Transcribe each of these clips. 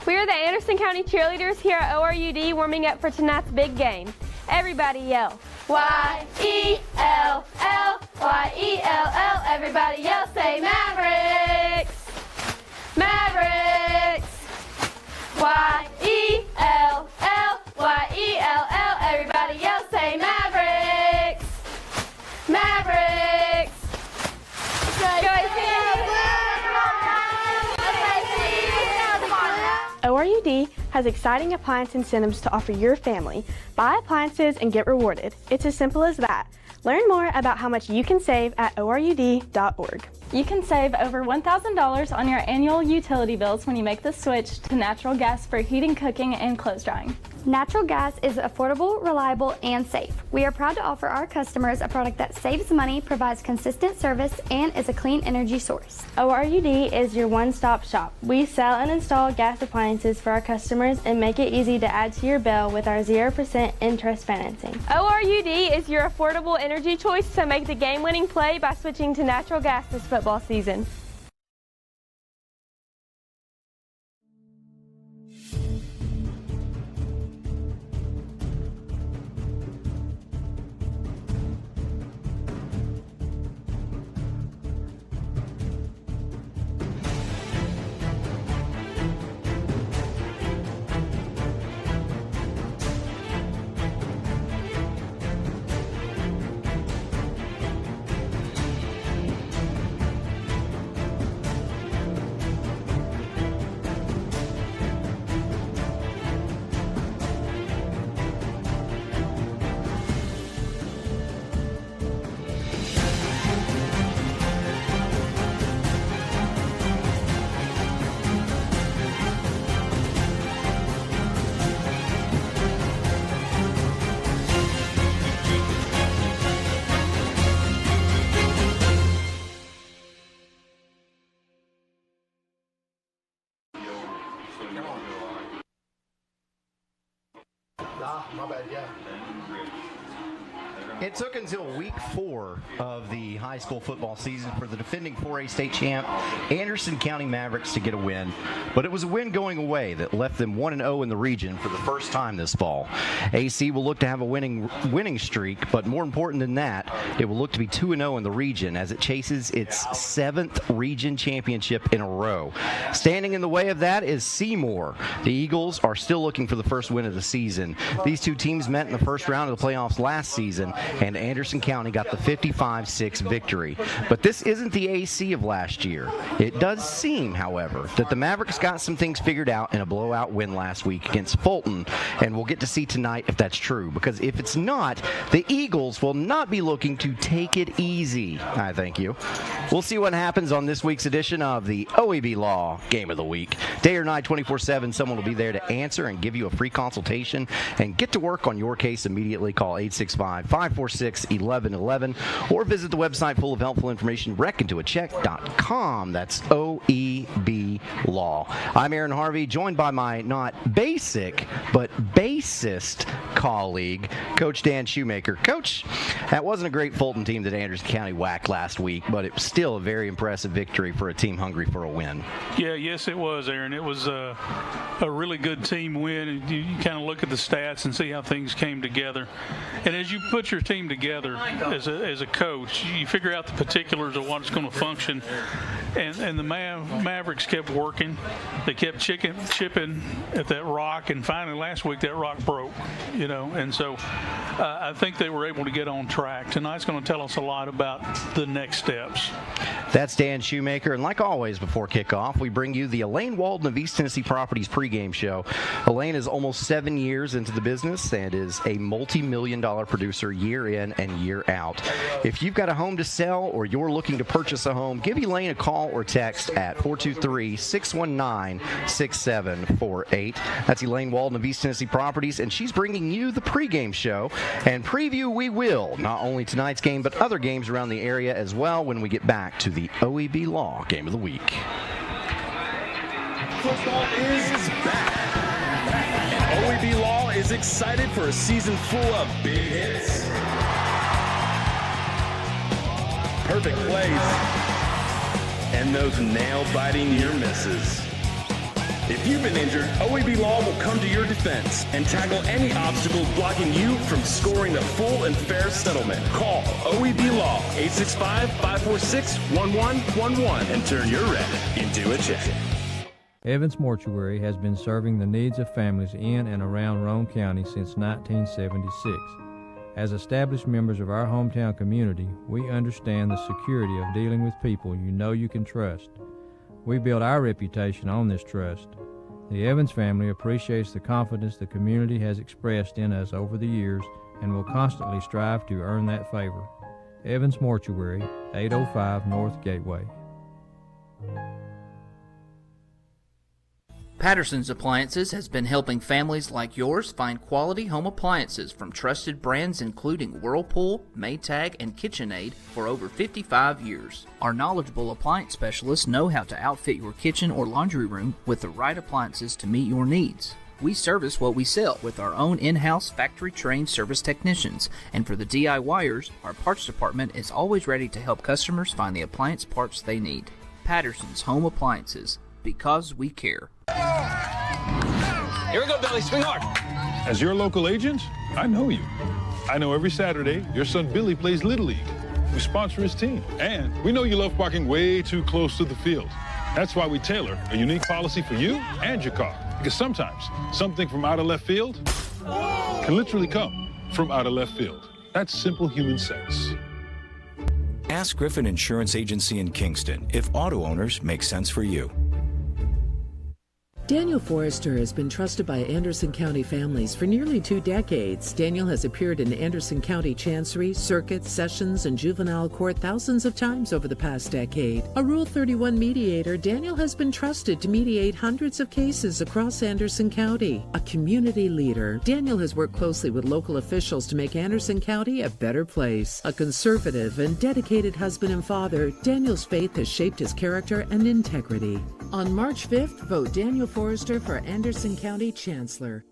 We are the Anderson County cheerleaders here at ORUD warming up for tonight's big game. Everybody yell, Y-E-L-L, Y-E-L-L. Everybody yell, say Mavericks, Mavericks. Y-E-L-L, Y-E-L-L. Everybody yell, say Mavericks, Mavericks. ORUD has exciting appliance incentives to offer your family. Buy appliances and get rewarded. It's as simple as that. Learn more about how much you can save at ORUD.org. You can save over $1,000 on your annual utility bills when you make the switch to natural gas for heating, cooking, and clothes drying. Natural gas is affordable, reliable, and safe. We are proud to offer our customers a product that saves money, provides consistent service, and is a clean energy source. ORUD is your one-stop shop. We sell and install gas appliances for our customers and make it easy to add to your bill with our 0% interest financing. ORUD is your affordable energy choice to make the game-winning play by switching to natural gas this football season. My bad, yeah. It took until week 4 of the high school football season for the defending 4A state champ Anderson County Mavericks to get a win, but it was a win going away that left them 1-0 in the region for the first time this fall. AC will look to have a winning streak, but more important than that, it will look to be 2-0 in the region as it chases its 7th region championship in a row. Standing in the way of that is Seymour. The Eagles are still looking for the first win of the season. These two teams met in the first round of the playoffs last season, and Anderson County got the 55-6 victory. But this isn't the AC of last year. It does seem, however, that the Mavericks got some things figured out in a blowout win last week against Fulton, and we'll get to see tonight if that's true, because if it's not, the Eagles will not be looking to take it easy. I thank you. We'll see what happens on this week's edition of the OEB Law Game of the Week. Day or night, 24/7, someone will be there to answer and give you a free consultation and get to work on your case immediately. Call 865-546-1111 or visit the website full of helpful information, reckontoacheck.com. That's OEB Law. I'm Aaron Harvey, joined by my not basic but basest colleague, Coach Dan Shoemaker. Coach, that wasn't a great Fulton team that Anderson County whacked last week, but it was still a very impressive victory for a team hungry for a win. Yes, it was, Aaron. It was a really good team win. And you kind of look at the stats and see how things came together. And as you put your team together as a coach, you figure out the particulars of what's going to function. And the Mavericks kept working. They kept chipping at that rock, and finally last week that rock broke, And so I think they were able to get on track. Tonight's going to tell us a lot about the next steps. That's Dan Shoemaker, and like always before kickoff, we bring you the Elaine Walden of East Tennessee Properties pregame show. Elaine is almost 7 years into the business and is a multi-million-dollar producer year in and year out. If you've got a home to sell or you're looking to purchase a home, give Elaine a call or text at 423-619-6748. That's Elaine Walden of East Tennessee Properties, and she's bringing you the pregame show. And preview we will, not only tonight's game, but other games around the area as well when we get back to the OEB Law Game of the Week. Football is back, and OEB Law is excited for a season full of big hits, perfect plays, and those nail-biting near misses. If If you've been injured, OEB Law will come to your defense and tackle any obstacles blocking you from scoring the full and fair settlement. Call OEB Law 865-546-1111 and turn your red into a check. Evans Mortuary has been serving the needs of families in and around Roane County since 1976. As established members of our hometown community, we understand the security of dealing with people you know you can trust. We build our reputation on this trust. The Evans family appreciates the confidence the community has expressed in us over the years and will constantly strive to earn that favor. Evans Mortuary, 805 North Gateway. Patterson's Appliances has been helping families like yours find quality home appliances from trusted brands including Whirlpool, Maytag, and KitchenAid for over 55 years. Our knowledgeable appliance specialists know how to outfit your kitchen or laundry room with the right appliances to meet your needs. We service what we sell with our own in-house factory-trained service technicians, and for the DIYers, our parts department is always ready to help customers find the appliance parts they need. Patterson's Home Appliances, because we care. Here we go, Billy. Swing hard. As your local agent, I know you. I know every Saturday your son Billy plays Little League. We sponsor his team. And we know you love parking way too close to the field. That's why we tailor a unique policy for you and your car. Because sometimes something from out of left field can literally come from out of left field. That's simple human sense. Ask Griffin Insurance Agency in Kingston if auto owners make sense for you. Daniel Forrester has been trusted by Anderson County families for nearly 2 decades. Daniel has appeared in Anderson County Chancery, Circuit, Sessions, and Juvenile Court thousands of times over the past decade. A Rule 31 mediator, Daniel has been trusted to mediate hundreds of cases across Anderson County. A community leader, Daniel has worked closely with local officials to make Anderson County a better place. A conservative and dedicated husband and father, Daniel's faith has shaped his character and integrity. On March 5th, vote Daniel Forrester for Anderson County Chancellor.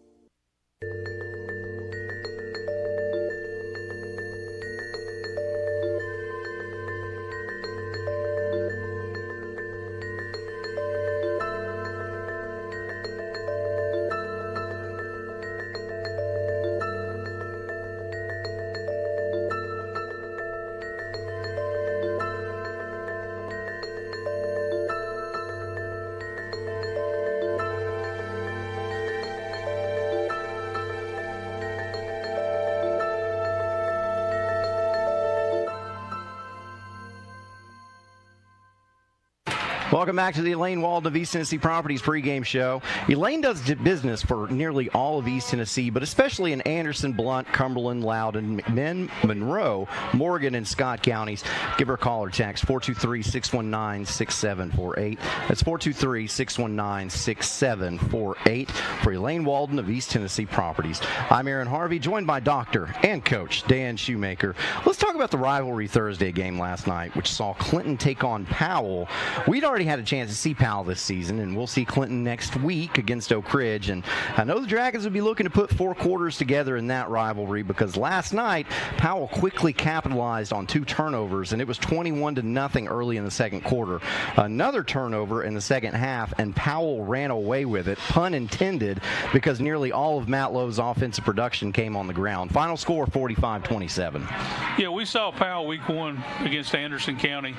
Welcome back to the Elaine Walden of East Tennessee Properties pregame show. Elaine does business for nearly all of East Tennessee, but especially in Anderson, Blount, Cumberland, Loudoun, McMinn, Monroe, Morgan, and Scott counties. Give her a call or text 423-619-6748. That's 423-619-6748 for Elaine Walden of East Tennessee Properties. I'm Aaron Harvey, joined by Dr. and Coach Dan Shoemaker. Let's talk about the rivalry Thursday game last night, which saw Clinton take on Powell. We'd already had a chance to see Powell this season, and we'll see Clinton next week against Oak Ridge. And I know the Dragons will be looking to put 4 quarters together in that rivalry, because last night Powell quickly capitalized on 2 turnovers, and it was 21-0 early in the second quarter. Another turnover in the second half, and Powell ran away with it, pun intended, because nearly all of Matt Lowe's offensive production came on the ground. Final score 45-27. Yeah, we saw Powell week 1 against Anderson County.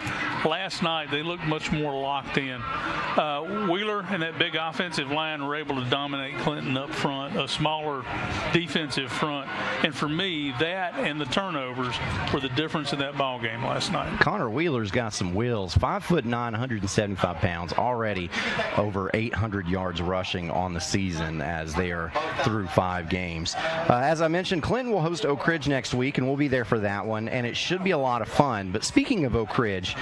Last night they looked much more locked in. Wheeler and that big offensive line were able to dominate Clinton up front, a smaller defensive front. And for me, that and the turnovers were the difference in that ball game last night. Connor Wheeler's got some wheels. 5'9", 175 pounds, already over 800 yards rushing on the season as they are through 5 games. As I mentioned, Clinton will host Oak Ridge next week, and we'll be there for that one, and it should be a lot of fun. But speaking of Oak Ridge,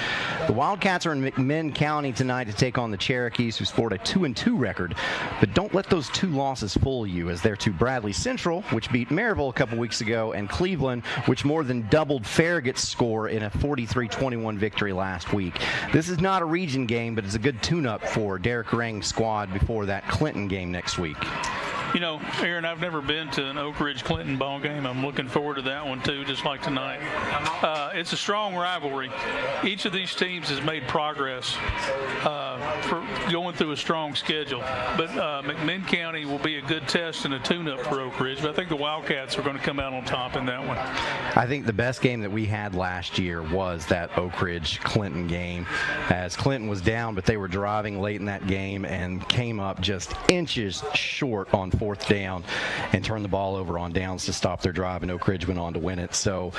the Wildcats are in McMinn County tonight to take on the Cherokees, who scored a 2-2 record. But don't let those 2 losses fool you, as they're to Bradley Central, which beat Maryville a couple weeks ago, and Cleveland, which more than doubled Farragut's score in a 43-21 victory last week. This is not a region game, but it's a good tune-up for Derek Rang's squad before that Clinton game next week. You know, Aaron, I've never been to an Oak Ridge Clinton ball game. I'm looking forward to that one too, just like tonight. It's a strong rivalry. Each of these teams has made progress for going through a strong schedule. But McMinn County will be a good test and a tune-up for Oak Ridge. But I think the Wildcats are going to come out on top in that one. I think the best game that we had last year was that Oak Ridge Clinton game, as Clinton was down, but they were driving late in that game and came up just inches short on 4th down and turned the ball over on downs to stop their drive, and Oak Ridge went on to win it. So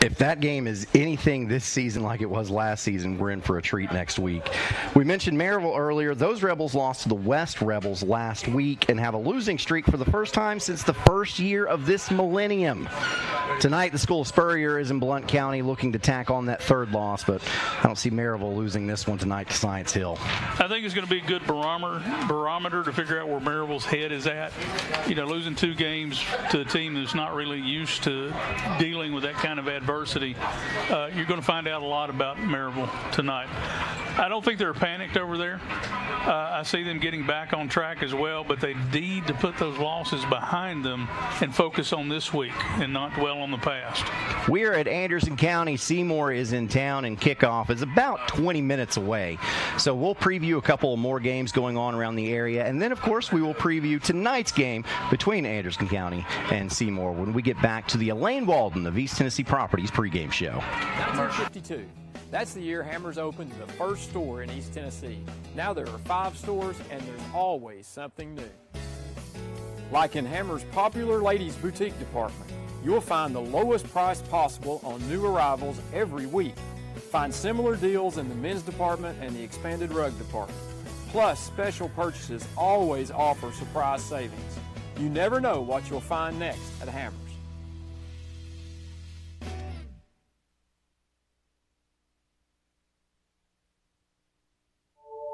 if that game is anything this season like it was last season, we're in for a treat next week. We mentioned Maryville earlier. Those Rebels lost to the West Rebels last week and have a losing streak for the first time since the first year of this millennium. Tonight, the School of Spurrier is in Blount County looking to tack on that 3rd loss, but I don't see Maryville losing this one tonight to Science Hill. I think it's going to be a good barometer to figure out where Maryville's head is at. You know, losing 2 games to a team that's not really used to dealing with that kind of adversity, you're going to find out a lot about Maryville tonight. I don't think they're panicked over there. I see them getting back on track as well, but they need to put those losses behind them and focus on this week and not dwell on the past. We're at Anderson County. Seymour is in town, and kickoff is about 20 minutes away. So we'll preview a couple of more games going on around the area, and then, of course, we will preview tonight's game between Anderson County and Seymour when we get back to the Elaine Walden of East Tennessee Properties pregame show. 1952. That's the year Hammers opened the first store in East Tennessee. Now there are 5 stores, and there's always something new. Like in Hammers' popular ladies' boutique department, you'll find the lowest price possible on new arrivals every week. Find similar deals in the men's department and the expanded rug department. Plus, special purchases always offer surprise savings. You never know what you'll find next at Hammers.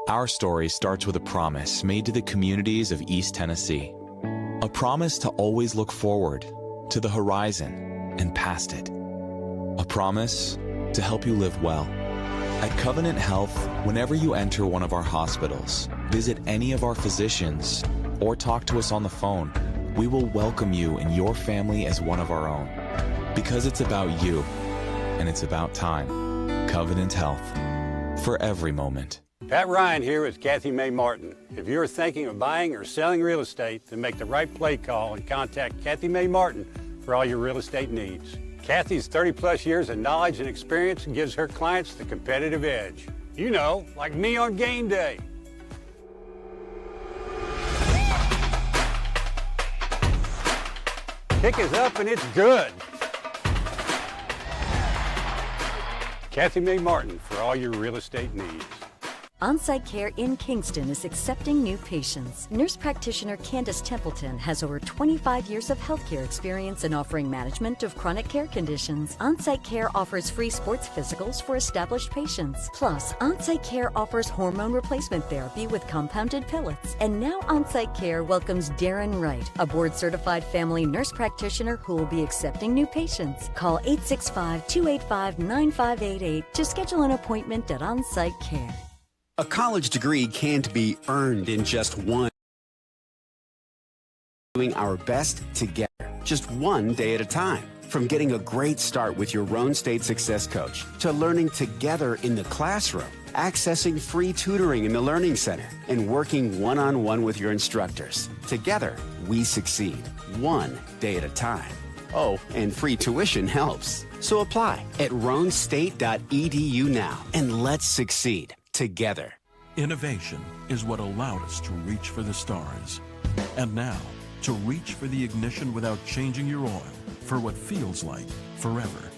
Our story starts with a promise made to the communities of East Tennessee. A promise to always look forward, to the horizon, and past it. A promise to help you live well. At Covenant Health, whenever you enter one of our hospitals, visit any of our physicians, or talk to us on the phone, we will welcome you and your family as one of our own. Because it's about you, and it's about time. Covenant Health. For every moment. Pat Ryan here with Kathy Mae Martin. If you're thinking of buying or selling real estate, then make the right play call and contact Kathy Mae Martin for all your real estate needs. Kathy's 30-plus years of knowledge and experience gives her clients the competitive edge. You know, like me on game day. Kick is up and it's good. Kathy Mae Martin for all your real estate needs. On-Site Care in Kingston is accepting new patients. Nurse practitioner Candace Templeton has over 25 years of healthcare experience in offering management of chronic care conditions. On-Site Care offers free sports physicals for established patients. Plus, On-Site Care offers hormone replacement therapy with compounded pellets. And now On-Site Care welcomes Darren Wright, a board-certified family nurse practitioner who will be accepting new patients. Call 865-285-9588 to schedule an appointment at On-Site Care. A college degree can't be earned in just one. Doing our best together, just one day at a time. From getting a great start with your Roan State Success Coach to learning together in the classroom, accessing free tutoring in the Learning Center, and working one-on-one with your instructors. Together, we succeed, one day at a time. Oh, and free tuition helps. So apply at roanstate.edu now, and let's succeed. Together. Innovation is what allowed us to reach for the stars. And now, to reach for the ignition without changing your oil for what feels like forever.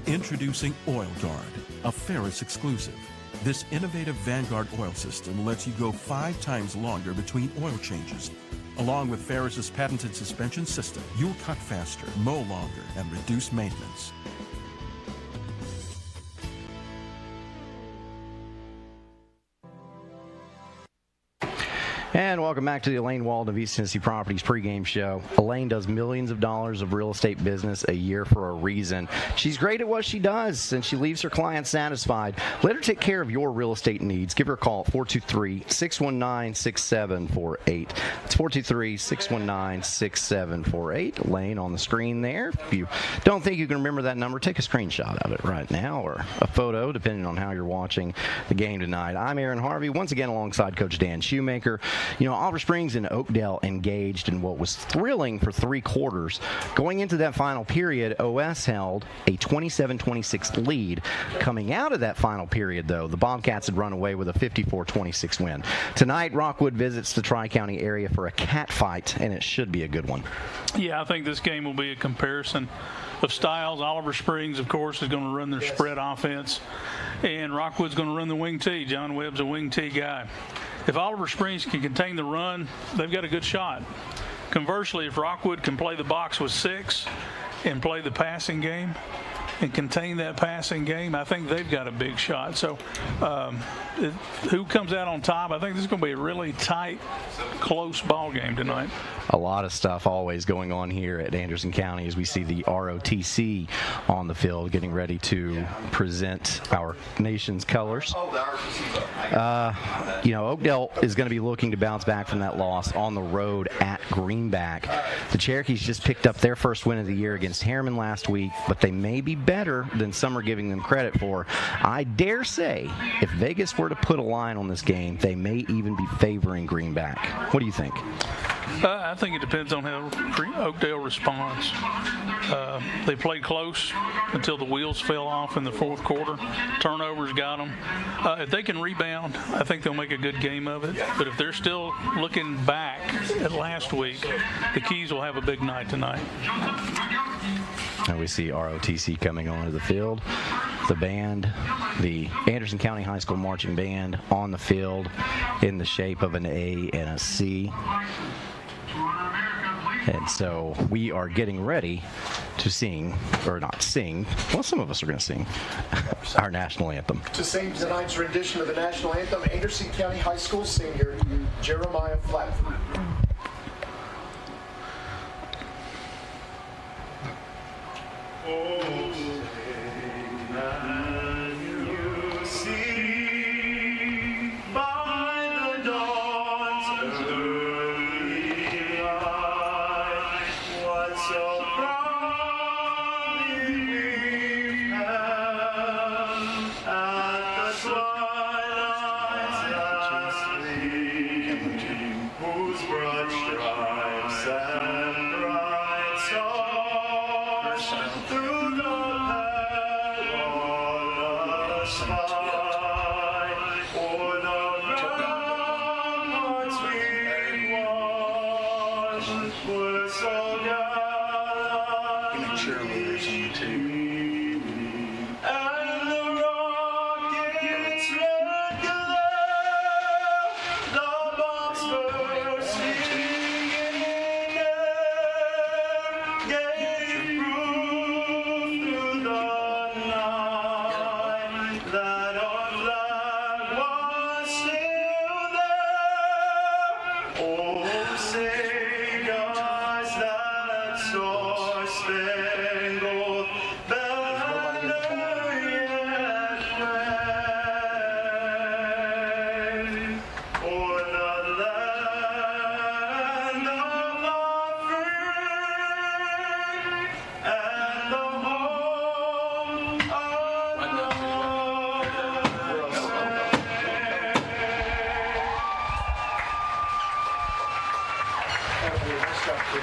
Introducing Oil Guard, a Ferris exclusive. This innovative Vanguard oil system lets you go 5 times longer between oil changes. Along with Ferris's patented suspension system, you'll cut faster, mow longer, and reduce maintenance. And welcome back to the Elaine Walden of East Tennessee Properties pregame show. Elaine does millions of dollars of real estate business a year for a reason. She's great at what she does, and she leaves her clients satisfied. Let her take care of your real estate needs. Give her a call at 423-619-6748. It's 423-619-6748. Elaine on the screen there. If you don't think you can remember that number, take a screenshot of it right now or a photo, depending on how you're watching the game tonight. I'm Aaron Harvey, once again alongside Coach Dan Shoemaker. You know, Oliver Springs and Oakdale engaged in what was thrilling for 3 quarters. Going into that final period, OS held a 27-26 lead. Coming out of that final period, though, the Bobcats had run away with a 54-26 win. Tonight, Rockwood visits the Tri-County area for a cat fight, and it should be a good one. Yeah, I think this game will be a comparison of styles. Oliver Springs, of course, is going to run their spread offense, and Rockwood's going to run the wing tee. John Webb's a wing tee guy. If Oliver Springs can contain the run, they've got a good shot. Conversely, if Rockwood can play the box with 6 and play the passing game and contain that passing game, I think they've got a big shot. So who comes out on top? I think this is going to be a really tight, close ball game tonight. A lot of stuff always going on here at Anderson County as we see the ROTC on the field getting ready to present our nation's colors. You know, Oakdale is going to be looking to bounce back from that loss on the road at Greenback. The Cherokees just picked up their first win of the year against Harriman last week, but they may be better than some are giving them credit for. I dare say, if Vegas were to put a line on this game, they may even be favoring Greenback. What do you think? I think it depends on how Oakdale responds. They played close until the wheels fell off in the fourth quarter. Turnovers got them. If they can rebound, I think they'll make a good game of it. But if they're still looking back at last week, the Keys will have a big night tonight. And we see ROTC coming onto the field. The band, the Anderson County High School Marching Band, on the field in the shape of an A and a C. And so we are getting ready to sing, or not sing, well, some of us are going to sing, our national anthem. To sing tonight's rendition of the national anthem, Anderson County High School senior Jeremiah Flatford.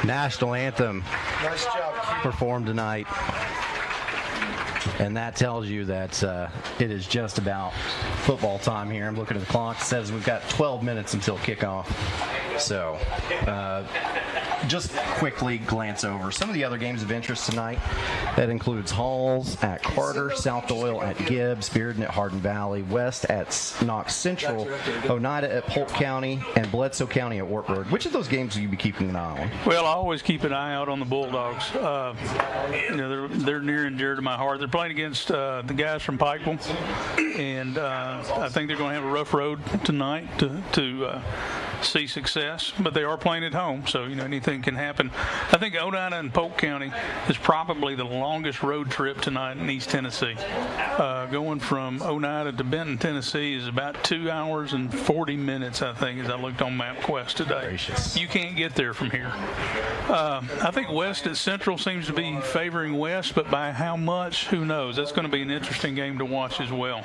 National anthem performed tonight, and that tells you that it is just about football time here. I'm looking at the clock. It says we've got 12 minutes until kickoff. So just quickly glance over some of the other games of interest tonight. That includes Halls at Carter, South Doyle at Gibbs, Bearden at Hardin Valley, West at Knox Central, Oneida at Polk County, and Bledsoe County at Wartburg. Which of those games will you be keeping an eye on? Well, I always keep an eye out on the Bulldogs. You know, they're near and dear to my heart. They're playing against the guys from Pikeville, and I think they're going to have a rough road tonight to see success, but they are playing at home, so anything can happen. I think Oneida and Polk County is probably the longest road trip tonight in East Tennessee. Going from Oneida to Benton, Tennessee is about 2 hours and 40 minutes, I think, as I looked on MapQuest today. Gracious. You can't get there from here. I think West at Central seems to be favoring West, but by how much, who knows? That's going to be an interesting game to watch as well.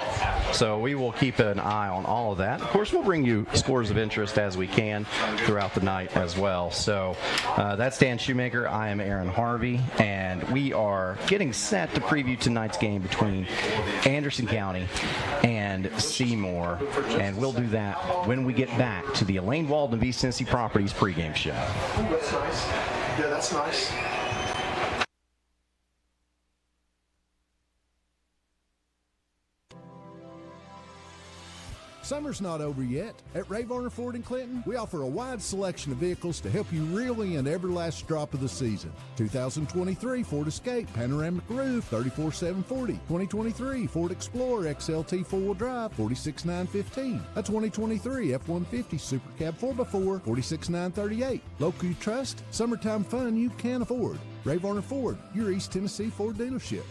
So we will keep an eye on all of that. Of course, we'll bring you scores of interest as we can throughout the night as well. So that's Dan Shoemaker. I am Aaron Harvey, and we are getting set to preview tonight's game between Anderson County and Seymour, and we'll do that when we get back to the Elaine Walden of East Tennessee Properties pregame show. Ooh, that's nice. Yeah, that's nice. Summer's not over yet. At Ray Varner Ford in Clinton, we offer a wide selection of vehicles to help you reel in every last drop of the season. 2023 Ford Escape Panoramic Roof, $34,740. 2023 Ford Explorer XLT 4-wheel drive, $46,915. A 2023 F-150 Super Cab 4x4, $46,938. Local you trust, summertime fun you can afford. Ray Varner Ford, your East Tennessee Ford dealership.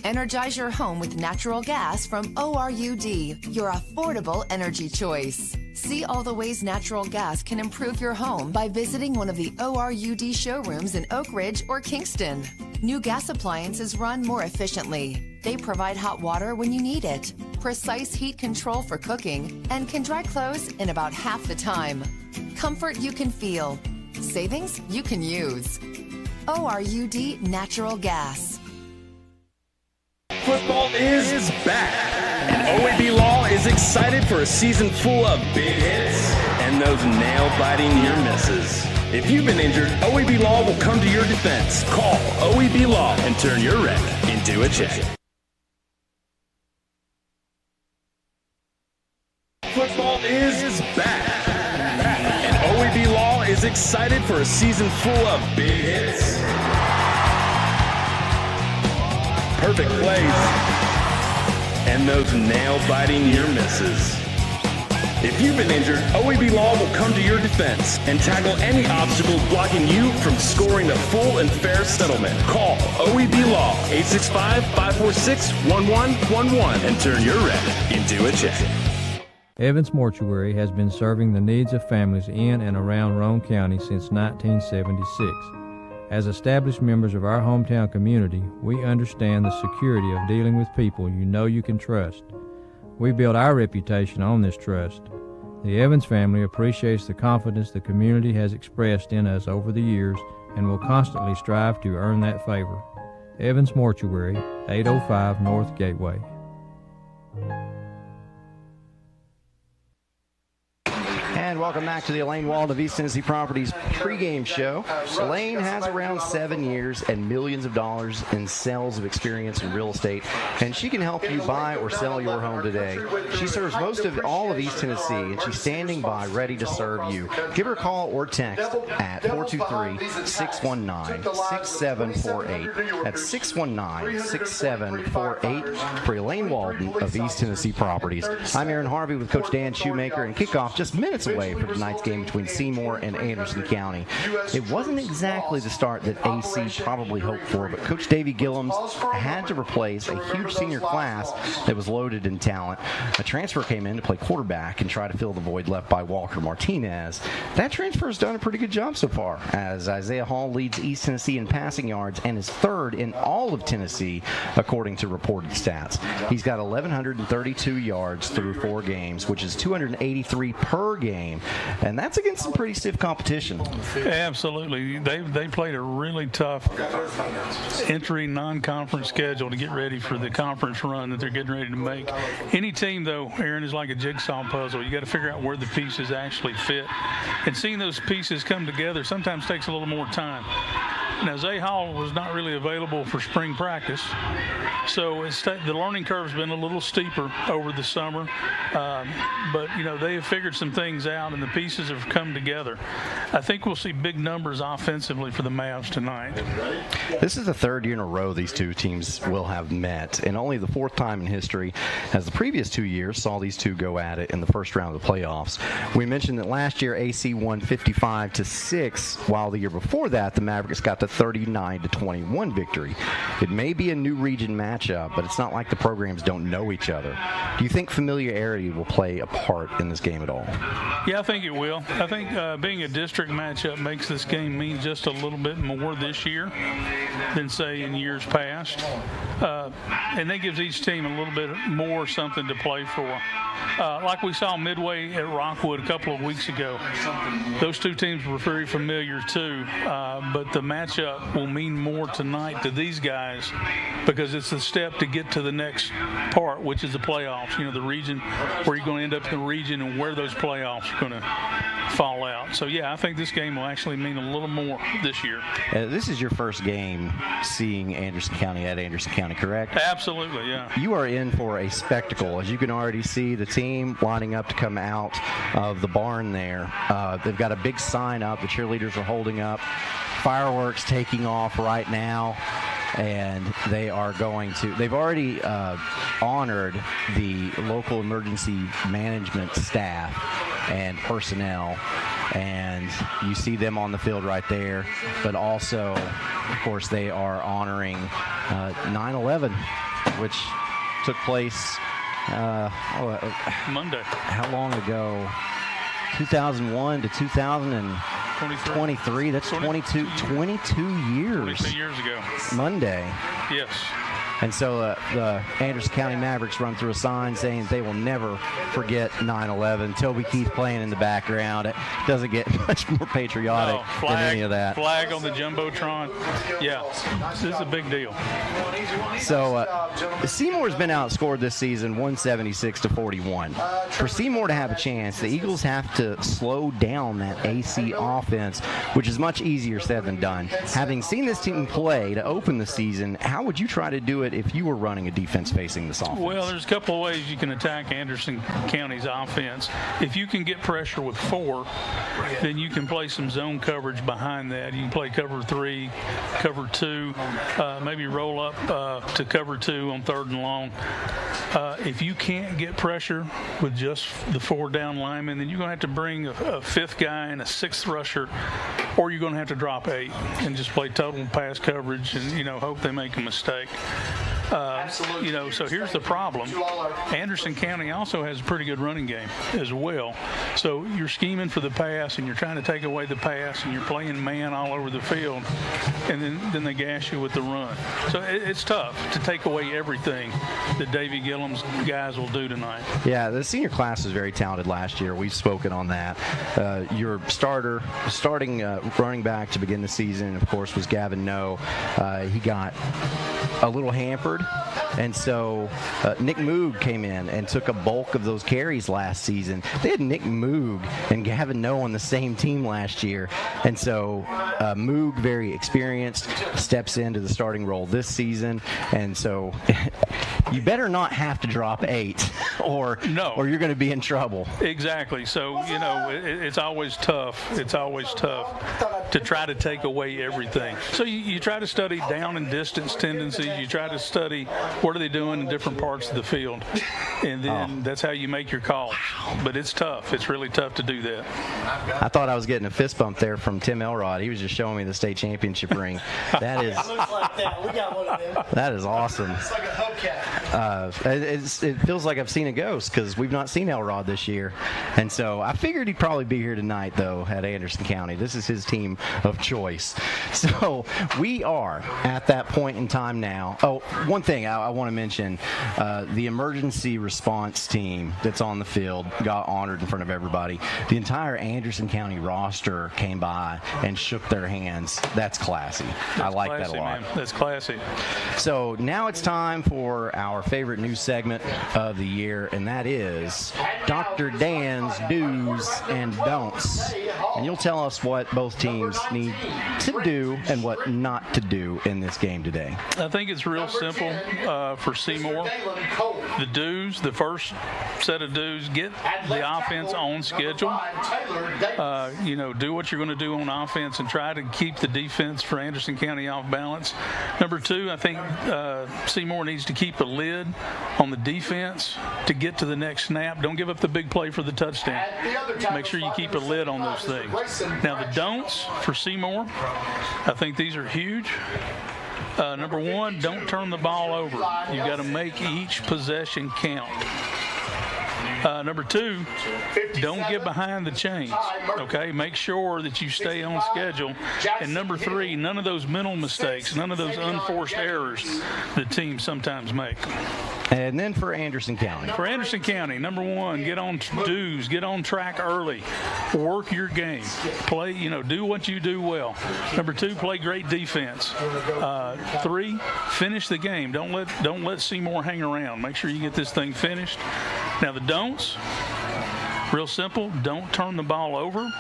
Energize your home with natural gas from ORUD, your affordable energy choice. See all the ways natural gas can improve your home by visiting one of the ORUD showrooms in Oak Ridge or Kingston. New gas appliances run more efficiently. They provide hot water when you need it, precise heat control for cooking, and can dry clothes in about half the time. Comfort you can feel. Savings you can use. ORUD Natural Gas. Football is back, and OEB Law is excited for a season full of big hits and those nail-biting near misses. If you've been injured, OEB Law will come to your defense. Call OEB Law and turn your wreck into a check. Football is back, and OEB Law is excited for a season full of big hits, perfect plays, and those nail-biting near misses. If you've been injured, OEB Law will come to your defense and tackle any obstacle blocking you from scoring a full and fair settlement. Call OEB Law 865-546-1111 and turn your wreck into a check. Evans Mortuary has been serving the needs of families in and around Roane County since 1976. As established members of our hometown community, we understand the security of dealing with people you know you can trust. We build our reputation on this trust. The Evans family appreciates the confidence the community has expressed in us over the years and will constantly strive to earn that favor. Evans Mortuary, 805 North Gateway. And welcome back to the Elaine Walden of East Tennessee Properties pregame show. Elaine has around 7 years and millions of dollars in sales of experience in real estate, and she can help you buy or sell your home today. She serves most of all of East Tennessee, and she's standing by ready to serve you. Give her a call or text at 423-619-6748. That's 619-6748 for Elaine Walden of East Tennessee Properties. I'm Aaron Harvey with Coach Dan Shoemaker, and kickoff just minutes away for tonight's game between Seymour and Anderson County. It wasn't exactly the start that AC probably hoped for, but Coach Davey Gillums had to replace a huge senior class that was loaded in talent. A transfer came in to play quarterback and try to fill the void left by Walker Martinez. That transfer has done a pretty good job so far, as Isaiah Hall leads East Tennessee in passing yards and is third in all of Tennessee, according to reported stats. He's got 1,132 yards through 4 games, which is 283 per game, and that's against some pretty stiff competition. Absolutely. They played a really tough entry non-conference schedule to get ready for the conference run that they're getting ready to make. Any team, though, Aaron, is like a jigsaw puzzle. You got to figure out where the pieces actually fit, and seeing those pieces come together sometimes takes a little more time. Now, Zay Hall was not really available for spring practice, so the learning curve's been a little steeper over the summer. But, they have figured some things out, and the pieces have come together. I think we'll see big numbers offensively for the Mavs tonight. This is the third year in a row these two teams will have met, and only the fourth time in history, as the previous 2 years saw these two go at it in the first round of the playoffs. We mentioned that last year AC won 55-6, while the year before that the Mavericks got the 39-21 victory. It may be a new region matchup, but it's not like the programs don't know each other. Do you think familiarity will play a part in this game at all? Yeah, I think it will. I think being a district matchup makes this game mean just a little bit more this year than, say, in years past. And that gives each team a little bit more something to play for. Like we saw Midway at Rockwood a couple of weeks ago. Those two teams were very familiar too, but the matchup will mean more tonight to these guys because it's a step to get to the next part, which is the playoffs. The region, where you're going to end up in the region and where those playoffs are going to fall out. So, yeah, I think this game will actually mean a little more this year. This is your first game seeing Anderson County at Anderson County, correct? Absolutely, yeah. You are in for a spectacle. As you can already see, the team lining up to come out of the barn there. They've got a big sign up. The cheerleaders are holding up. Fireworks taking off right now. And they've already honored the local emergency management staff and personnel, and you see them on the field right there. But also, of course, they are honoring 9/11, which took place Monday. How long ago? 2001 to 2023. That's 22 years. 22 years ago. Monday. Yes. And so the Anderson County Mavericks run through a sign saying they will never forget 9/11. Toby Keith playing in the background. It doesn't get much more patriotic than any of that. Flag on the Jumbotron. Yeah, this is a big deal. So Seymour's been outscored this season 176-41. For Seymour to have a chance, the Eagles have to slow down that AC offense, which is much easier said than done. Having seen this team play to open the season, how would you try to do it if you were running a defense facing this offense? Well, there's a couple of ways you can attack Anderson County's offense. If you can get pressure with 4, then you can play some zone coverage behind that. You can play cover 3, cover 2, maybe roll up to cover 2 on 3rd and long. If you can't get pressure with just the 4 down linemen, then you're going to have to bring a 5th guy and a 6th rusher, or you're going to have to drop 8 and just play total pass coverage and, hope they make a mistake. So here's the problem. Anderson County also has a pretty good running game as well. So you're scheming for the pass, and you're trying to take away the pass, and you're playing man all over the field, and then they gash you with the run. So it's tough to take away everything that Davey Gillum's guys will do tonight. Yeah, the senior class was very talented last year. We've spoken on that. Your starting running back to begin the season, of course, was Gavin No. He got a little hampered, and so Nick Moog came in and took a bulk of those carries last season. They had Nick Moog and Gavin No on the same team last year, and so Moog, very experienced, steps into the starting role this season, and so you better not have to drop 8 or you're going to be in trouble. Exactly. So, it's always tough. It's always tough to try to take away everything. So you try to study down and distance tendencies. You try to study what are they doing in different parts of the field, and then that's how you make your calls. But it's tough. It's really tough to do that. I thought I was getting a fist bump there from Tim Elrod. He was just showing me the state championship ring. That is. Looks like that. We got one of them. That is awesome. It's like a hubcap. It feels like I've seen a ghost because we've not seen Elrod this year, and so I figured he'd probably be here tonight though at Anderson County. This is his team of choice. So we are at that point in time now. Oh, one thing I want to mention, the emergency response team that's on the field got honored in front of everybody. The entire Anderson County roster came by and shook their hands. That's classy. I like that a lot. Man. That's classy. So now it's time for our favorite new segment of the year, and that is Dr. Dan's Do's and Don'ts. And you'll tell us what both teams need to do and what not to do in this game today. I think it's real simple for Seymour. The dues, the first set of dues, get the offense on schedule. Do what you're going to do on offense and try to keep the defense for Anderson County off balance. Number two, I think Seymour needs to keep a lid on the defense to get to the next snap. Don't give up the big play for the touchdown. Make sure you keep a lid on those things. Now, the don'ts for Seymour, I think these are huge. Number one, don't turn the ball over. You've got to make each possession count. Number two, don't get behind the chains, okay? Make sure that you stay on schedule. And number three, none of those mental mistakes, none of those unforced errors that teams sometimes make. And then for Anderson County. For Anderson County, number one, get on dues, get on track early, work your game, play, do what you do well. Number two, play great defense. Three, finish the game. Don't let Seymour hang around. Make sure you get this thing finished. Now the don'ts, real simple. Don't turn the ball over.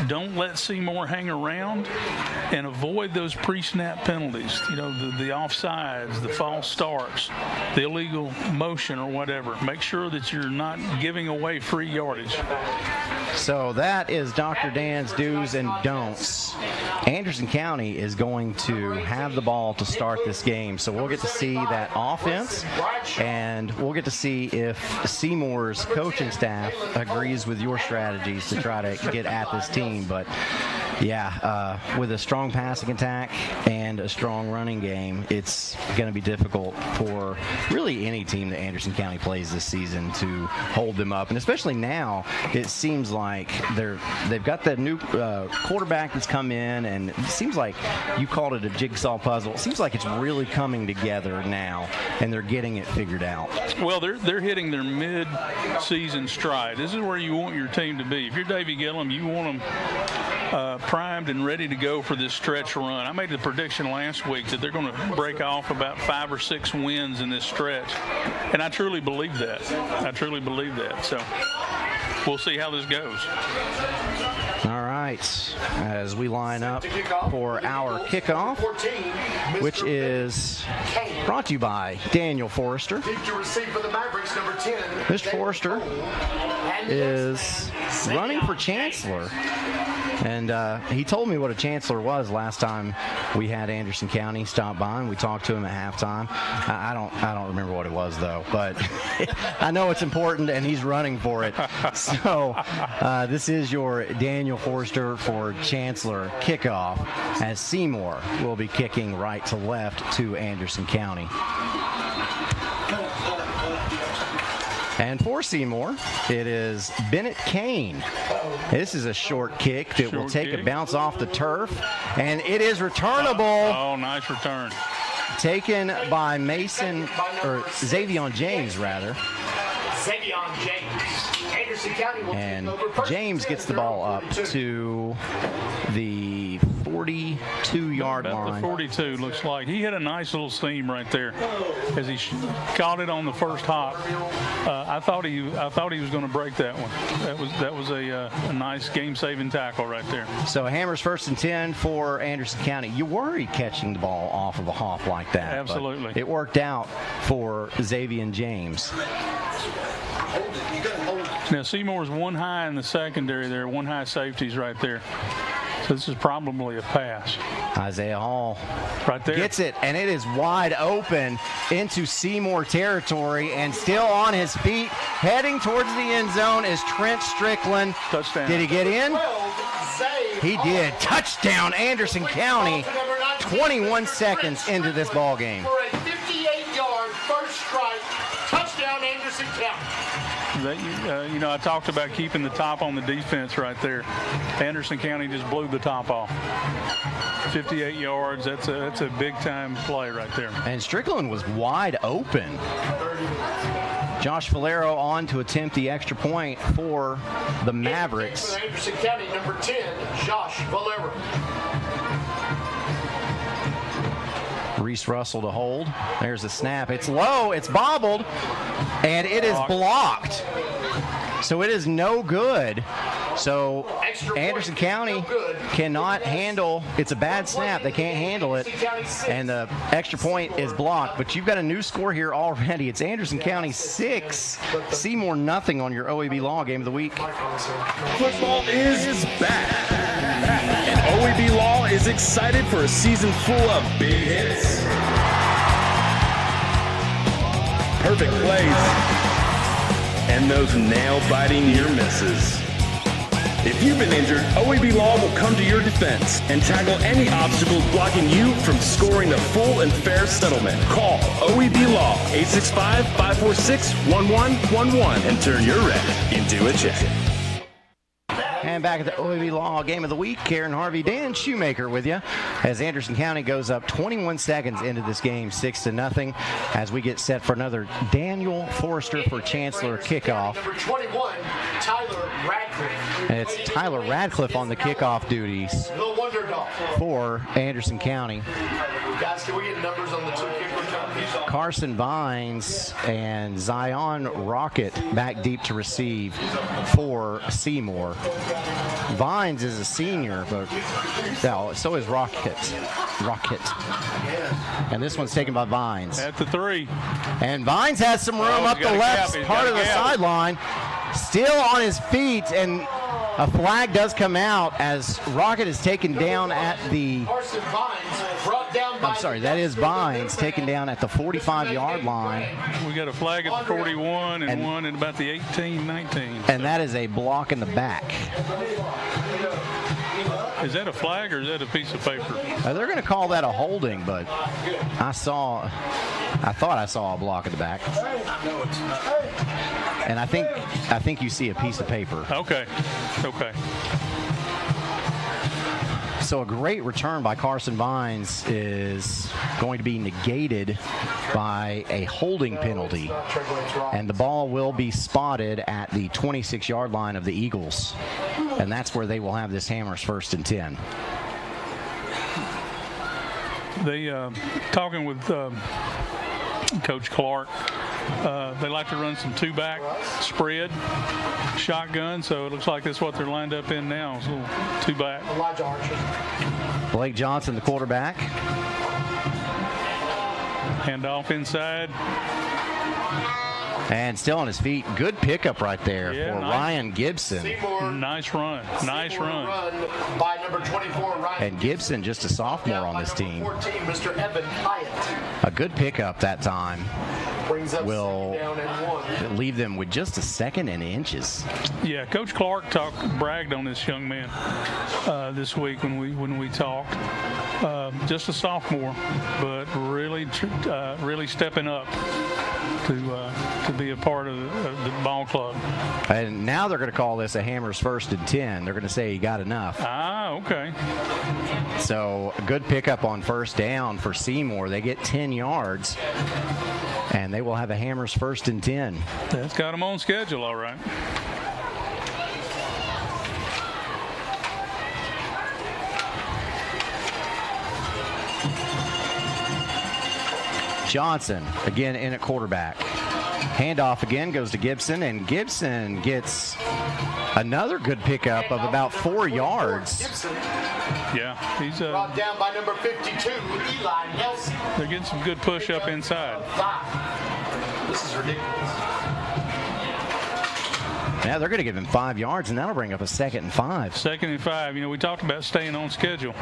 Don't let Seymour hang around, and avoid those pre-snap penalties. The offsides, the false starts, the illegal motion or whatever. Make sure that you're not giving away free yardage. So that is Dr. Dan's do's and don'ts. Anderson County is going to have the ball to start this game, so we'll get to see that offense, and we'll get to see if Seymour's coaching staff agrees with your strategies to try to get at this team. But with a strong passing attack and a strong running game, it's going to be difficult for really any team that Anderson County plays this season to hold them up. And especially now, it seems like they've got that new quarterback that's come in, and it seems like you called it a jigsaw puzzle. It seems like it's really coming together now, and they're getting it figured out. Well, they're hitting their mid-season stride. This is where you want your team to be. If you're Davy Gillum, you want them primed and ready to go for this stretch run. I made the prediction last week that they're going to break off about 5 or 6 wins in this stretch, and I truly believe that. So we'll see how this goes. All right, as we line up for our kickoff, which is brought to you by Daniel Forrester. Mr. Forrester is running for Chancellor, and he told me what a Chancellor was last time we had Anderson County stop by, and we talked to him at halftime. I don't remember what it was, though, but I know it's important, and he's running for it. So this is your Daniel Forrester for Chancellor kickoff, as Seymour will be kicking right to left to Anderson County. And for Seymour, it is Bennett Kane. This is a short kick that will take a bounce off the turf, and it is returnable. Oh, nice return. Taken by Xavion James, rather. Xavion James. Anderson County will and James gets the ball up to the 42-yard line. The 42 looks like. He had a nice little seam right there as he caught it on the first hop. I thought he was going to break that one. That was a nice game-saving tackle right there. So Hammers 1st and 10 for Anderson County. You worry catching the ball off of a hop like that. Absolutely. It worked out for Xavier James. Now Seymour's one high in the secondary there, one high safeties right there. So this is probably a pass. Isaiah Hall right there gets it, and it is wide open into Seymour territory, and still on his feet, heading towards the end zone is Trent Strickland. Touchdown. Did he get in? He did. Touchdown, Anderson County. 21 seconds into this ball game. For a 58-yard first strike, touchdown, Anderson County. I talked about keeping the top on the defense right there. Anderson County just blew the top off. 58 yards, that's a big-time play right there. And Strickland was wide open. Josh Valero on to attempt the extra point for the Mavericks. Anderson County, number 10, Josh Valero. Reese Russell to hold. There's a snap. It's low. It's bobbled. And it is blocked. So it is no good. So Anderson County cannot handle, it's a bad snap, they can't handle it, and the extra point is blocked. But you've got a new score here already. It's Anderson County 6, Seymour nothing on your OEB Law Game of the Week. Football is back, and OEB Law is excited for a season full of big hits, perfect plays, and those nail-biting near misses. If you've been injured, OEB Law will come to your defense and tackle any obstacles blocking you from scoring the full and fair settlement. Call OEB Law 865-546-1111 and turn your wreck into a check. And back at the OEB Law Game of the Week, Karen Harvey, Dan Shoemaker with you as Anderson County goes up 21 seconds into this game, 6-0, as we get set for another Daniel Forrester for Chancellor kickoff. Number 21, Tyler Radcliffe. And it's Tyler Radcliffe on the kickoff duties No wonder dog. for Anderson County. Guys, can we get numbers on the two kickers? Carson Vines and Zion Rocket back deep to receive for Seymour. Vines is a senior, but no, so is Rocket. And this one's taken by Vines. At the 3. And Vines has some room up the left part of the sideline. Still on his feet, and a flag does come out as Rocket is taken down at the... Carson Vines brought down by... I'm sorry, that is Vines taken down at the 45-yard line. We got a flag at the 41 and one at about the 18, 19. And that is a block in the back. Is that a flag or is that a piece of paper? They're going to call that a holding, but I thought I saw a block in the back. And I think you see a piece of paper. Okay. So a great return by Carson Vines is going to be negated by a holding penalty. And the ball will be spotted at the 26-yard line of the Eagles. And that's where they will have this Hammers 1st and 10. They talking with Coach Clark. They like to run some two-back spread shotgun, so it looks like that's what they're lined up in now. So two-back. Blake Johnson, the quarterback. Handoff inside. And still on his feet. Good pickup right there for Ryan Gibson. Nice run. By number 24, Ryan. And Gibson, just a sophomore on this team. 14, Mr. Evan Hyatt. A good pickup that time. Brings up Will second down and 1. leave them with just a second and inches. Yeah, Coach Clark bragged on this young man this week when we talked. Just a sophomore, but really stepping up to be a part of the ball club. And now they're going to call this a Hammers 1st and 10. They're going to say he got enough. Ah, okay. So a good pickup on first down for Seymour. They get 10 yards, and they will have a Hammers 1st and 10. That's got them on schedule, all right. Johnson again in at quarterback. Handoff again goes to Gibson, and Gibson gets another good pickup of about 4 yards. Yeah, he's brought down by number 52, Eli Nelson. They're getting some good push up inside. This is ridiculous. Now they're going to give him 5 yards, and that'll bring up a 2nd and 5. 2nd and 5. You know, we talked about staying on schedule,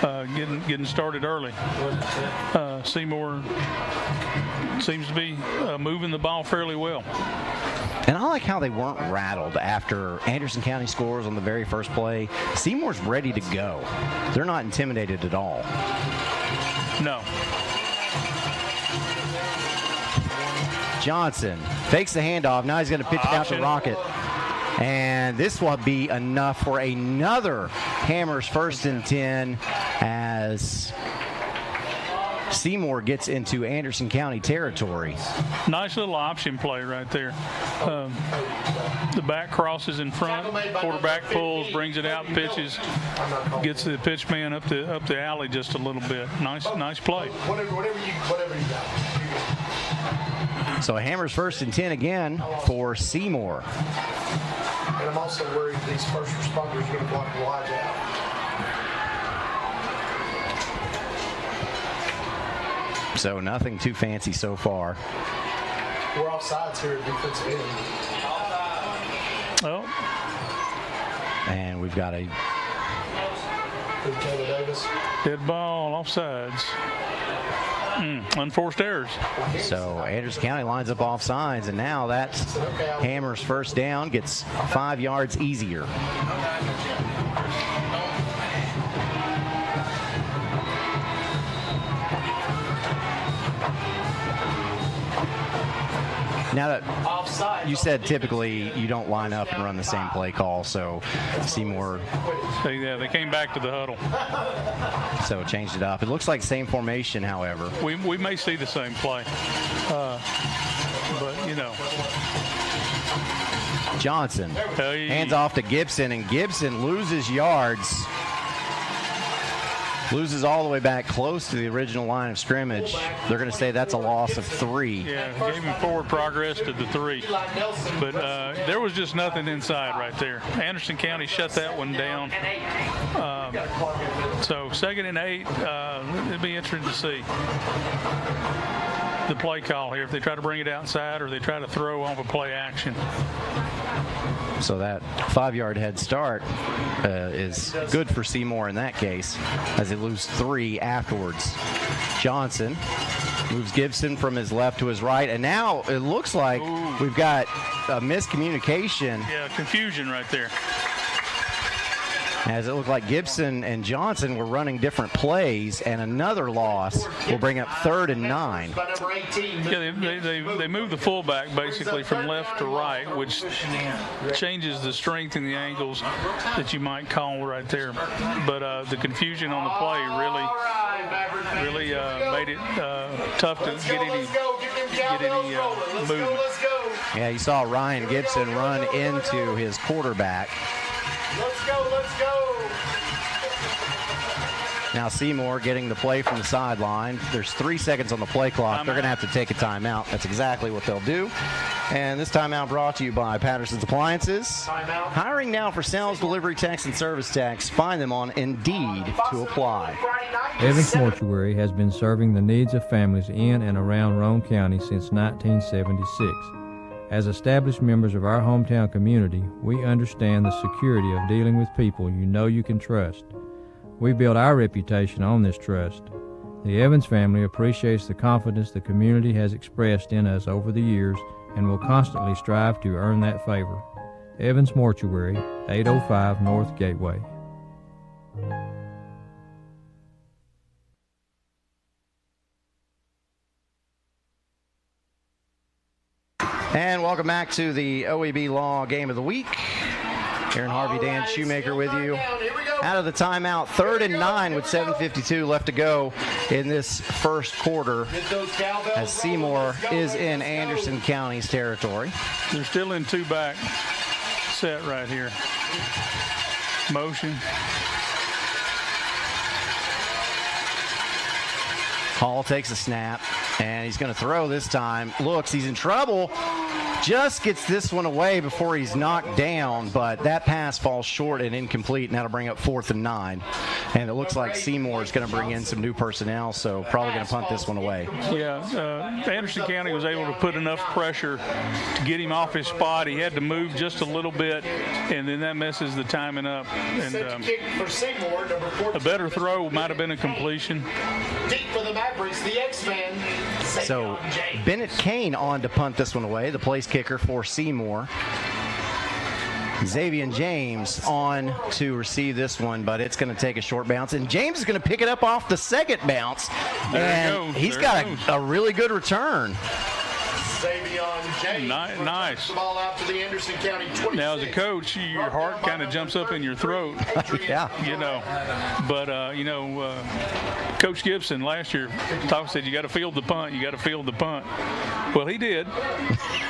getting started early. Seymour seems to be moving the ball fairly well. And I like how they weren't rattled after Anderson County scores on the very first play. Seymour's ready to go. They're not intimidated at all. No. Johnson fakes the handoff. Now he's going to pitch it out to Rocket. And this will be enough for another Hammers 1st and 10 as Seymour gets into Anderson County territory. Nice little option play right there. The back crosses in front, quarterback pulls, brings it out, pitches, gets the pitch man up the alley just a little bit. Nice play. Whatever you got. So Hammers 1st and 10 again for Seymour. And I'm also worried these first responders are going to block the lines out. So nothing too fancy so far. We're offsides here at defensive end. Oh. And we've got a dead ball, offsides. Unforced errors. So Anderson County lines up offsides, and now that's Hammer's first down, gets 5 yards easier. Now that you said typically you don't line up and run the same play call, so Seymour. Yeah, they came back to the huddle. So changed it up. It looks like same formation, however. We may see the same play, but you know. Johnson hands off to Gibson, and Gibson loses yards. Loses all the way back close to the original line of scrimmage. They're going to say that's a loss of 3. Yeah, gave him forward progress to the 3. But there was just nothing inside right there. Anderson County shut that one down. So 2nd and 8, it'd be interesting to see the play call here, if they try to bring it outside or they try to throw off a play action. So that 5-yard head start is good for Seymour in that case, as they lose 3 afterwards. Johnson moves Gibson from his left to his right, and now it looks like we've got a miscommunication. Yeah, confusion right there. As it looked like Gibson and Johnson were running different plays, and another loss will bring up 3rd and 9. Yeah, they moved the fullback basically from left to right, which changes the strength and the angles that you might call right there. But the confusion on the play really made it tough to get any movement. Yeah, you saw Ryan Gibson run into his quarterback. Let's go, let's go. Now Seymour getting the play from the sideline. There's 3 seconds on the play clock. They're going to have to take a timeout. That's exactly what they'll do. And this timeout brought to you by Patterson's Appliances. Timeout. Hiring now for sales, delivery techs, and service techs. Find them on Indeed to apply. Evans Mortuary has been serving the needs of families in and around Roane County since 1976. As established members of our hometown community, we understand the security of dealing with people you know you can trust. We build our reputation on this trust. The Evans family appreciates the confidence the community has expressed in us over the years and will constantly strive to earn that favor. Evans Mortuary, 805 North Gateway. And welcome back to the OEB Law Game of the Week. Aaron Harvey, Dan Shoemaker with you. Out of the timeout, 3rd and 9 with 7:52 left to go in this first quarter, as Seymour is in Anderson County's territory. They're still in 2-back set right here. Motion. Hall takes a snap, and he's going to throw this time. Looks, he's in trouble. Just gets this one away before he's knocked down, but that pass falls short and incomplete, and that'll bring up 4th and 9. And it looks like Seymour is going to bring in some new personnel, so probably going to punt this one away. Yeah, Anderson County was able to put enough pressure to get him off his spot. He had to move just a little bit, and then that messes the timing up. And a better throw might have been a completion. Deep for the Mavericks, the X-Man. So Bennett Kane on to punt this one away, the place kicker for Seymour. Xavier James on to receive this one, but it's going to take a short bounce, and James is going to pick it up off the second bounce, and he's got a really good return. Nice. Ball out to the Anderson County 26. Now, as a coach, your heart kind of jumps up in your throat. Yeah. You know, but Coach Gibson last year said you got to field the punt. You got to field the punt. Well, he did,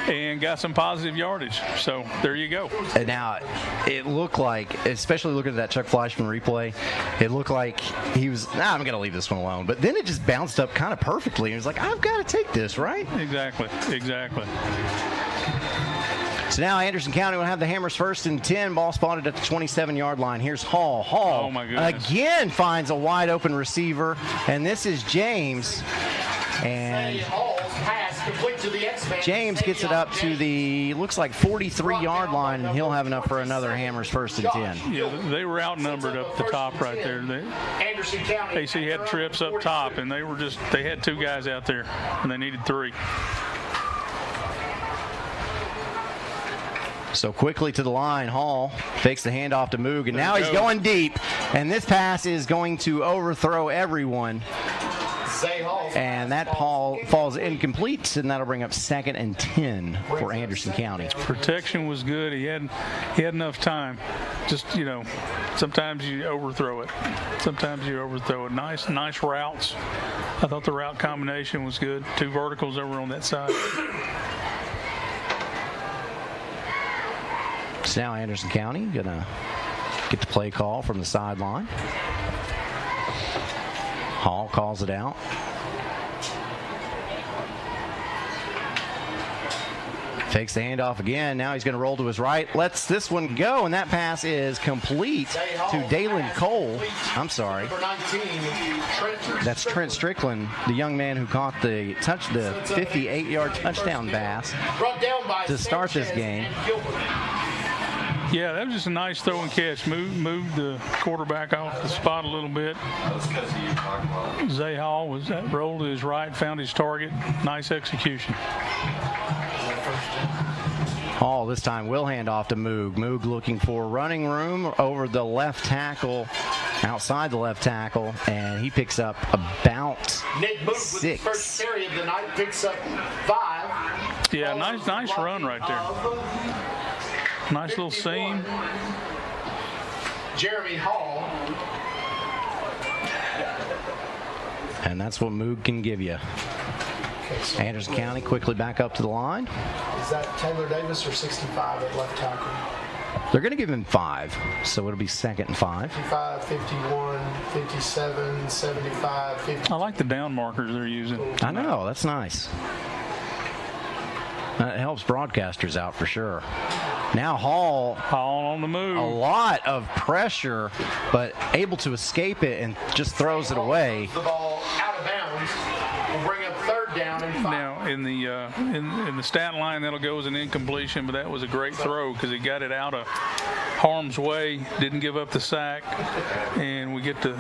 and got some positive yardage. So there you go. And now it looked like, especially looking at that Chuck Fleischman replay, it looked like he was, I'm going to leave this one alone. But then it just bounced up kind of perfectly. He was like, I've got to take this, right? Exactly. So now Anderson County will have the Hammers first and 10. Ball spotted at the 27-yard line. Here's Hall. Hall oh my goodness. again finds a wide open receiver, and this is James. And James gets it up to the, looks like 43-yard line, and he'll have enough for another Hammers first and 10. Yeah, they were outnumbered up the top right there. AC had trips up top, and they had 2 guys out there, and they needed 3. So quickly to the line, Hall fakes the handoff to Moog, and now he's going deep, and this pass is going to overthrow everyone. And that falls incomplete, and that'll bring up 2nd and 10 for Anderson County. Protection was good. He had enough time. Just, sometimes you overthrow it. Nice routes. I thought the route combination was good. 2 verticals over on that side. So now Anderson County gonna get the play call from the sideline. Hall calls it out. Takes the handoff again. Now he's going to roll to his right. Lets this one go, and that pass is complete to Dalen Cole. I'm sorry. That's Trent Strickland, the young man who caught the 58-yard touchdown pass to start this game. Yeah, that was just a nice throw and catch. Moved the quarterback off the spot a little bit. Zay Hall rolled to his right, found his target. Nice execution. Hall this time will hand off to Moog. Moog looking for running room over the left tackle, outside the left tackle, and he picks up about Nick Moog 6. With the first carry of the night picks up 5. Yeah, nice run right there. Nice little seam. Jeremy Hall. And that's what Moog can give you. Okay, so Anderson County quickly back up to the line. Is that Taylor Davis or 65 at left tackle? They're going to give him 5, so it'll be 2nd and 5. 55, 51, 57, 75, 50. I like the down markers they're using. I know, that's nice. It helps broadcasters out for sure. Now Hall on the move. A lot of pressure, but able to escape it and just throws it away. The ball out of bounds will bring up 3rd down and 5. Now in the stat line that'll go as an incompletion, but that was a great throw because he got it out of harm's way, didn't give up the sack, and we get to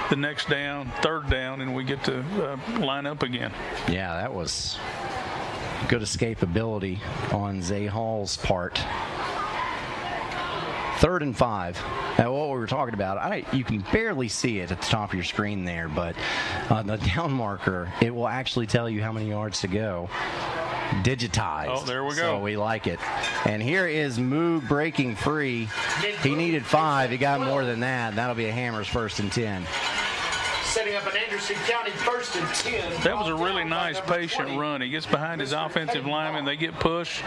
the next down, 3rd down, and we get to line up again. Yeah, that was good escapability on Zay Hall's part. 3rd and 5. Now, what we were talking about, you can barely see it at the top of your screen there, but on the down marker, it will actually tell you how many yards to go. Digitized. Oh, there we go. So we like it. And here is Moog breaking free. He needed 5. He got more than that. That'll be a Hammers 1st and 10. Setting up an Anderson County 1st and 10. That was a really nice patient run. He gets behind his offensive lineman. They get pushed.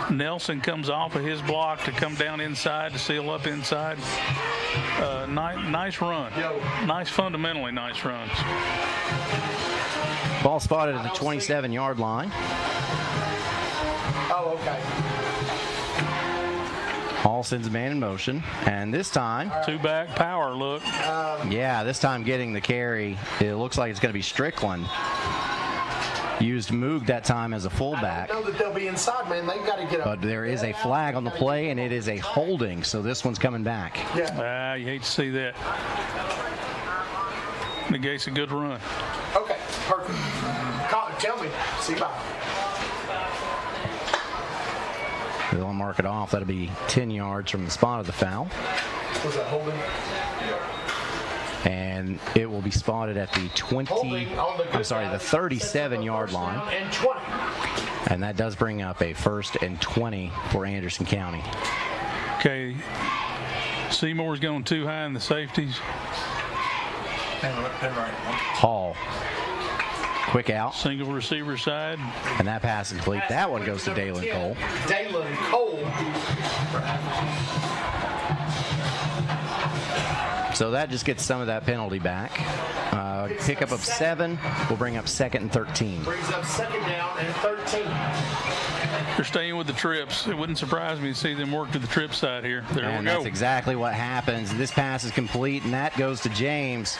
Nelson comes off of his block to come down inside to seal up inside. Nice run. Fundamentally nice runs. Ball spotted at the 27-yard line. Oh, okay. Hall sends a man in motion, and this time 2-back power look. Yeah, this time getting the carry. It looks like it's going to be Strickland. Used Moog that time as a fullback. I don't know that they'll be inside, man. They've got to get up. But there is a flag on the play, and it is a holding, so this one's coming back. Yeah. You hate to see that. Negates a good run. Okay, perfect. Tell me. See bye. They'll mark it off. That'll be 10 yards from the spot of the foul. Was that holding? And it will be spotted at the the 37-yard line. And 20. And that does bring up a 1st and 20 for Anderson County. Okay. Seymour's going too high in the safeties. Hall. Quick out. Single receiver side. And that pass is complete. That one goes to Dalen Cole. Dalen Cole. So that just gets some of that penalty back. Pickup of 7 will bring up 2nd and 13. Brings up 2nd down and 13. They're staying with the trips. It wouldn't surprise me to see them work to the trip side here. There we go. And that's exactly what happens. This pass is complete, and that goes to James.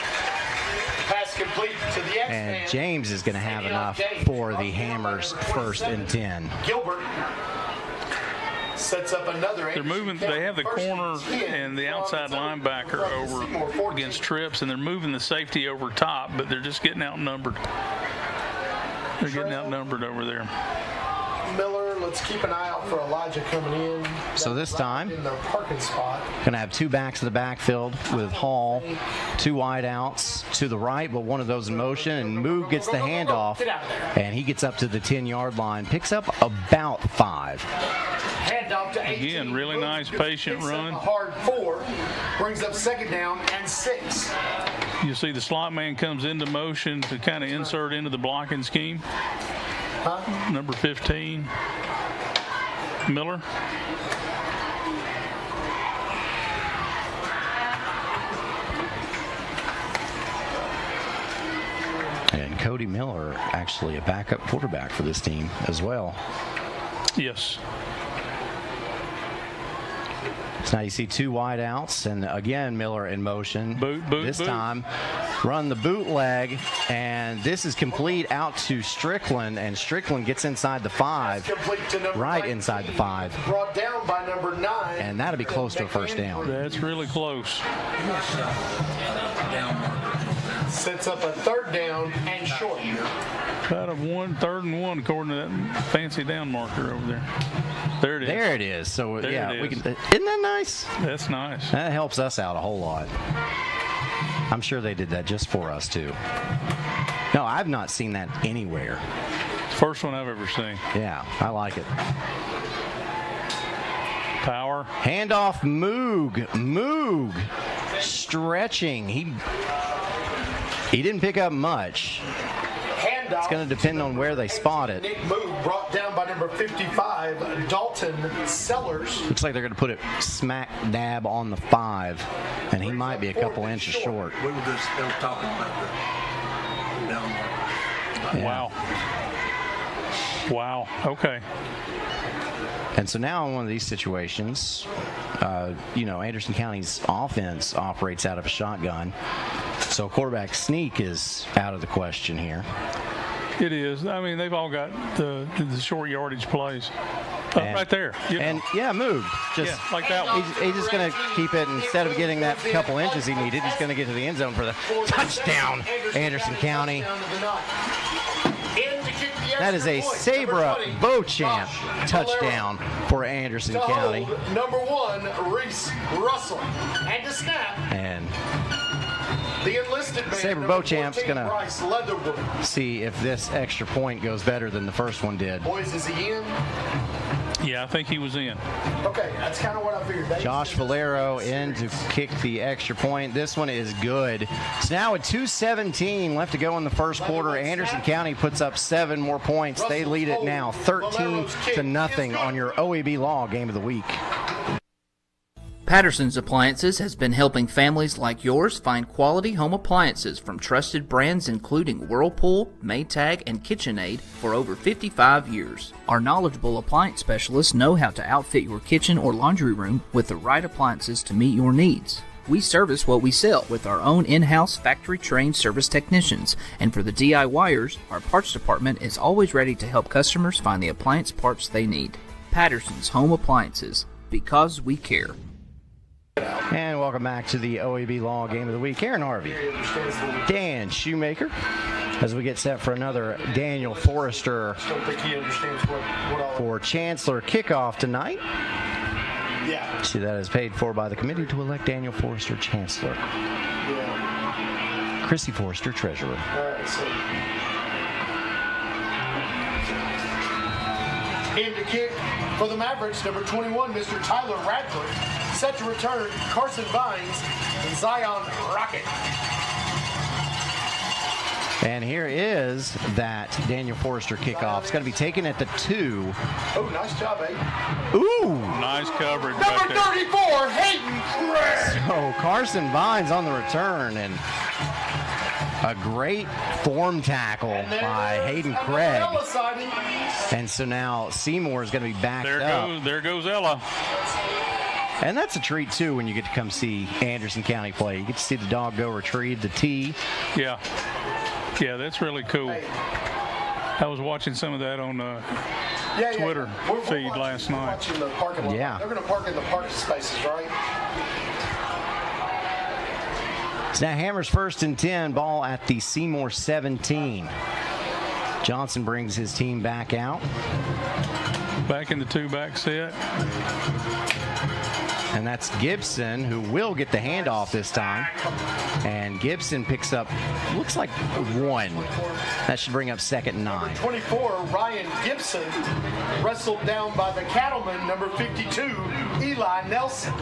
Pass complete to the X-Man. And James is going to have enough for the Hammers 1st and 10. Gilbert sets up another. They're moving. They have the corner and the outside linebacker over against trips, and they're moving the safety over top, but they're just getting outnumbered. They're getting outnumbered over there. Miller, let's keep an eye out for Elijah coming in. So this time, in their parking spot. Going to have 2 backs in the backfield with Hall, 2 wide outs to the right, but one of those in motion, and Moog gets the handoff, and he gets up to the 10-yard line, picks up about 5. Handoff to 18. Again, really nice, patient run. A hard 4, brings up 2nd down and 6. You see the slot man comes into motion to kind of insert into the blocking scheme. Number 15, Miller. And Cody Miller, actually a backup quarterback for this team as well. Yes. So now you see 2 wide outs, and again Miller in motion. This time run the bootleg, and this is complete out to Strickland, and Strickland gets inside the 5, right inside the 5. Brought down by number 9. And that'll be close to a 1st down. That's really close. Sets up a 3rd down and short. About a 3rd and 1 according to that fancy down marker over there. There it is. There it is. So there yeah, we can. Isn't that nice? That's nice. That helps us out a whole lot. I'm sure they did that just for us too. No, I've not seen that anywhere. First one I've ever seen. Yeah, I like it. Power. Handoff Moog stretching. He didn't pick up much. Handoff. It's going to depend on where they spot it. Nick Moog brought down by number 55, Dalton Sellers. Looks like they're going to put it smack dab on the 5, and he might be a couple inches short. We were just talking about the down mark. Yeah. Wow. Okay. And so now in one of these situations, Anderson County's offense operates out of a shotgun. So quarterback sneak is out of the question here. It is. I mean, they've all got the short yardage plays. Right there. Moog. Just like that one. He's just going to keep it. Instead of getting that couple inches he needed, he's going to get to the end zone for the touchdown, Anderson County. That is a Sabra Beauchamp touchdown for Anderson County. Number 1, Reese Russell. And to snap. And the enlisted man, Sabra Beauchamp's going to see if this extra point goes better than the first one did. Boys, is he in? Yeah, I think he was in. Okay, that's kind of what I figured. Josh Valero in to kick the extra point. This one is good. So now with 2:17 left to go in the first quarter, Anderson County puts up 7 more points. They lead it now 13-0 on your OEB Law Game of the Week. Patterson's Appliances has been helping families like yours find quality home appliances from trusted brands including Whirlpool, Maytag, and KitchenAid for over 55 years. Our knowledgeable appliance specialists know how to outfit your kitchen or laundry room with the right appliances to meet your needs. We service what we sell with our own in-house factory-trained service technicians, and for the DIYers, our parts department is always ready to help customers find the appliance parts they need. Patterson's Home Appliances, because we care. And welcome back to the OEB Law Game of the Week. Aaron Harvey, Dan Shoemaker, as we get set for another Daniel Forrester for Chancellor kickoff tonight. Yeah. See, that is paid for by the committee to elect Daniel Forrester Chancellor. Yeah. Chrissy Forrester Treasurer. All right, so in to kick for the Mavericks, number 21, Mr. Tyler Radcliffe. Set to return, Carson Vines and Zion Rocket. And here is that Daniel Forrester kickoff. It's going to be taken at the 2. Oh, nice job, Aiden. Ooh! Nice coverage. Number 34, Hayden Craig. So Carson Vines on the return, and a great form tackle by Hayden Craig. And so now Seymour is going to be backed up. There goes Ella. And that's a treat, too, when you get to come see Anderson County play. You get to see the dog go retrieve the tee. Yeah. Yeah, that's really cool. I was watching some of that on Twitter feed last night. The parking lot. Yeah. They're going to park in the parking spaces, right? So now Hammers 1st and 10, ball at the Seymour 17. Johnson brings his team back out. Back in the 2-back set. And that's Gibson, who will get the handoff this time. And Gibson picks up, looks like 1. That should bring up 2nd and 9. 24, Ryan Gibson, wrestled down by the cattleman, number 52, Eli Nelson.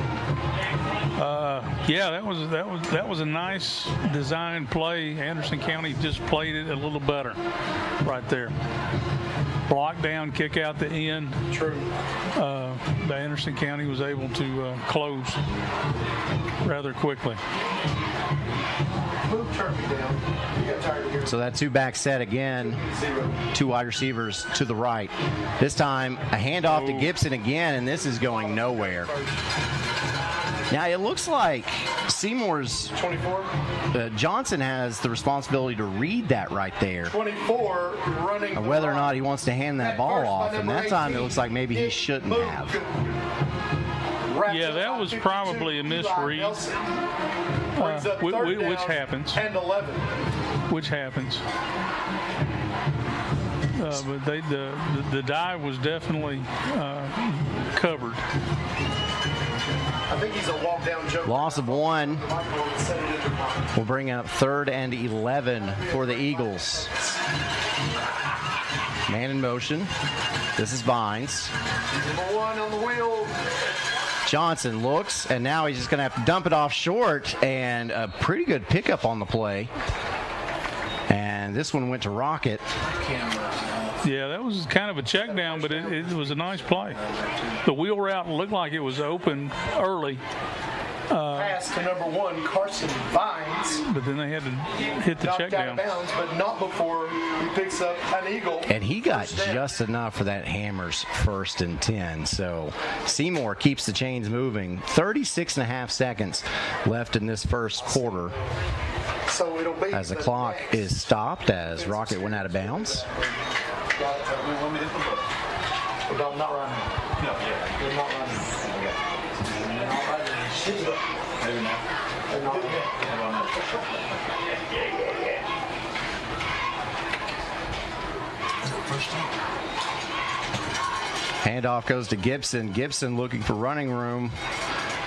Yeah, that was a nice design play. Anderson County just played it a little better right there. Block down, kick out the end. True. The Anderson County was able to close rather quickly. Move Turkey down. You got tired of here. So that 2-back set again, 2 wide receivers to the right. This time a handoff to Gibson again, and this is going nowhere. Now it looks like Seymour's 24. Johnson has the responsibility to read that right there. 24 running. Whether or not he wants to hand that ball off, and that time it looks like maybe he shouldn't have. Yeah, that was probably a misread, which happens. And 11. Which happens. But the dive was definitely covered. I think he's a walk down joke. Loss of 1 will bring up 3rd and 11 for the Eagles. Man in motion. This is Vines. Number 1 on the wheel. Johnson looks, and now he's just going to have to dump it off short, and a pretty good pickup on the play. And this one went to Rocket. Yeah, that was kind of a check down, but it was a nice play. The wheel route looked like it was open early. Pass to number 1, Carson Vines. But then they had to hit the check down. Out of bounds, but not before he picks up an Eagle. And he got just enough for that Hammers 1st and 10. So Seymour keeps the chains moving. 36.5 seconds left in this first quarter. So it'll be as the clock is stopped as Rocket went out of bounds. Not running. No, yeah. We're not running. They're not running. Maybe not. They're not Handoff goes to Gibson. Gibson looking for running room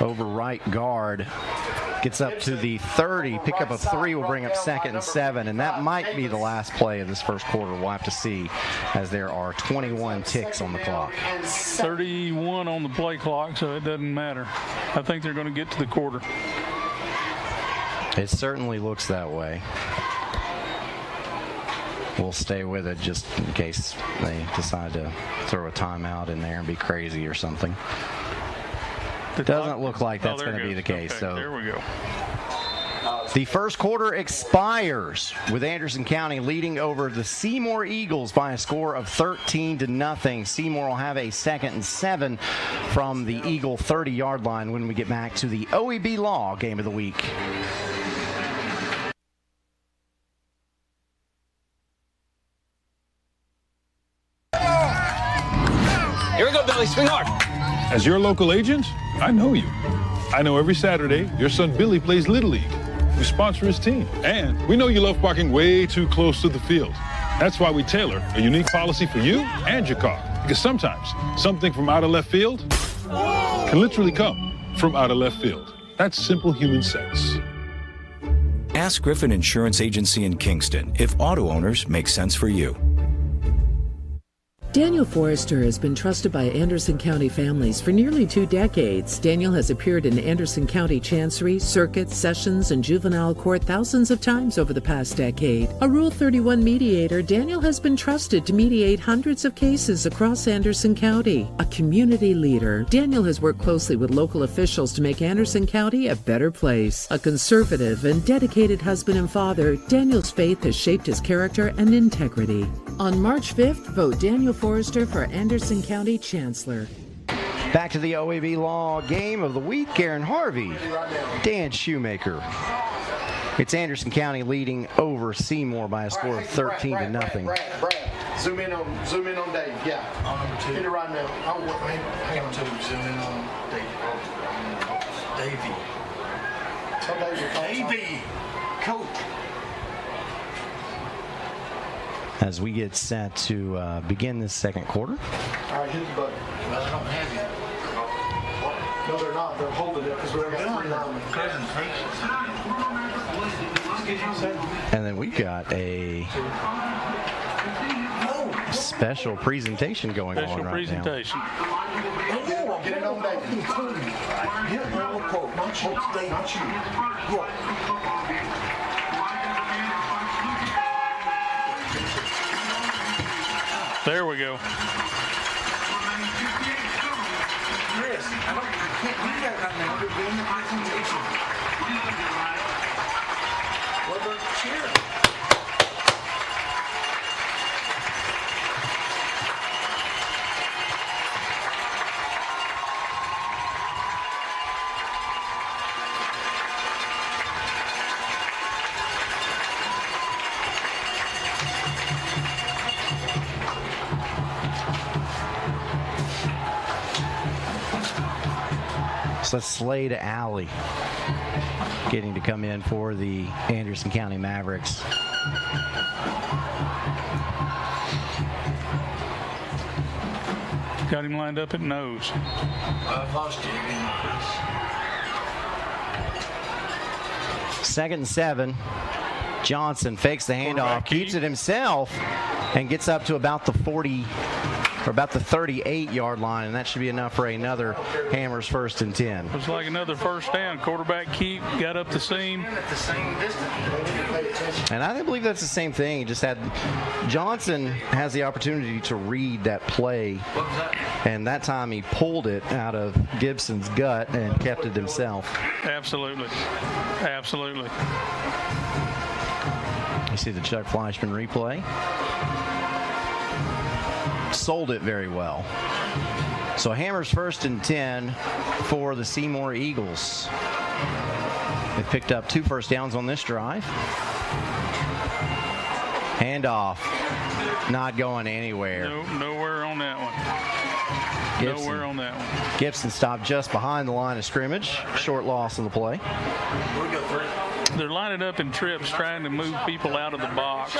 over right guard. Gets up to the 30. Pick up a 3 will bring up 2nd and 7. And that might be the last play of this first quarter. We'll have to see as there are 21 ticks on the clock. 31 on the play clock, so it doesn't matter. I think they're going to get to the quarter. It certainly looks that way. We'll stay with it just in case they decide to throw a timeout in there and be crazy or something. It doesn't look like that's going to be the case. Okay, so there we go. The first quarter expires with Anderson County leading over the Seymour Eagles by a score of 13-0. Seymour will have a 2nd and 7 from the Eagle 30-yard line when we get back to the OEB Law Game of the Week. Here we go, Billy. Swing hard. As your local agent, I know you. I know every Saturday your son Billy plays Little League. We sponsor his team. And we know you love parking way too close to the field. That's why we tailor a unique policy for you and your car. Because sometimes something from out of left field can literally come from out of left field. That's simple human sense. Ask Griffin Insurance Agency in Kingston if auto owners make sense for you. Daniel Forrester has been trusted by Anderson County families for nearly 2 decades. Daniel has appeared in Anderson County Chancery, Circuit, Sessions, and Juvenile Court thousands of times over the past decade. A Rule 31 mediator, Daniel has been trusted to mediate hundreds of cases across Anderson County. A community leader, Daniel has worked closely with local officials to make Anderson County a better place. A conservative and dedicated husband and father, Daniel's faith has shaped his character and integrity. On March 5th, vote Daniel Forrester for Anderson County Chancellor. Back to the OEB Law game of the week. Aaron Harvey, Dan Shoemaker. It's Anderson County leading over Seymour by a score of 13-0. Brad. Zoom in on Dave. Yeah. Hit it right now. Hang on to zoom in on Dave. Davey. Tell Davey. Coach. As we get set to begin this second quarter. All right, hit the button. Well, I don't have it. No, they're not. They're holding it because we're got 3 linemen. And then we've got a special presentation going on right now. Get it on David. Not you. There we go. Chris, you can't do that right now. You're doing the presentation. What about the cheer? So that's Slade Alley getting to come in for the Anderson County Mavericks. Got him lined up at nose. I've lost you again, Chris. 2nd and 7. Johnson fakes the handoff, keeps it himself, and gets up to about the 40 or about the 38-yard line, and that should be enough for another Hammers 1st and 10. Looks like another first down. Quarterback keep, got up the seam. And I believe that's the same thing. Just had Johnson has the opportunity to read that play, and that time he pulled it out of Gibson's gut and kept it himself. Absolutely. You see the Chuck Fleischman replay. Sold it very well. So Hammers 1st and 10 for the Seymour Eagles. They picked up 2 first downs on this drive. Handoff, not going anywhere. Nowhere on that one. Gibson stopped just behind the line of scrimmage. Short loss of the play. They're lining up in trips trying to move people out of the box.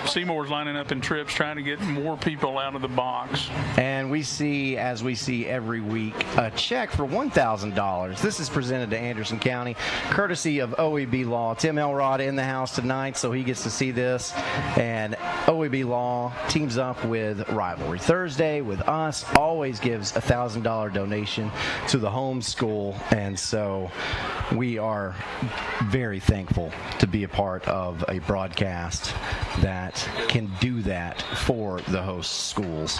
Seymour's lining up in trips trying to get more people out of the box. And we see, as we see every week, a check for $1,000. This is presented to Anderson County, courtesy of OEB Law. Tim Elrod in the house tonight, so he gets to see this. And OEB Law teams up with Rivalry Thursday with us, always gives a $1,000 donation to the home school. And so we are very thankful to be a part of a broadcast that can do that for the host schools.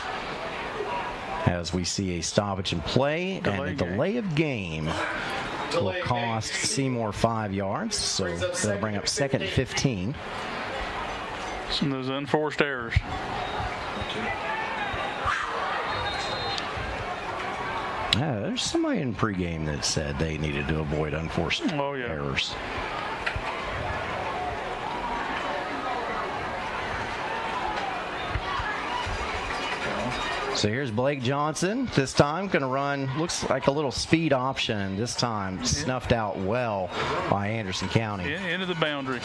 As we see a stoppage in play and a delay of game will cost Seymour 5 yards, so they'll bring up 2nd and 15. Some of those unforced errors. There's somebody in pregame that said they needed to avoid unforced errors. So here's Blake Johnson. This time going to run, looks like a little speed option. This time snuffed out well by Anderson County. Into the boundary.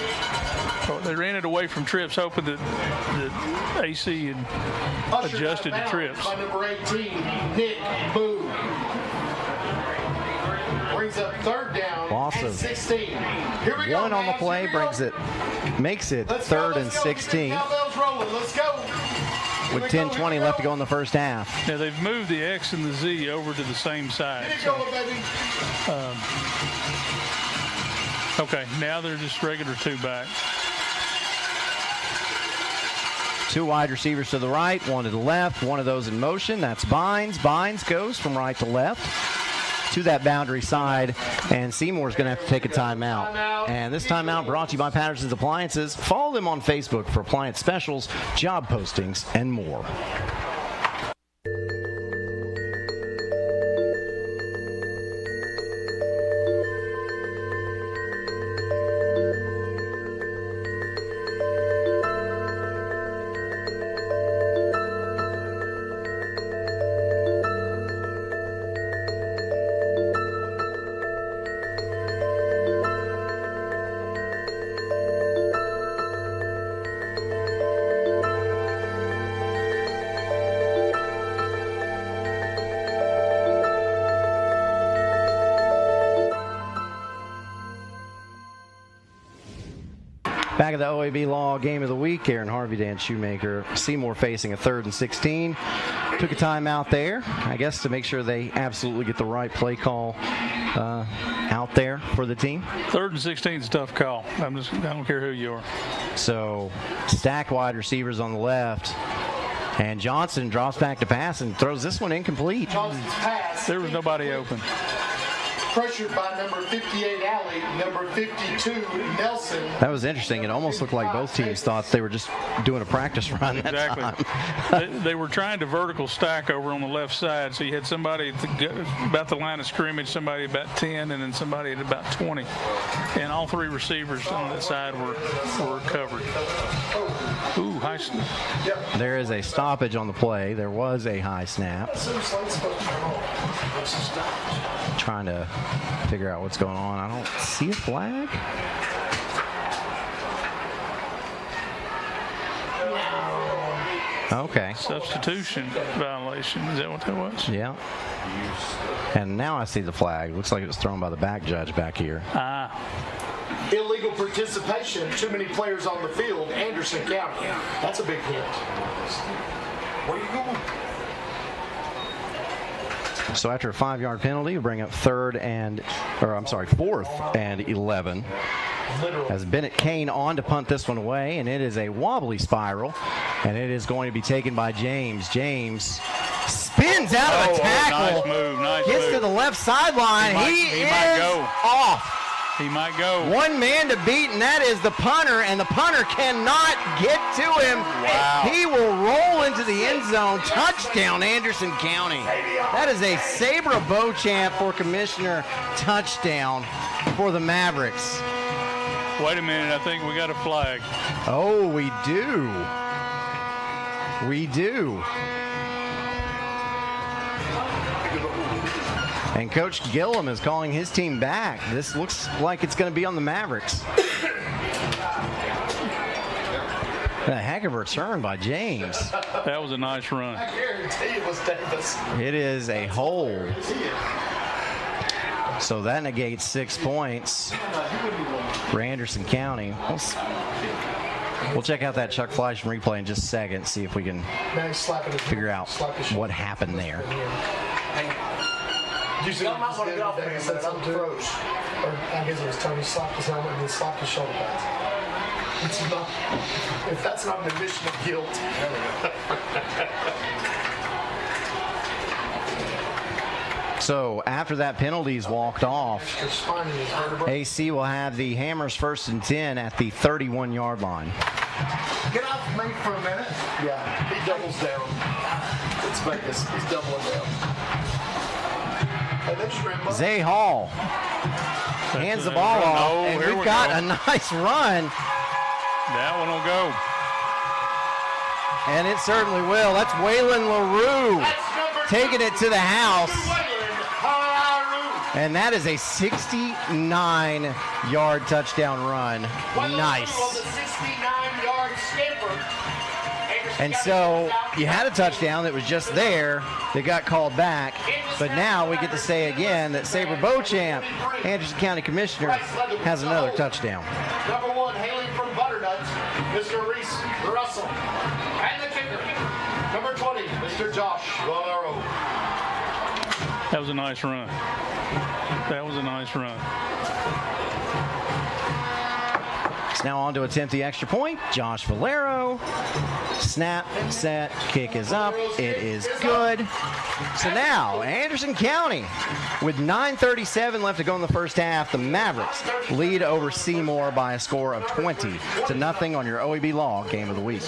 They ran it away from trips, hoping that AC had adjusted to trips. By number 18, Nick Boo. Brings up 3rd down. Loss of 16. Here we go, one on the play, makes it 3rd and 16. Cowbells rolling. Let's go. with 10:20 left to go in the first half. Yeah, they've moved the X and the Z over to the same side. Okay, now they're just regular 2-back. 2 wide receivers to the right, 1 to the left, 1 of those in motion. That's Bynes. Bynes goes from right to left to that boundary side, and Seymour's going to have to take a timeout. And this timeout brought to you by Patterson's Appliances. Follow them on Facebook for appliance specials, job postings, and more. Back at the OEB Law Game of the Week, Aaron Harvey, Dan Shoemaker. Seymour facing a 3rd and 16. Took a timeout there, I guess, to make sure they absolutely get the right play call out there for the team. 3rd and 16 is a tough call. I don't care who you are. So stacked wide receivers on the left. And Johnson drops back to pass and throws this one incomplete. Johnson's pass. There was nobody open. Pressured by number 58, Alley, number 52, Nelson. That was interesting. It almost looked like both teams thought they were just doing a practice run that time. They were trying to vertical stack over on the left side, so you had somebody about the line of scrimmage, somebody about 10, and then somebody at about 20. And all 3 receivers on that side were covered. Ooh, high snap. There is a stoppage on the play. There was a high snap. Trying to figure out what's going on. I don't see a flag. Okay. Substitution violation. Is that what that was? Yeah. And now I see the flag. Looks like it was thrown by the back judge back here. Illegal participation. Too many players on the field. Anderson County. That's a big hit. Where are you going? So after a 5-yard penalty, we bring up 4th and 11. As Bennett Kane on to punt this one away, and it is a wobbly spiral, and it is going to be taken by James. James spins out of a tackle. Nice move. Gets to the left sideline. He might go off. He might go. 1 man to beat, and that is the punter, and the punter cannot get to him. Wow. He will roll into the end zone. Touchdown, Anderson County. That is a Sabre Beauchamp for Commissioner touchdown for the Mavericks. Wait a minute, I think we got a flag. Oh, we do. We do. And Coach Gillum is calling his team back. This looks like it's going to be on the Mavericks. A heck of a return by James. That was a nice run. I guarantee it was Davis. It is a hold. So that negates 6 points for Anderson County. We'll check out that Chuck Fleischman replay in just a second, see if we can figure out what happened there. You see, I might want to get off there and said something to Roach. Or I guess it was Tony slapped his helmet and then slapped his shoulder pads. It's not, if that's not an admission of guilt. So after that penalty's walked off, AC will have the Hammers 1st and 10 at the 31-yard line. Get off me for a minute. Yeah, he doubles down. It's Vegas. He's doubling down. Zay Hall hands the ball off, and we've got a nice run. That one will go. And it certainly will. That's Waylon LaRue taking it to the house. And that is a 69-yard touchdown run. Nice. And so you had a touchdown that was just there that got called back. But now we get to say again that Sabre Beauchamp, Anderson County Commissioner, has another touchdown. Number 1, hailing from Butternuts, Mr. Reese Russell. And the kicker, Number 20, Mr. Josh Valero. That was a nice run. That was a nice run. It's now on to attempt the extra point. Josh Valero. Snap, set, kick is up. It is good. So now, Anderson County, with 9:37 left to go in the first half, the Mavericks lead over Seymour by a score of 20-0 on your OEB Law Game of the Week.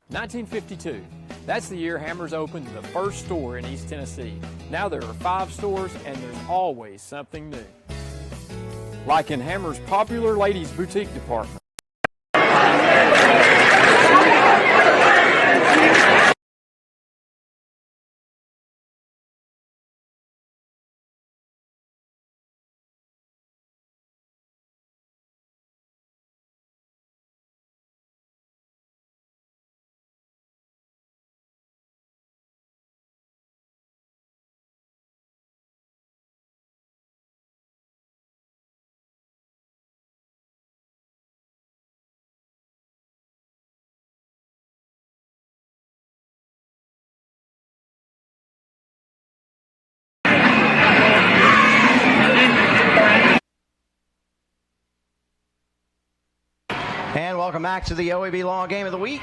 1952. That's the year Hammers opened the first store in East Tennessee. Now there are 5 stores, and there's always something new. Like in Hammers' popular ladies' boutique department. And welcome back to the OEB Law Game of the Week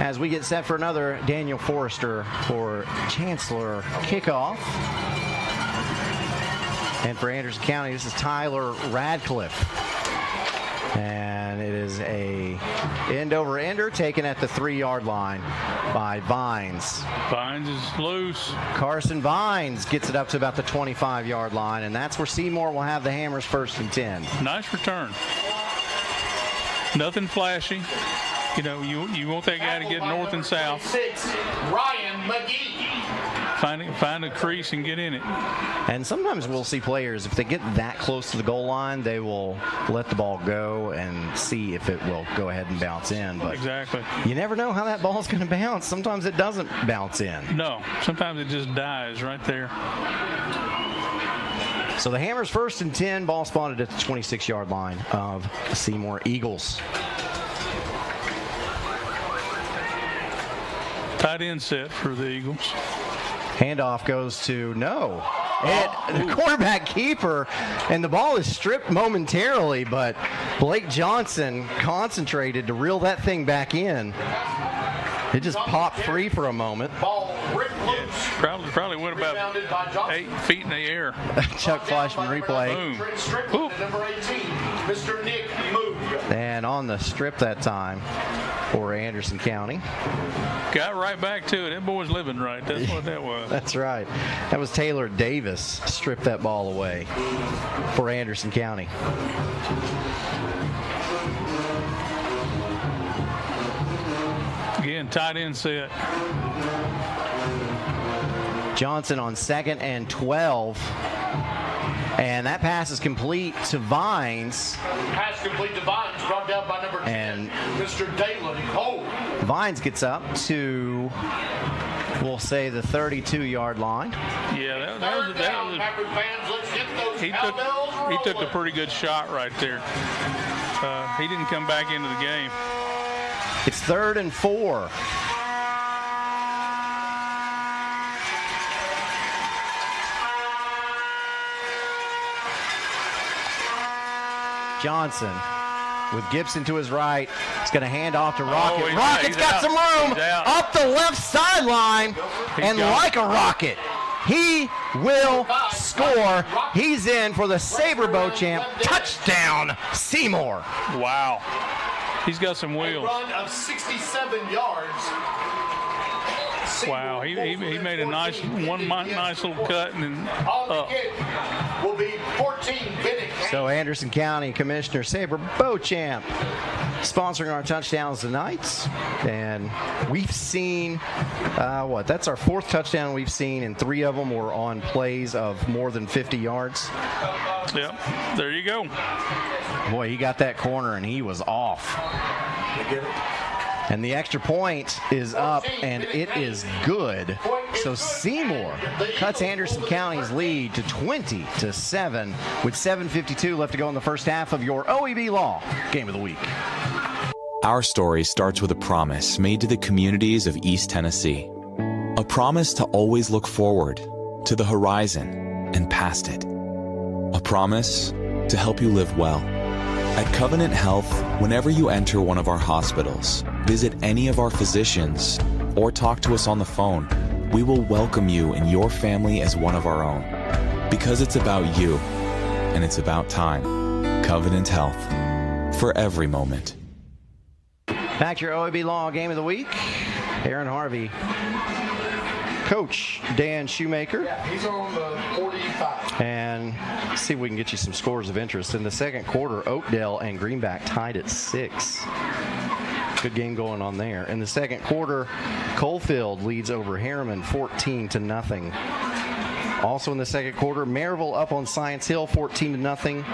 as we get set for another Daniel Forrester for Chancellor kickoff. And for Anderson County, this is Tyler Radcliffe. And it is a end-over-ender taken at the 3-yard line by Vines. Vines is loose. Carson Vines gets it up to about the 25-yard line, and that's where Seymour will have the Hammers 1st and 10. Nice return. Nothing flashy. You know, you want that guy to get north and south. 6, Ryan McGee. Find a crease and get in it. And sometimes we'll see players, if they get that close to the goal line, they will let the ball go and see if it will go ahead and bounce in. But exactly. You never know how that ball's going to bounce. Sometimes it doesn't bounce in. No, sometimes it just dies right there. So the Hammers 1st and 10, ball spotted at the 26-yard line of the Seymour Eagles. Tight end set for the Eagles. Handoff goes to the quarterback keeper, and the ball is stripped momentarily, but Blake Johnson concentrated to reel that thing back in. It just popped free for a moment. Ball ripped loose. Probably went about 8 feet in the air. Chuck Flashman replay. Boom. Number 18, Mr. Nick Moog. And on the strip that time for Anderson County. Got right back to it. That boy's living right. That's what that was. That's right. That was Taylor Davis stripped that ball away for Anderson County. Again, tight end set. Johnson on 2nd and 12. And that pass is complete to Vines. Pass complete to Vines, brought down by number 10, Mr. Dalen Cole. Vines gets up to, we'll say, the 32-yard line. Yeah, that was he took a pretty good shot right there. He didn't come back into the game. It's 3rd and 4. Johnson with Gibson to his right. He's going to hand off to Rocket. Rocket's got some room up the left sideline. And like a rocket, he will score. He's in for the Sabre Bow Champ. Touchdown, Seymour. Wow. He's got some wheels. A run of 67 yards. Wow, he made a nice little cut and then up. Will be 14 Bennett. So Anderson County Commissioner Sabre Beauchamp sponsoring our touchdowns tonight. And we've seen, that's our 4th touchdown we've seen, and 3 of them were on plays of more than 50 yards. Yep, there you go. Boy, he got that corner and he was off. And the extra point is up, and it is good. So Seymour cuts Anderson County's lead to 20-7 with 7:52 left to go in the first half of your OEB Law Game of the Week. Our story starts with a promise made to the communities of East Tennessee. A promise to always look forward, to the horizon, and past it. A promise to help you live well. At Covenant Health, whenever you enter one of our hospitals, visit any of our physicians, or talk to us on the phone, we will welcome you and your family as one of our own. Because it's about you, and it's about time. Covenant Health. For every moment. Back to your OEB Law Game of the Week. Aaron Harvey. Coach Dan Shoemaker. Yeah, he's on the 45. And let's see if we can get you some scores of interest. In the second quarter, Oakdale and Greenback tied at 6. Good game going on there. In the second quarter, Coalfield leads over Harriman 14-0. Also in the second quarter, Maryville up on Science Hill 14-0,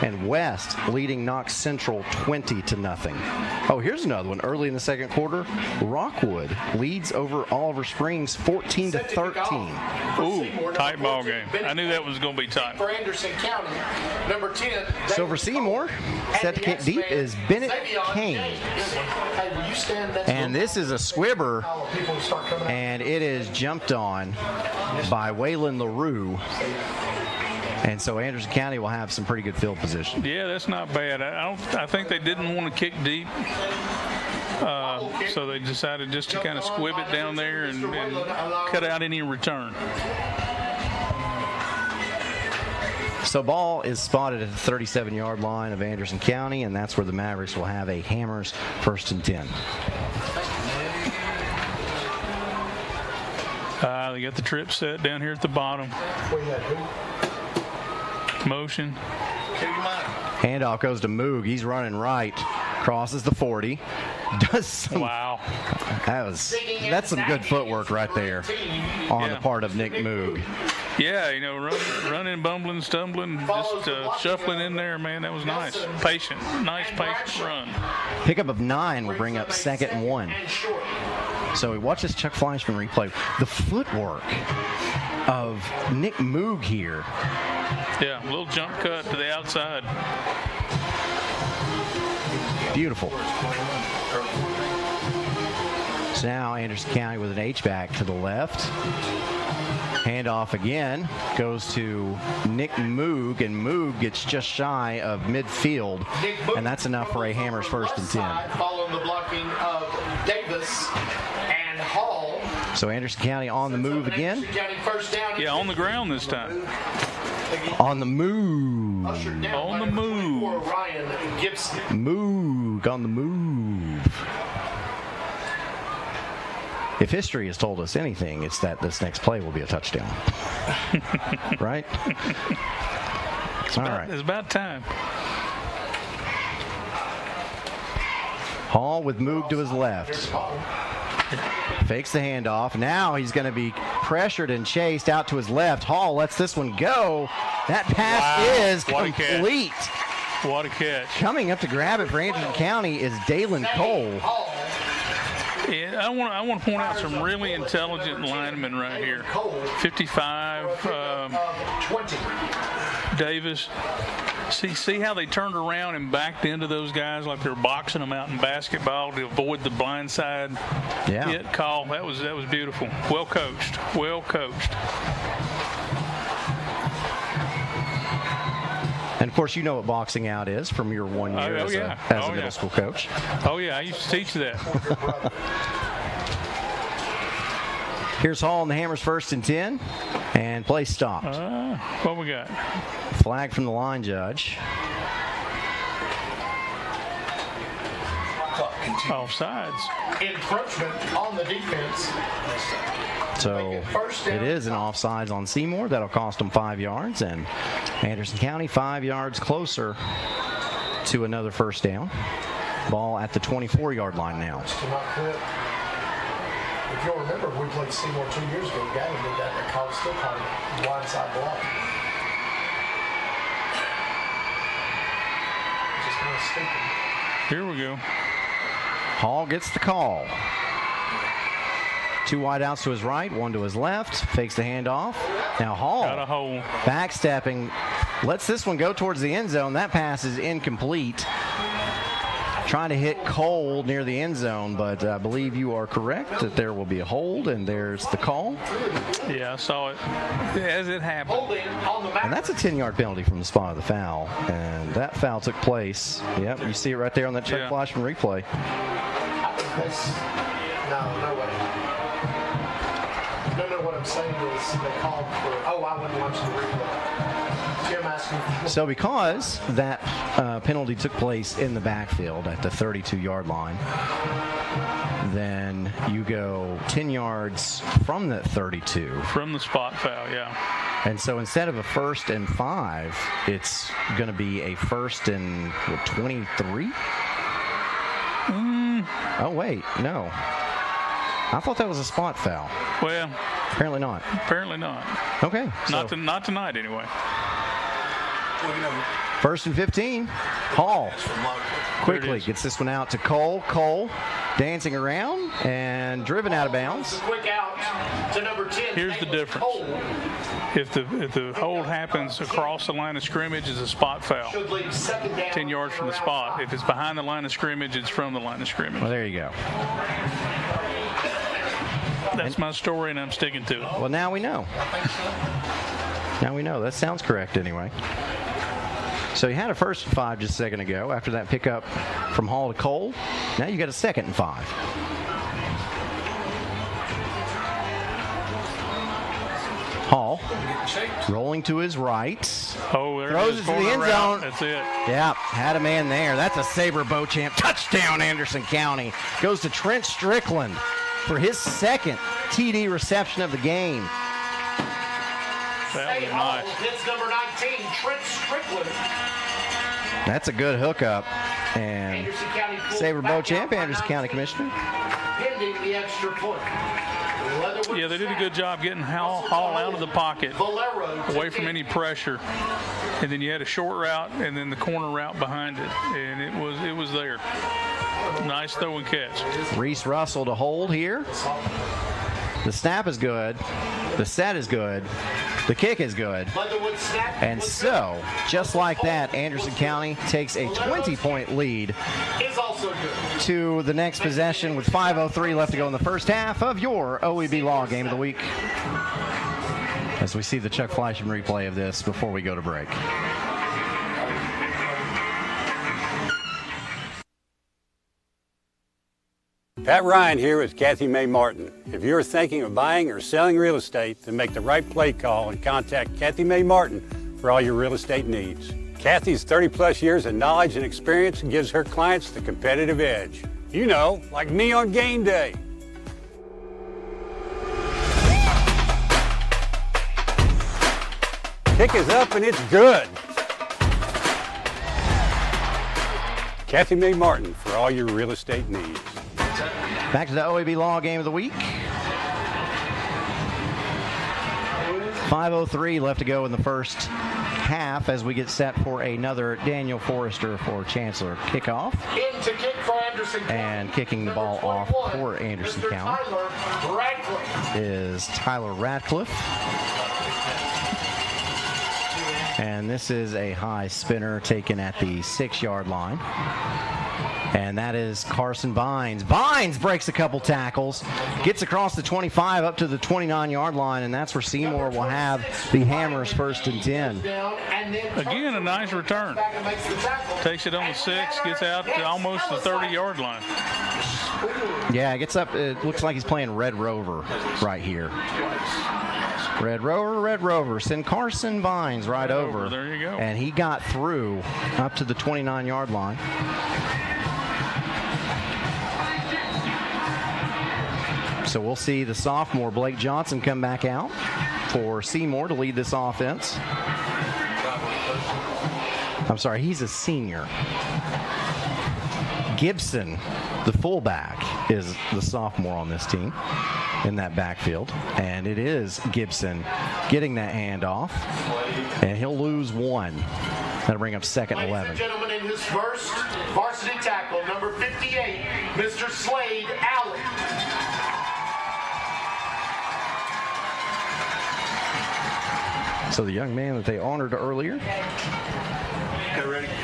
and West leading Knox Central 20-0. Oh, here's another one. Early in the second quarter, Rockwood leads over Oliver Springs 14-13. Ooh, tight ball game. I knew that was going to be tight. For Anderson County, number 10. So for Seymour, set to kick deep is Bennett Kane. Hey, will you stand next And this is a squibber, and it is jumped on by Waylon LaRue. And so Anderson County will have some pretty good field position. Yeah, that's not bad. I think they didn't want to kick deep, so they decided just to kind of squib it down there and cut out any return. So ball is spotted at the 37-yard line of Anderson County, and that's where the Mavericks will have a Hammers 1st and 10. They got the trip set down here at the bottom. Motion. Handoff goes to Moog. He's running right. Crosses the 40. Does some, wow. That's some good footwork right there on the part of Nick Moog. Yeah, you know, running, bumbling, stumbling, just shuffling in there, man. That was nice. Patient. Nice, patient run. Pickup of 9 will bring up 2nd and 1. So watch this Chuck Fleischman replay. The footwork of Nick Moog here. Yeah, a little jump cut to the outside. Beautiful. So now Anderson County with an H-back to the left. Handoff again goes to Nick Moog, and Moog gets just shy of midfield, and that's enough for a Hammers 1st and 10. Following the blocking of Davis and Hall. So Anderson County on the move again. Yeah, on the ground this time. On the move. On the move. Ryan Gibson. Moog on the move. If history has told us anything, it's that this next play will be a touchdown. Right? All right. It's about time. Hall with Moog to his left. Fakes the handoff. Now he's going to be pressured and chased out to his left. Hall lets this one go. That pass is complete. What a catch. Coming up to grab it for Anderson County is Dalen Cole. Yeah, I want to point out some really intelligent linemen right here. 55, 20. Davis. See how they turned around and backed into those guys like they were boxing them out in basketball to avoid the blindside hit call. That was beautiful. Well coached. Well coached. And, of course, you know what boxing out is from your 1 year as a middle school coach. Oh, yeah, I used to teach that. Here's Hall and the Hammers 1st and 10, and play stopped. What we got? Flag from the line judge. Offsides. Encroachment on the defense. So it is an offsides on Seymour. That'll cost them 5 yards, and Anderson County 5 yards closer to another first down. Ball at the 24-yard line now. If you'll remember, we played Seymour 2 years ago. Gavin did that, and the call still called it blindside block. Just kind of stupid. Here we go. Hall gets the call. 2 wide outs to his right, 1 to his left. Fakes the handoff. Now Hall got a hole. Backstepping. Lets this one go towards the end zone. That pass is incomplete. trying to hit Cole near the end zone, but I believe you are correct that there will be a hold, and there's the call. Yeah, I saw it as it happened. And that's a 10-yard penalty from the spot of the foul, and that foul took place. Yep, you see it right there on that Chuck Flashman replay. No way. No, what I'm saying is they called for, I wouldn't watch the replay. Jim asking. So because that penalty took place in the backfield at the 32-yard line, then you go 10 yards from the 32. From the spot foul, yeah. And so instead of a 1st and 5, it's going to be a 1st and 23? Oh, wait, no. I thought that was a spot foul. Well, apparently not. Apparently not. Okay. Not tonight, anyway. 1st and 15. Hall quickly gets this one out to Cole. Cole dancing around and driven out of bounds. Quick out to number 10. Here's the difference. If the hold happens across the line of scrimmage, it's a spot foul. 10 yards from the spot. If it's behind the line of scrimmage, it's from the line of scrimmage. Well, there you go. That's my story, and I'm sticking to it. Well, now we know. Now we know. That sounds correct anyway. So you had a 1st and 5 just a second ago after that pickup from Hall to Cole. Now you got a 2nd and 5. Hall rolling to his right. Oh, there throws it to the end zone. That's it. Yeah, had a man there. That's a Sabre Beauchamp touchdown, Anderson County. Goes to Trent Strickland for his 2nd TD reception of the game. That was nice. Hits number 19, Trent Strickland. That's a good hookup. And Sabre Beauchamp, Anderson County Commissioner. Pending the extra point. Yeah, they did a good job getting Hall out of the pocket, away from any pressure. And then you had a short route and then the corner route behind it. And it was there. Nice throw and catch. Reese Russell to hold here. The snap is good. The set is good. The kick is good. And so, just like that, Anderson County takes a 20-point lead to the next possession with 5:03 left to go in the first half of your OEB Law Game of the Week. As we see the Chuck Flashman replay of this before we go to break. Pat Ryan here with Kathy Mae Martin. If you're thinking of buying or selling real estate, then make the right play call and contact Kathy Mae Martin for all your real estate needs. Kathy's 30-plus years of knowledge and experience gives her clients the competitive edge. You know, like me on game day. Kick is up and it's good. Kathy Mae Martin for all your real estate needs. Back to the OEB Law Game of the Week. 5:03 left to go in the first half as we get set for another Daniel Forrester for Chancellor kickoff. In to kick for Anderson County. And kicking the ball off for Anderson County is Tyler Radcliffe. And this is a high spinner taken at the 6-yard line. And that is Carson Bynes. Bynes breaks a couple tackles, gets across the 25 up to the 29-yard line, and that's where Seymour will have the Hammers 1st and 10. Again, a nice return. Takes it on the 6, gets out to almost the 30-yard line. Yeah, it gets up. It looks like he's playing Red Rover right here. Red Rover. Send Carson Bynes right over. There you go. And he got through up to the 29-yard line. So we'll see the sophomore Blake Johnson come back out for Seymour to lead this offense. I'm sorry, he's a senior. Gibson, the fullback, is the sophomore on this team in that backfield. And it is Gibson getting that handoff. And he'll lose one. That'll bring up 2nd and 11. Ladies and gentlemen, in his first varsity tackle, number 58, Mr. Slade Allen. So the young man that they honored earlier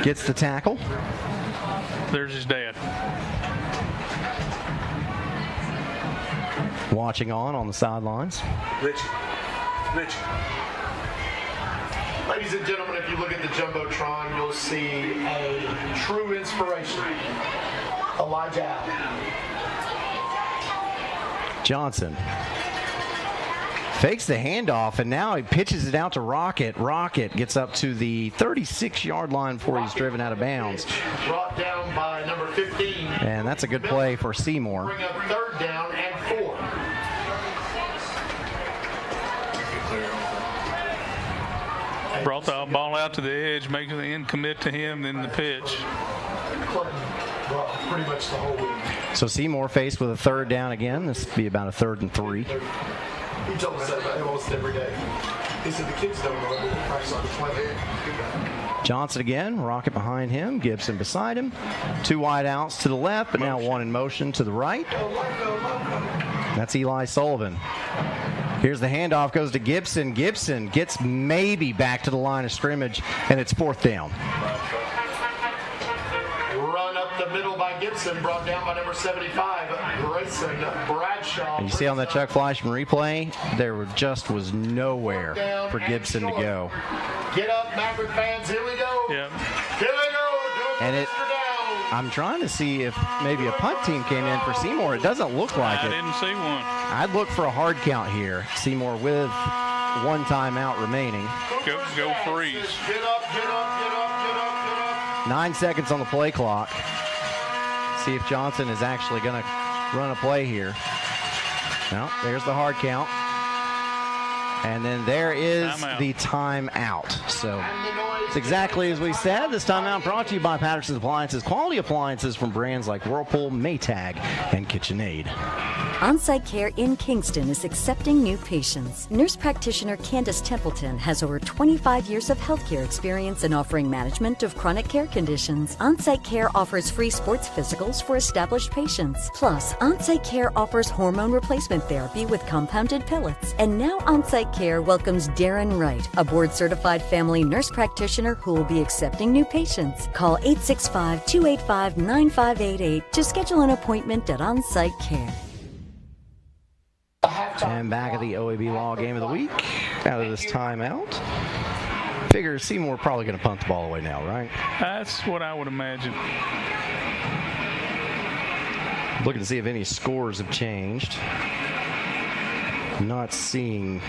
gets the tackle. There's his dad. Watching on the sidelines. Richie. Ladies and gentlemen, if you look at the Jumbotron, you'll see a true inspiration. Elijah Allen. Johnson fakes the handoff, and now he pitches it out to Rocket. Rocket gets up to the 36-yard line before he's driven out of bounds. Brought down by number 15. And that's a good play for Seymour. Bring up 3rd down and 4. Brought the ball out to the edge, making the end commit to him, then the pitch. Pretty much the whole week. So Seymour faced with a 3rd down again. This would be about a 3rd and 3. He told us that almost every day. He said the kids don't know it, but we practice on the play. Johnson again, Rocket behind him, Gibson beside him. 2 wide outs to the left, but now 1 in motion to the right. That's Eli Sullivan. Here's the handoff, goes to Gibson. Gibson gets maybe back to the line of scrimmage, and it's 4th down. Run up the middle by Gibson, brought down by number 75, Grayson Bradshaw. And you see on that Chuck Fleischman replay, there was nowhere for Gibson to go. Get up, Maverick fans, here we go. Yep. Here we go. And I'm trying to see if maybe a punt team came in for Seymour. It doesn't look like it. I didn't see one. I'd look for a hard count here. Seymour with 1 timeout remaining. Go freeze. Get up. 9 seconds on the play clock. See if Johnson is actually going to run a play here. Well, there's the hard count. And then there is the timeout. So it's exactly as we said. This timeout brought to you by Patterson's Appliances. Quality appliances from brands like Whirlpool, Maytag, and KitchenAid. On-Site Care in Kingston is accepting new patients. Nurse practitioner Candace Templeton has over 25 years of healthcare experience in offering management of chronic care conditions. On-Site Care offers free sports physicals for established patients. Plus, On-Site Care offers hormone replacement therapy with compounded pellets. And now On-Site Care welcomes Darren Wright, a board-certified family nurse practitioner who will be accepting new patients. Call 865-285-9588 to schedule an appointment at On-Site Care. And back at the OEB Law Game of the Week, out of this timeout. Figure Seymour probably going to punt the ball away now, right? That's what I would imagine. Looking to see if any scores have changed. Not seeing.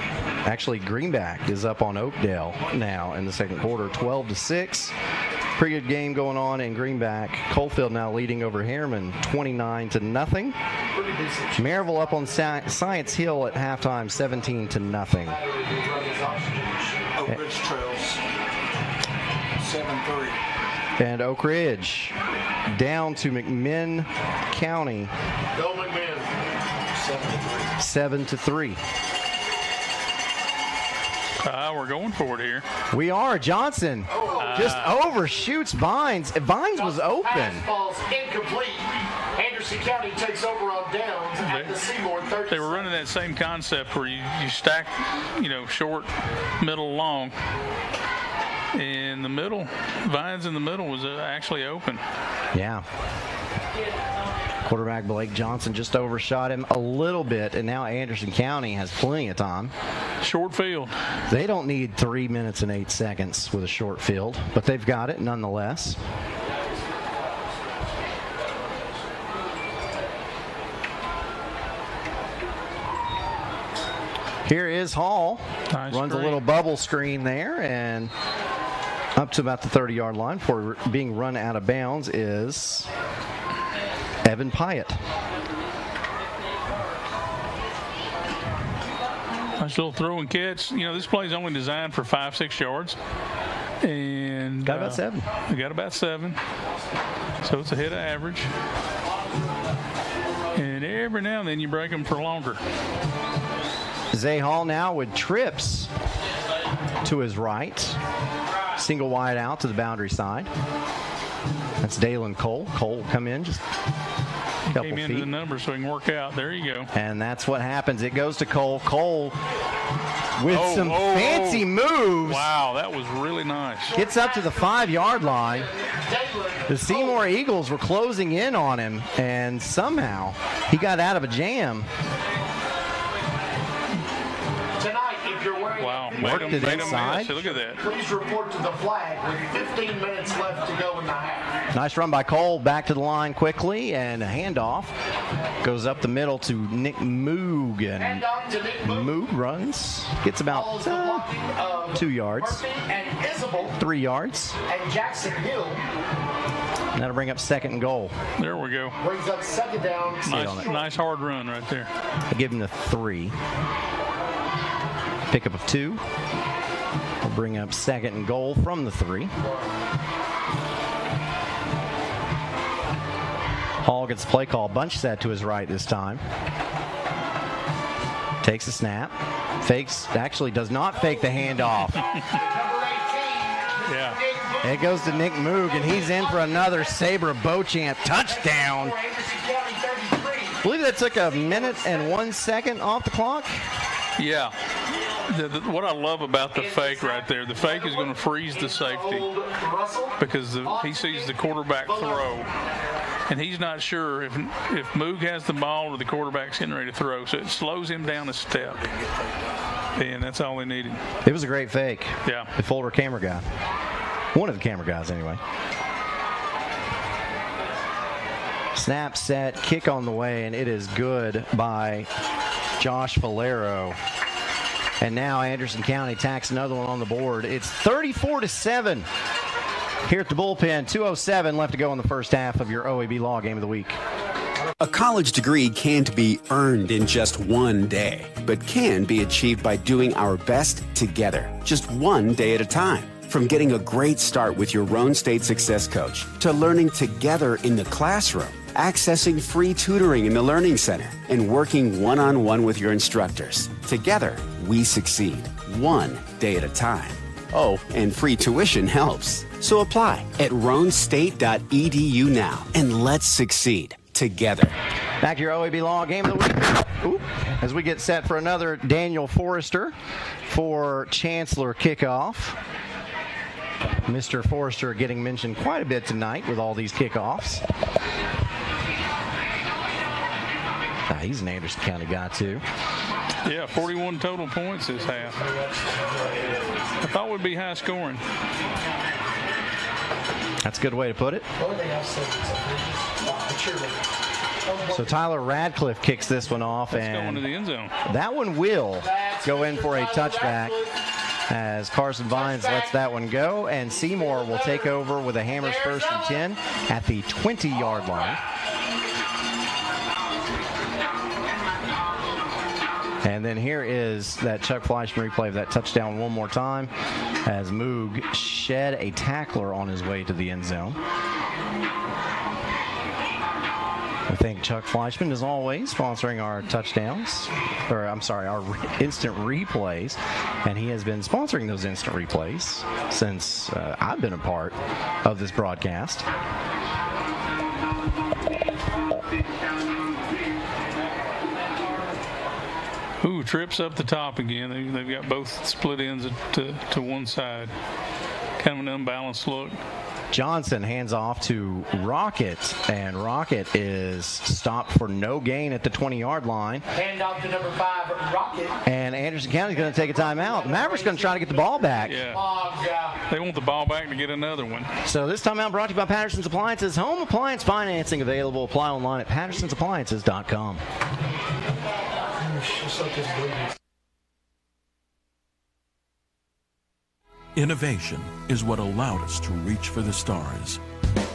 Actually, Greenback is up on Oakdale now in the second quarter, 12-6. Pretty good game going on in Greenback. Coalfield now leading over Harriman, 29-0. Maryville up on Science Hill at halftime, 17-0. Oak Ridge trails 7-3. And Oak Ridge down to McMinn County. Go McMinn. 7-3. We're going for it here. We are. Johnson just overshoots Vines. Vines was open. Pass ball's incomplete. Anderson County takes over on downs at the Seymour 30. They were running that same concept where you stack, short, middle, long. In the middle, Vines in the middle was actually open. Yeah. Quarterback Blake Johnson just overshot him a little bit, and now Anderson County has plenty of time. Short field. They don't need 3 minutes and 8 seconds with a short field, but they've got it nonetheless. Here is Hall. Nice runs screen. A little bubble screen there, and up to about the 30-yard line for being run out of bounds is Evan Pyatt. Nice little throw and catch. This play is only designed for 5-6 yards. And got about 7. We got about 7. So it's ahead of average. And every now and then you break them for longer. Zay Hall now with trips to his right. Single wide out to the boundary side. That's Dalen Cole. Cole will come in just a couple Came into feet. the number so he can work out. There you go. And that's what happens. It goes to Cole. Cole with some fancy moves. Wow, that was really nice. Gets up to the 5-yard line. The Seymour Eagles were closing in on him, and somehow he got out of a jam. Tonight, if you're wearing Worked it inside. Look at that. Please report to the flag with 15 minutes left to go in the half. Nice run by Cole, back to the line quickly, and a handoff. Goes up the middle to Nick Moog, and Moog runs. Gets about 2 yards. And Isabel 3 yards. and Jackson Hill That'll bring up 2nd and goal. There we go. brings up 2nd down. Nice hard run right there. I give him the 3. Pickup of 2. We'll bring up 2nd and goal from the 3. Hall gets the play call. Bunch set to his right this time. Takes a snap. Fakes. Actually does not fake the handoff. Yeah. It goes to Nick Moog, and he's in for another Sabre Beauchamp touchdown. I believe that took 1 minute and 1 second off the clock. Yeah. What I love about the fake right there, the fake is going to freeze the safety because he sees the quarterback throw, and he's not sure if Moog has the ball or the quarterback's getting ready to throw, so it slows him down a step, and that's all they needed. It was a great fake. Yeah. The Folder camera guy. One of the camera guys, anyway. Snap, set, kick on the way, and it is good by Josh Valero. And now Anderson County tacks another one on the board. It's 34-7 here at the bullpen. 2:07 left to go in the first half of your OEB Law Game of the Week. A college degree can't be earned in just one day, but can be achieved by doing our best together, just one day at a time. From getting a great start with your Roan State Success Coach to learning together in the classroom, accessing free tutoring in the Learning Center, and working one-on-one with your instructors. Together, we succeed, one day at a time. Oh, and free tuition helps. So apply at roanstate.edu now, and let's succeed together. Back to your OEB Law Game of the Week. Ooh, as we get set for another Daniel Forrester for Chancellor kickoff. Mr. Forrester getting mentioned quite a bit tonight with all these kickoffs. He's an Anderson County guy, too. Yeah, 41 total points this half. I thought it would be high scoring. That's a good way to put it. So Tyler Radcliffe kicks this one off, Let's and go into the end zone. That one will go in for a touchback as Carson Vines lets that one go, and Seymour will take over with a Hammers 1st and 10 at the 20-yard line. And then here is that Chuck Fleischman replay of that touchdown one more time as Moog shed a tackler on his way to the end zone. I thank Chuck Fleischman, as always, sponsoring our touchdowns, or I'm sorry, our instant replays. And he has been sponsoring those instant replays since I've been a part of this broadcast. Ooh, trips up the top again. They've got both split ends to one side. Kind of an unbalanced look. Johnson hands off to Rocket, and Rocket is stopped for no gain at the 20-yard line. Hand off to number 5, Rocket. And Anderson County is going to take a timeout. The Mavericks going to try to get the ball back. Yeah. They want the ball back to get another one. So this timeout brought to you by Patterson's Appliances. Home appliance financing available. Apply online at pattersonsappliances.com. Innovation is what allowed us to reach for the stars.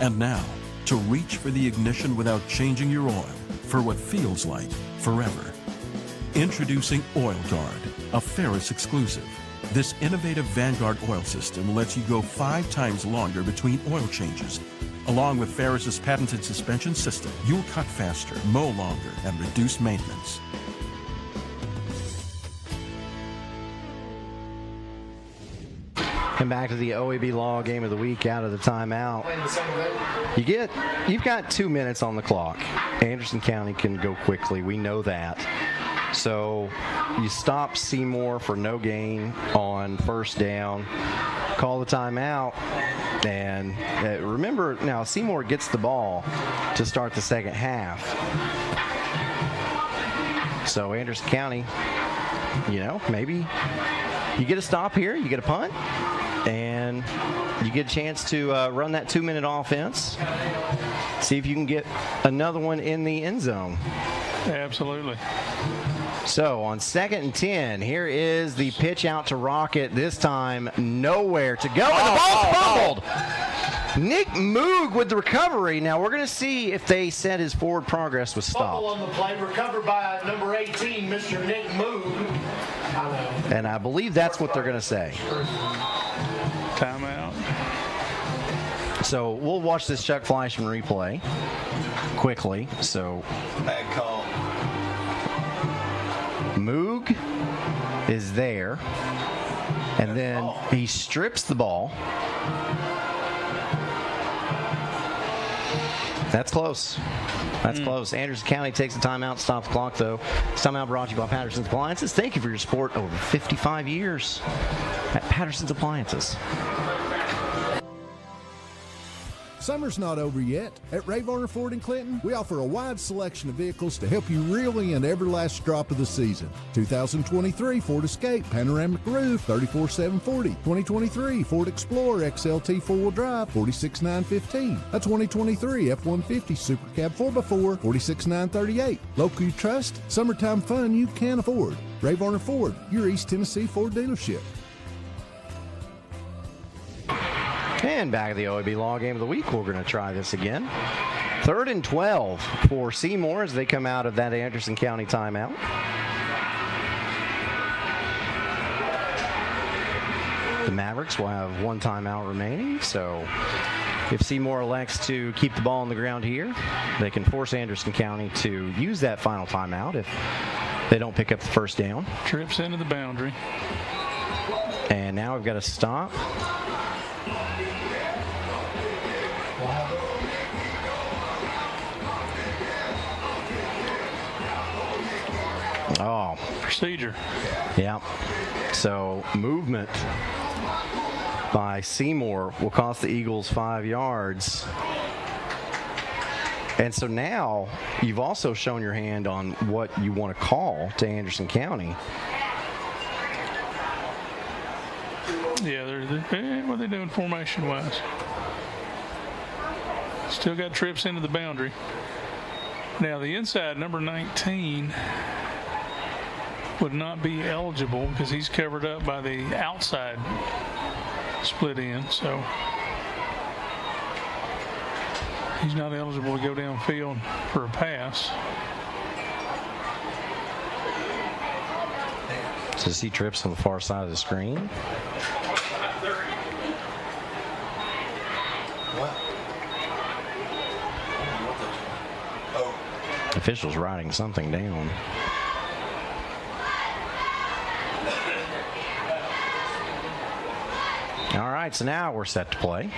And now, to reach for the ignition without changing your oil for what feels like forever. Introducing Oil Guard, a Ferris exclusive. This innovative Vanguard oil system lets you go 5 times longer between oil changes. Along with Ferris's patented suspension system, you'll cut faster, mow longer, and reduce maintenance. Come back to the OEB Law Game of the Week out of the timeout. You've got 2 minutes on the clock. Anderson County can go quickly. We know that. So you stop Seymour for no gain on first down, call the timeout, and remember now Seymour gets the ball to start the second half. So Anderson County, maybe you get a stop here, you get a punt, and you get a chance to run that 2-minute offense. See if you can get another one in the end zone. Absolutely. So on 2nd and 10, here is the pitch out to Rocket. This time, nowhere to go, and the ball's fumbled. Nick Moog with the recovery. Now we're going to see if they said his forward progress was stopped. Fumble on the play, recovered by number 18, Mr. Nick Moog. And I believe that's what they're going to say. Timeout. So we'll watch this Chuck Fleischman replay quickly. So bad call. Moog is there, and then he strips the ball. That's close. That's close. Anderson County takes a timeout, stops the clock, though. This timeout brought to you by Patterson's Appliances. Thank you for your support over 55 years at Patterson's Appliances. Summer's not over yet. At Ray Varner Ford in Clinton, we offer a wide selection of vehicles to help you reel in every last drop of the season. 2023 Ford Escape, panoramic roof, $34,740. 2023 Ford Explorer XLT 4-wheel drive, $46,915. A 2023 F-150 Super Cab 4x4, $46,938. Local you trust, summertime fun you can afford. Ray Varner Ford, your East Tennessee Ford dealership. And back at the OEB Law Game of the Week, we're going to try this again. 3rd and 12 for Seymour as they come out of that Anderson County timeout. The Mavericks will have one timeout remaining, so if Seymour elects to keep the ball on the ground here, they can force Anderson County to use that final timeout if they don't pick up the first down. Trips into the boundary. And now we've got to stop. Oh. Procedure. Yeah. So movement by Seymour will cost the Eagles 5 yards. And so now you've also shown your hand on what you want to call to Anderson County. Yeah, what are they doing formation-wise? Still got trips into the boundary. Now the inside, number 19, would not be eligible because he's covered up by the outside split end, so he's not eligible to go downfield for a pass. So see trips on the far side of the screen. Officials writing something down. All right, so now we're set to play.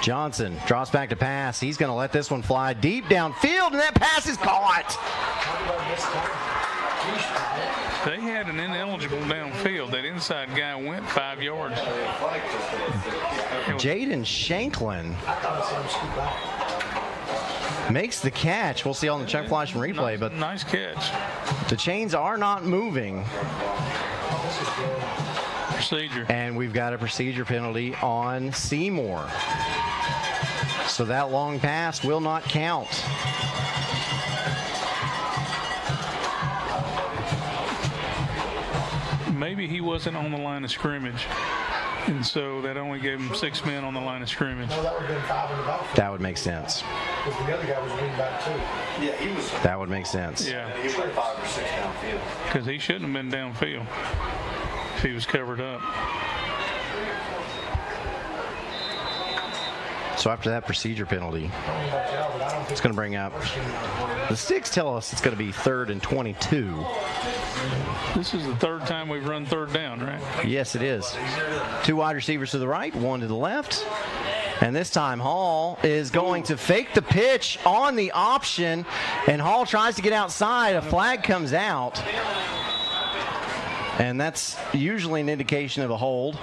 Johnson drops back to pass. He's going to let this one fly deep downfield, and that pass is caught. They had an ineligible downfield. That inside guy went 5 yards. Jaden Shanklin makes the catch. We'll see on the Chuck Fleischman replay, but nice catch. The chains are not moving. Procedure. And we've got a procedure penalty on Seymour. So that long pass will not count. Maybe he wasn't on the line of scrimmage, and so that only gave him 6 men on the line of scrimmage. No, that would have been 5 in the backfield. That would make sense. Because the other guy was being back too. Yeah, he was. That would make sense. Yeah. He went 5 or 6 downfield. Because he shouldn't have been downfield if he was covered up. So after that procedure penalty, it's going to bring up, the sticks tell us it's going to be 3rd and 22. This is the third time we've run third down, right? Yes, it is. 2 wide receivers to the right, 1 to the left. And this time Hall is going to fake the pitch on the option, and Hall tries to get outside. A flag comes out, and that's usually an indication of a hold.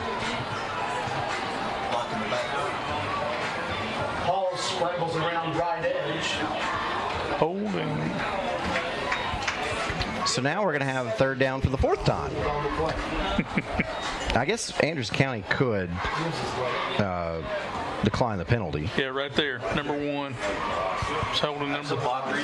Hall scrambles around right edge. Holding. So now we're going to have a third down for the fourth time. I guess Anderson County could decline the penalty. Yeah, right there, number 1. It's holding number 5.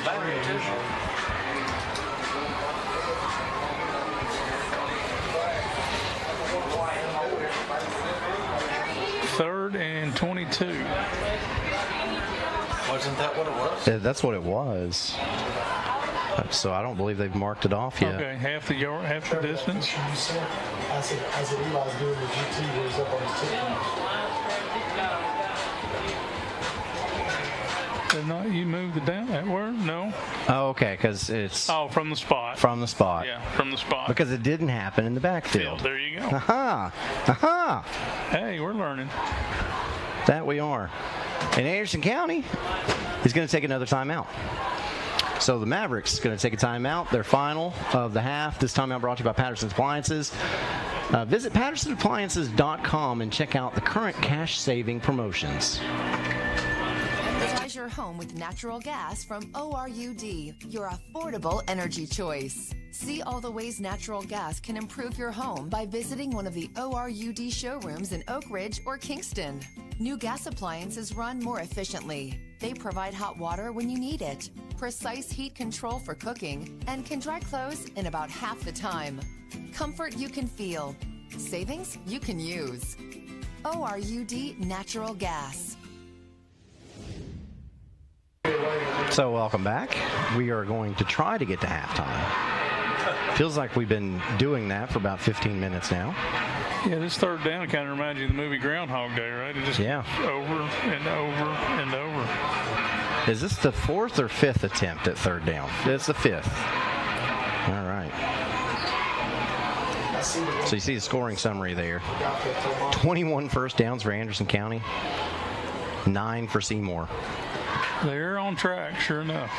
Third and 22. Wasn't that what it was? That's what it was. So I don't believe they've marked it off yet. Okay, half the distance. I said Eli's doing the GT where he's up on his tip. Did not you move the down that word? No. Oh, okay, because it's from the spot. From the spot. Yeah, from the spot. Because it didn't happen in the backfield. There you go. Aha! Aha! Hey, we're learning. That we are. And Anderson County is going to take another timeout. So the Mavericks is going to take a timeout, their final of the half. This timeout brought to you by Patterson's Appliances. Visit PattersonAppliances.com and check out the current cash-saving promotions. Energize your home with natural gas from ORUD, your affordable energy choice. See all the ways natural gas can improve your home by visiting one of the ORUD showrooms in Oak Ridge or Kingston. New gas appliances run more efficiently. They provide hot water when you need it, precise heat control for cooking, and can dry clothes in about half the time. Comfort you can feel. Savings you can use. ORUD Natural Gas. So welcome back. We are going to try to get to halftime. Feels like we've been doing that for about 15 minutes now. Yeah, this third down kind of reminds you of the movie Groundhog Day, right? It just goes over and over and over. Is this the fourth or fifth attempt at third down? It's the fifth. All right. So you see the scoring summary there. 21 first downs for Anderson County, 9 for Seymour. They're on track, sure enough.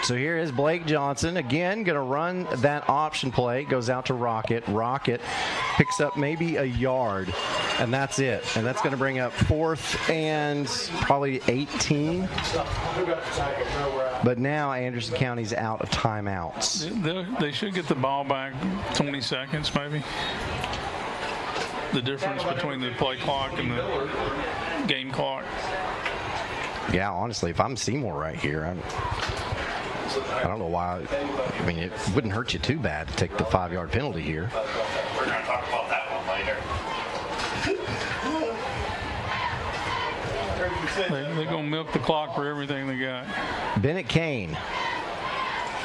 So here is Blake Johnson again, going to run that option play. Goes out to Rocket. Rocket picks up maybe a yard, and that's it. And that's going to bring up 4th and probably 18. But now Anderson County's out of timeouts. They should get the ball back 20 seconds maybe. The difference between the play clock and the game clock. Yeah, honestly, if I'm Seymour right here, I don't know why. I mean, it wouldn't hurt you too bad to take the 5-yard penalty here. We're going to talk about that one later. They're going to milk the clock for everything they got. Bennett Kane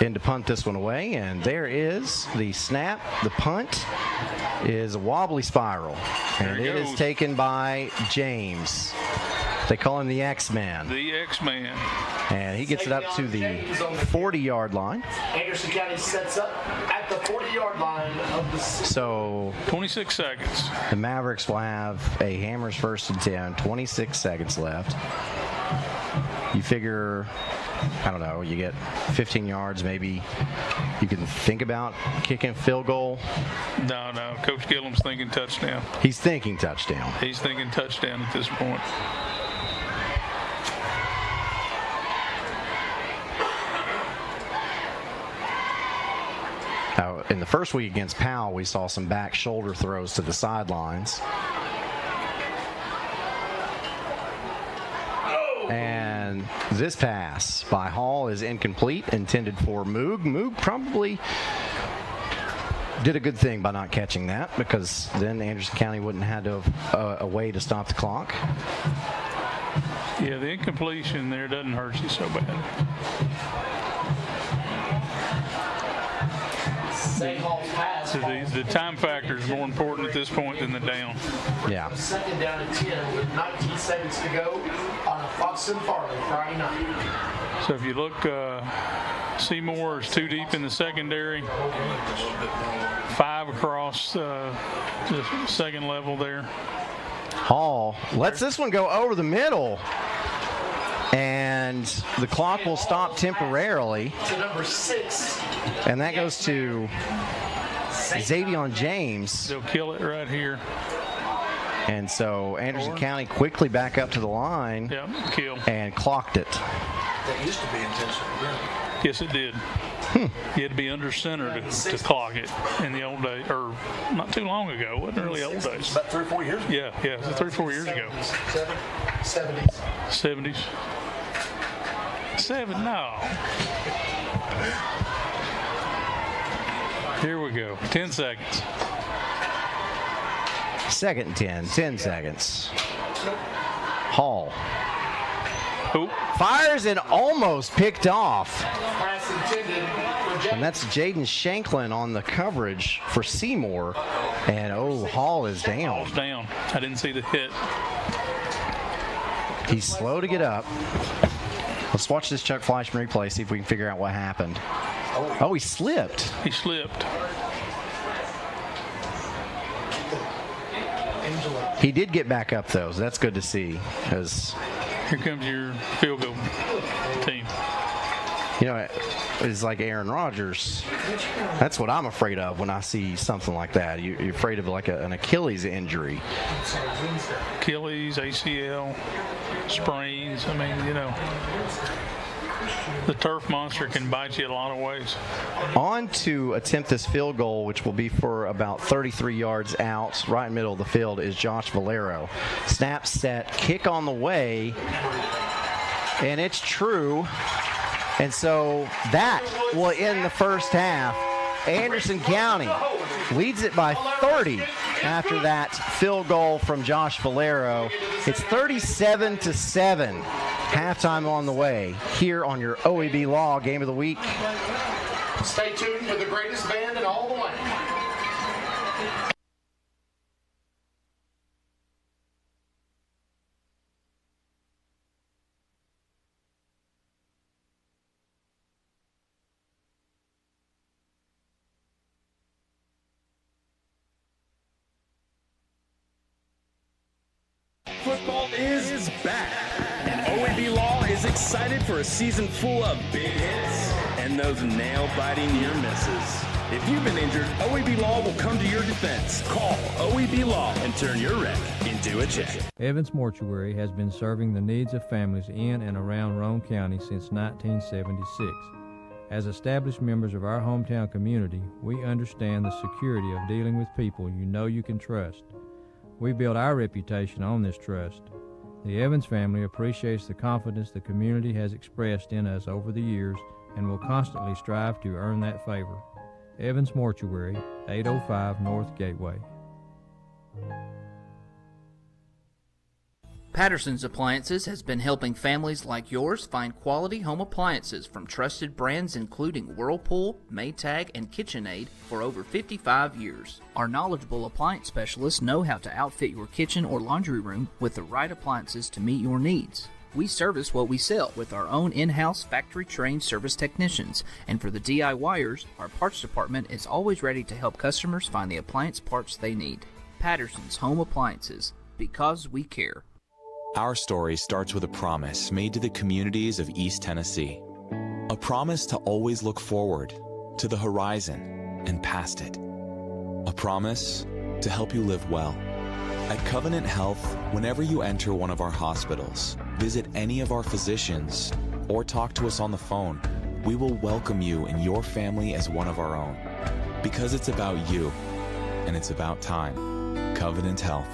in to punt this one away, and there is the snap. The punt is a wobbly spiral, and it is taken by James. They call him the X-Man. The X-Man. And he gets it up to the 40-yard line. Anderson County sets up at the 40-yard line of the... So 26 seconds. The Mavericks will have a Hammers 1st and 10, 26 seconds left. You figure, I don't know, you get 15 yards, maybe you can think about kicking a field goal. No. Coach Gillum's thinking touchdown. He's thinking touchdown. He's thinking touchdown at this point. In the first week against Powell, we saw some back shoulder throws to the sidelines. And this pass by Hall is incomplete, intended for Moog. Moog probably did a good thing by not catching that, because then Anderson County wouldn't have had a way to stop the clock. Yeah, the incompletion there doesn't hurt you so bad. The time factor is more important at this point than the down. Yeah. Second down and 10 with 19 seconds to go on a Fox and Farley Friday night. So if you look, Seymour is 2 deep in the secondary, 5 across the second level there. Hall lets this one go over the middle. And the clock will stop temporarily. To number 6. And that goes to Xavier James. They'll kill it right here. And so Anderson County quickly back up to the line. Yep, kill. And clocked it. That used to be intentional. Yes, it did. You had to be under center to clock it in the old days, or not too long ago. It wasn't really old days. About 3 or 4 years ago. Yeah, it was 3 or 4 years ago. 70s. 70s. 7, no. Here we go. 10 seconds. Second and 10. 10 seconds. Hall. Oop. Fires and almost picked off. Pass intended. And that's Jaden Shanklin on the coverage for Seymour. And, Hall is down. Hall's down. I didn't see the hit. He's slow to get up. Let's watch this Chuck Fleischman replay, see if we can figure out what happened. Oh, he slipped. He slipped. He did get back up, though, so that's good to see. Here comes your field goal team. You know, it's like Aaron Rodgers. That's what I'm afraid of when I see something like that. You're afraid of like an Achilles injury. Achilles, ACL, sprains. I mean, you know, the turf monster can bite you a lot of ways. On to attempt this field goal, which will be for about 33 yards out, right in the middle of the field, is Josh Valero. Snap, set, kick on the way, and it's true. And so that will end the first half. Anderson County leads it by 30 after that field goal from Josh Valero. It's 37-7. Halftime on the way here on your OEB Law Game of the Week. Stay tuned for the greatest band in all the land. Football is back, and OEB Law is excited for a season full of big hits and those nail-biting near misses. If you've been injured, OEB Law will come to your defense. Call OEB Law and turn your wreck into a check. Evans Mortuary has been serving the needs of families in and around Roane County since 1976. As established members of our hometown community, we understand the security of dealing with people you know you can trust. We build our reputation on this trust. The Evans family appreciates the confidence the community has expressed in us over the years and will constantly strive to earn that favor. Evans Mortuary, 805 North Gateway. Patterson's Appliances has been helping families like yours find quality home appliances from trusted brands including Whirlpool, Maytag, and KitchenAid for over 55 years. Our knowledgeable appliance specialists know how to outfit your kitchen or laundry room with the right appliances to meet your needs. We service what we sell with our own in-house factory-trained service technicians, and for the DIYers, our parts department is always ready to help customers find the appliance parts they need. Patterson's Home Appliances, because we care. Our story starts with a promise made to the communities of East Tennessee. A promise to always look forward, to the horizon, and past it. A promise to help you live well. At Covenant Health, whenever you enter one of our hospitals, visit any of our physicians, or talk to us on the phone, we will welcome you and your family as one of our own. Because it's about you, and it's about time. Covenant Health.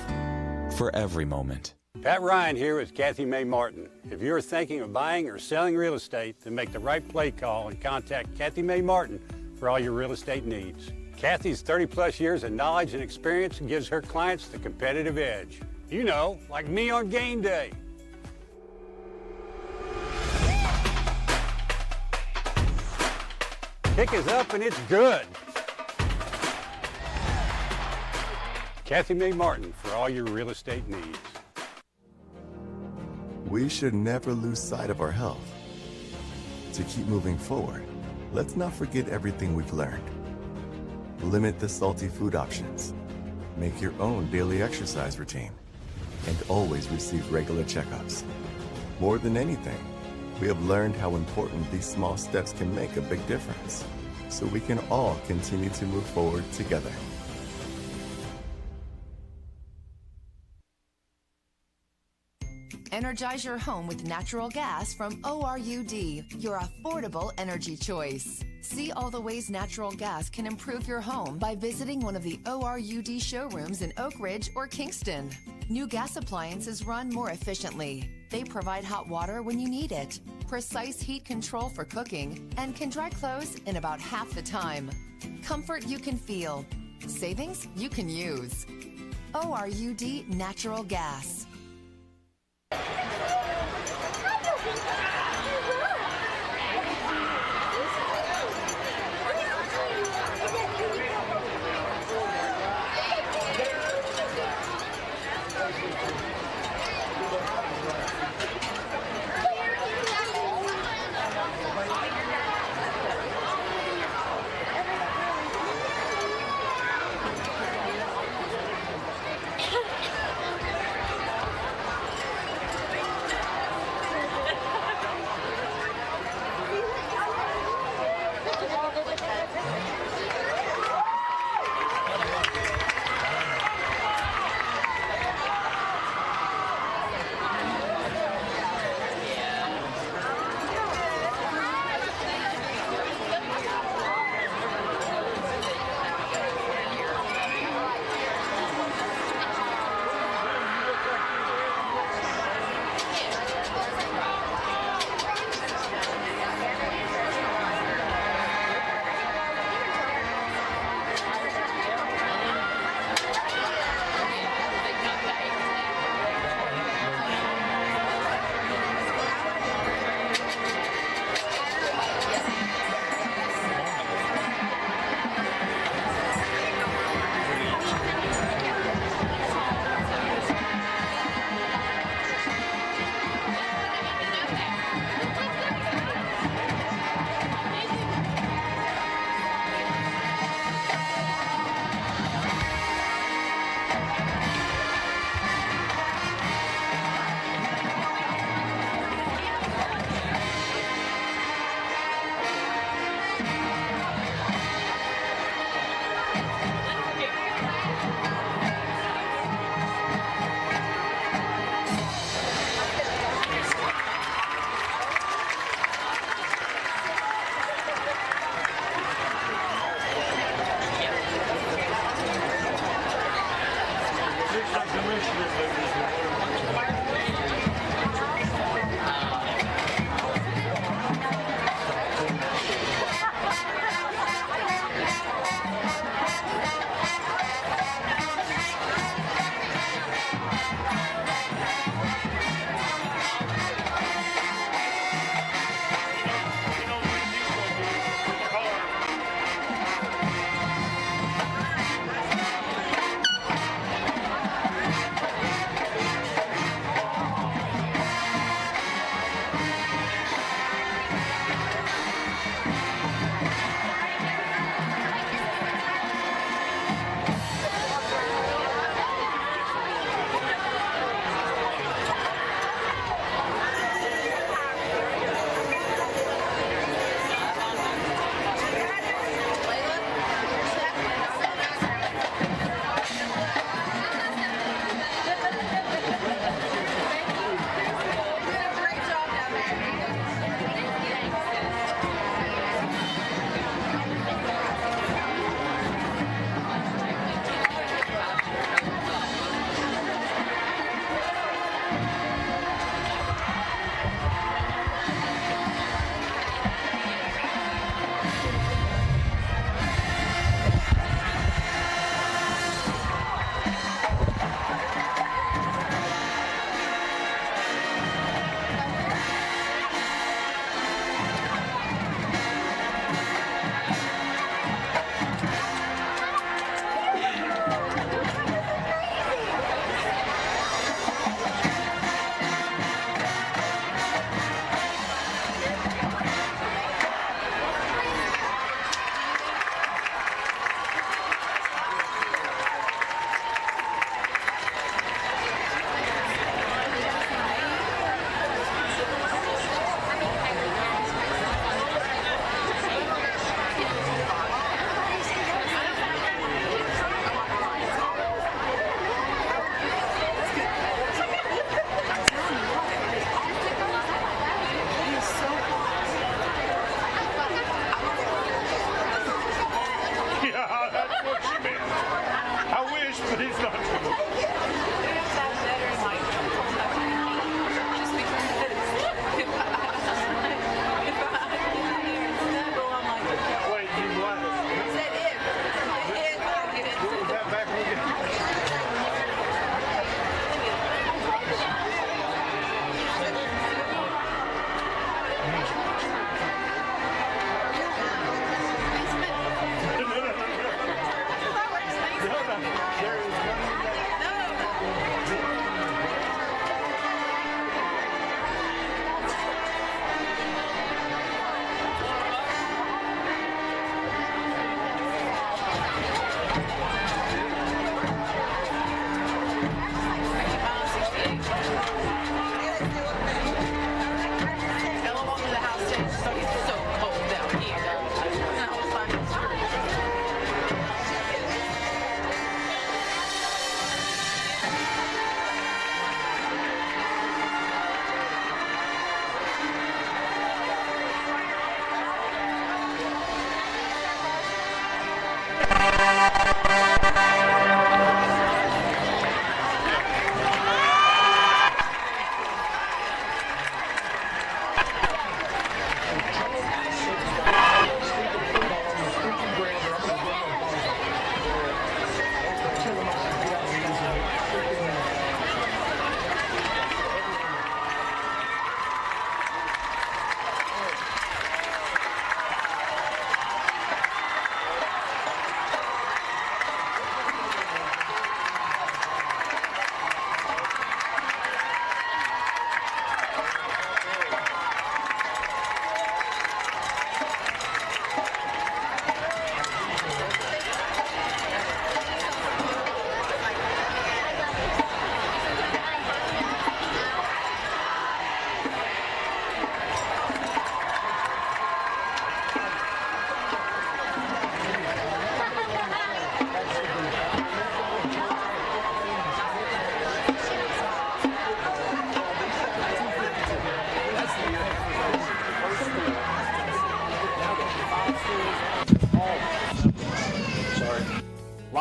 For every moment. Pat Ryan here with Kathy Mae Martin. If you're thinking of buying or selling real estate, then make the right play call and contact Kathy Mae Martin for all your real estate needs. Kathy's 30-plus years of knowledge and experience gives her clients the competitive edge. You know, like me on game day. Kick is up and it's good. Kathy Mae Martin for all your real estate needs. We should never lose sight of our health. To keep moving forward, let's not forget everything we've learned. Limit the salty food options. Make your own daily exercise routine. and always receive regular checkups. More than anything, we have learned how important these small steps can make a big difference, so we can all continue to move forward together. Energize your home with natural gas from ORUD, your affordable energy choice. See all the ways natural gas can improve your home by visiting one of the ORUD showrooms in Oak Ridge or Kingston. New gas appliances run more efficiently. They provide hot water when you need it, precise heat control for cooking, and can dry clothes in about half the time. Comfort you can feel. Savings you can use. ORUD Natural Gas.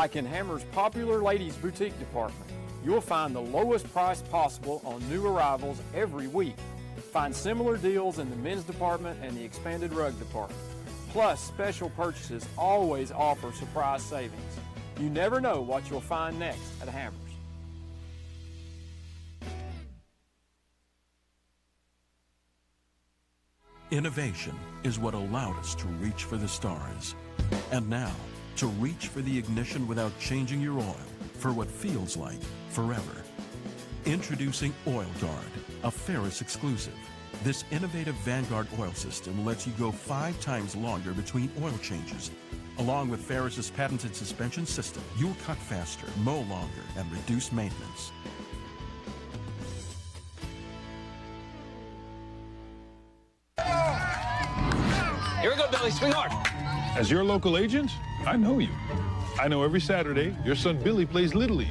Like in Hammer's popular ladies' boutique department, you'll find the lowest price possible on new arrivals every week. Find similar deals in the men's department and the expanded rug department. Plus, special purchases always offer surprise savings. You never know what you'll find next at Hammer's. Innovation is what allowed us to reach for the stars. And now, to reach for the ignition without changing your oil for what feels like forever. Introducing Oil Guard, a Ferris exclusive. This innovative Vanguard oil system lets you go 5 times longer between oil changes. Along with Ferris's patented suspension system, you'll cut faster, mow longer, and reduce maintenance. Here we go, Billy. Swing hard. As your local agent, I know you. I know every Saturday your son Billy plays Little League.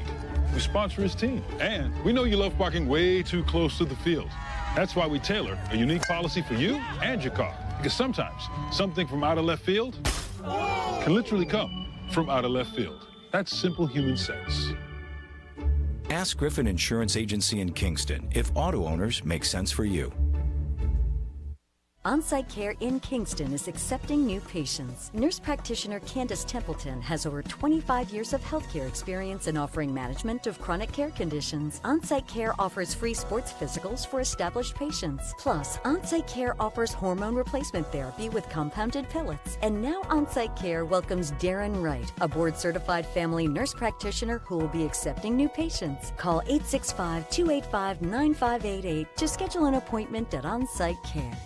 We sponsor his team. And we know you love parking way too close to the field. That's why we tailor a unique policy for you and your car. Because sometimes something from out of left field can literally come from out of left field. That's simple human sense. Ask Griffin Insurance Agency in Kingston if auto owners make sense for you. On-Site Care in Kingston is accepting new patients. Nurse practitioner Candace Templeton has over 25 years of healthcare experience in offering management of chronic care conditions. On-Site Care offers free sports physicals for established patients. Plus, On-Site Care offers hormone replacement therapy with compounded pellets. And now On-Site Care welcomes Darren Wright, a board-certified family nurse practitioner who will be accepting new patients. Call 865-285-9588 to schedule an appointment at On-Site Care.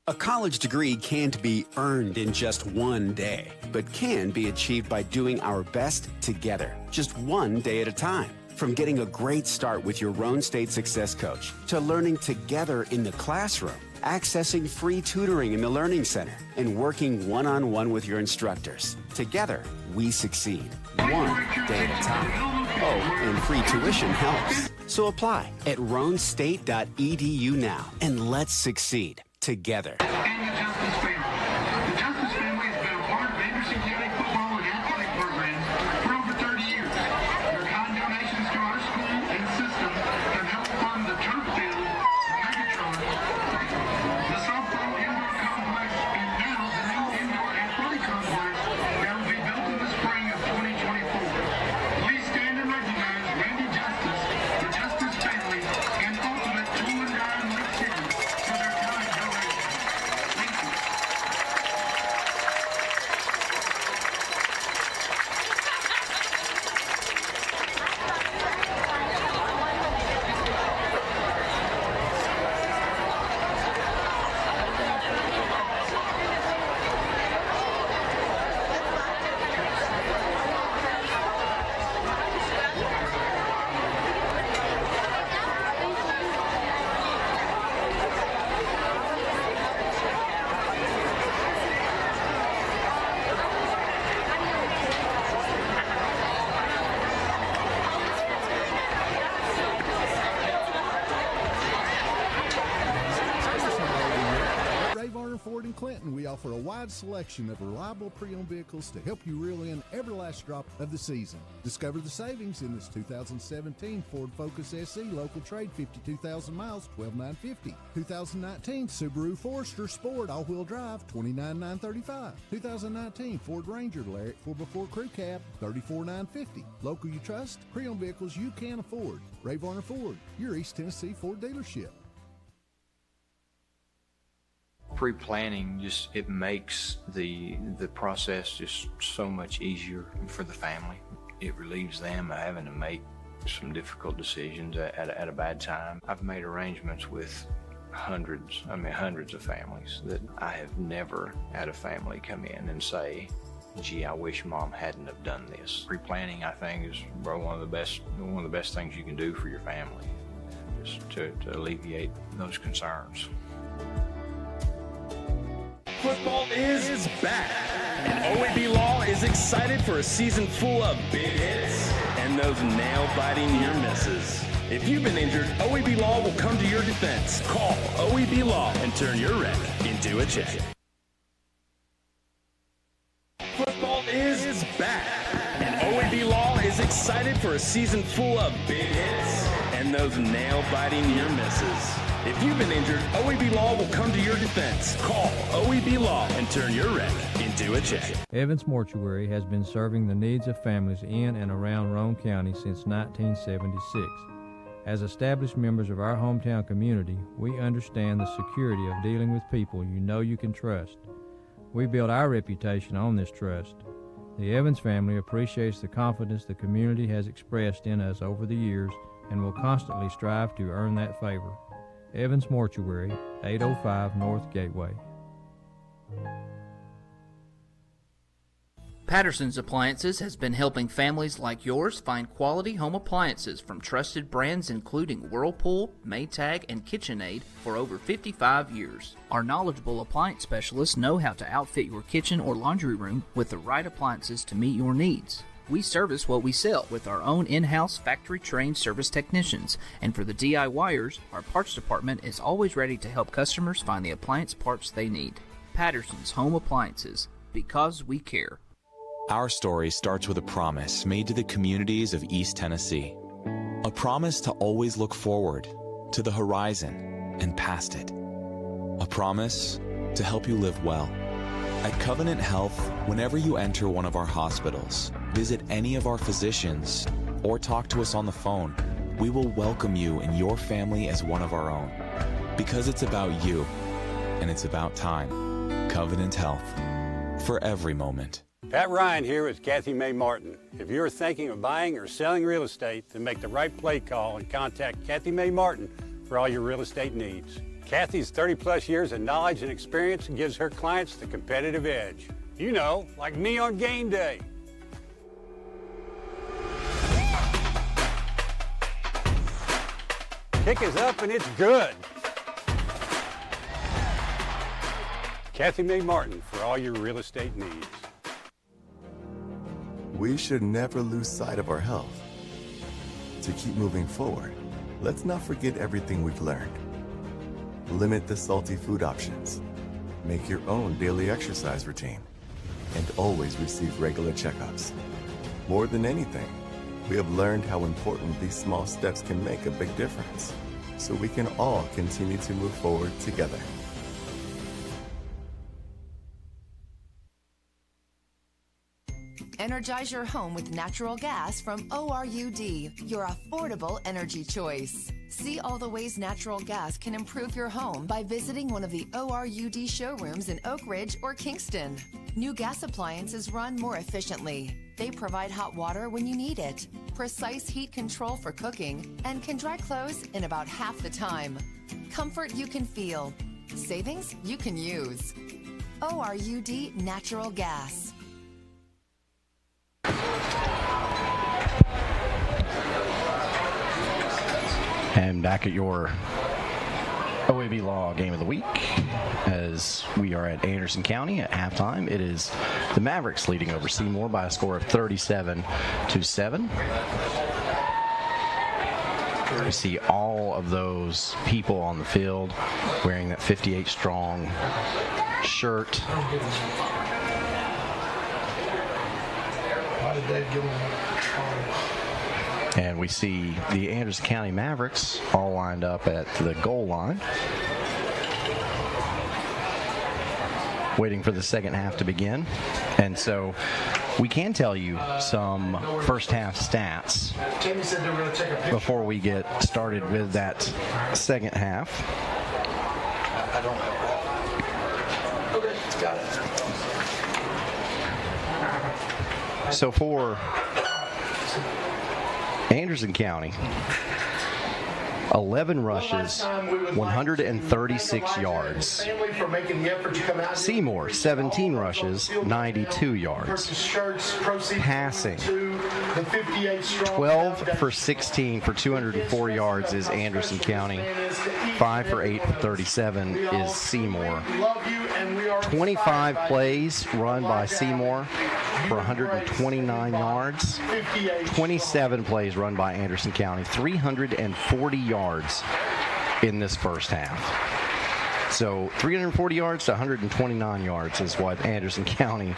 A college degree can't be earned in just one day, but can be achieved by doing our best together, just one day at a time. From getting a great start with your Roan State Success Coach, to learning together in the classroom, accessing free tutoring in the Learning Center, and working one-on-one with your instructors. Together, we succeed, one day at a time. Oh, and free tuition helps. So apply at roanstate.edu now, and let's succeed together. We offer a wide selection of reliable pre-owned vehicles to help you reel in every last drop of the season. Discover the savings in this 2017 Ford Focus SE local trade, 52,000 miles, $12,950. 2019 Subaru Forester Sport all-wheel drive, $29,935. 2019 Ford Ranger Lariat 4x4 Crew Cab, $34,950. Local you trust, pre-owned vehicles you can afford. Ray Varner Ford, your East Tennessee Ford dealership. Pre-planning it makes the process just so much easier for the family. It relieves them of having to make some difficult decisions at a bad time. I've made arrangements with hundreds of families that I have never had a family come in and say, gee, I wish Mom hadn't have done this. Pre-planning, I think, is one of the best things you can do for your family, just to alleviate those concerns. Football is back, and OEB Law is excited for a season full of big hits and those nail-biting near misses. If you've been injured, OEB Law will come to your defense. Call OEB Law and turn your wreck into a check. Football is back, and OEB Law for a season full of big hits and those nail-biting near misses. If you've been injured, OEB Law will come to your defense. Call OEB Law and turn your wreck into a check. Evans Mortuary has been serving the needs of families in and around Roane County since 1976. As established members of our hometown community, we understand the security of dealing with people you know you can trust. We build our reputation on this trust. The Evans family appreciates the confidence the community has expressed in us over the years and will constantly strive to earn that favor. Evans Mortuary, 805 North Gateway. Patterson's Appliances has been helping families like yours find quality home appliances from trusted brands including Whirlpool, Maytag, and KitchenAid for over 55 years. Our knowledgeable appliance specialists know how to outfit your kitchen or laundry room with the right appliances to meet your needs. We service what we sell with our own in-house factory-trained service technicians, and for the DIYers, our parts department is always ready to help customers find the appliance parts they need. Patterson's Home Appliances, because we care. Our story starts with a promise made to the communities of East Tennessee. A promise to always look forward, to the horizon, and past it. A promise to help you live well. At Covenant Health, whenever you enter one of our hospitals, visit any of our physicians, or talk to us on the phone, we will welcome you and your family as one of our own. Because it's about you, and it's about time. Covenant Health, for every moment. Pat Ryan here with Kathy Mae Martin. If you're thinking of buying or selling real estate, then make the right play call and contact Kathy Mae Martin for all your real estate needs. Kathy's 30-plus years of knowledge and experience gives her clients the competitive edge. You know, like me on game day. Kick is up and it's good. Kathy Mae Martin for all your real estate needs. We should never lose sight of our health. To keep moving forward, let's not forget everything we've learned. Limit the salty food options. Make your own daily exercise routine. And always receive regular checkups. More than anything, we have learned how important these small steps can make a big difference, so we can all continue to move forward together. Energize your home with natural gas from ORUD, your affordable energy choice. See all the ways natural gas can improve your home by visiting one of the ORUD showrooms in Oak Ridge or Kingston. New gas appliances run more efficiently. They provide hot water when you need it, precise heat control for cooking, and can dry clothes in about half the time. Comfort you can feel. Savings you can use. ORUD Natural Gas. And back at your OEB Law Game of the Week, as we are at Anderson County at halftime. It is the Mavericks leading over Seymour by a score of 37-7. We see all of those people on the field wearing that 58 strong shirt. Why did they give them And we see the Anderson County Mavericks all lined up at the goal line, waiting for the second half to begin. And so we can tell you some first half stats Jamie said they were going to take a picture. before we get started with that second half. I don't have that. Okay, it's got it. So for Anderson County, 11 rushes, 136 yards. Seymour, 17 rushes, 92 yards. Passing, 12 for 16 for 204 yards is Anderson County. 5 for 8 for 37 is Seymour. 25 plays run by Seymour for 129 yards. 27 plays run by Anderson County, 340 yards in this first half. So 340 yards to 129 yards is what Anderson County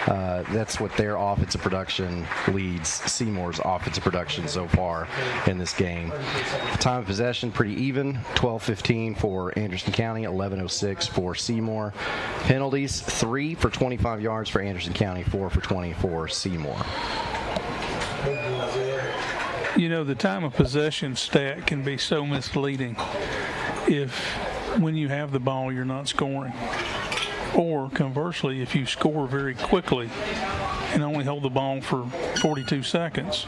That's what their offensive production leads Seymour's offensive production so far in this game. Time of possession pretty even, 12:15 for Anderson County, 11:06 for Seymour. Penalties, 3 for 25 yards for Anderson County, 4 for 20 for Seymour. You know, the time of possession stat can be so misleading if when you have the ball you're not scoring. Or conversely, if you score very quickly and only hold the ball for 42 seconds.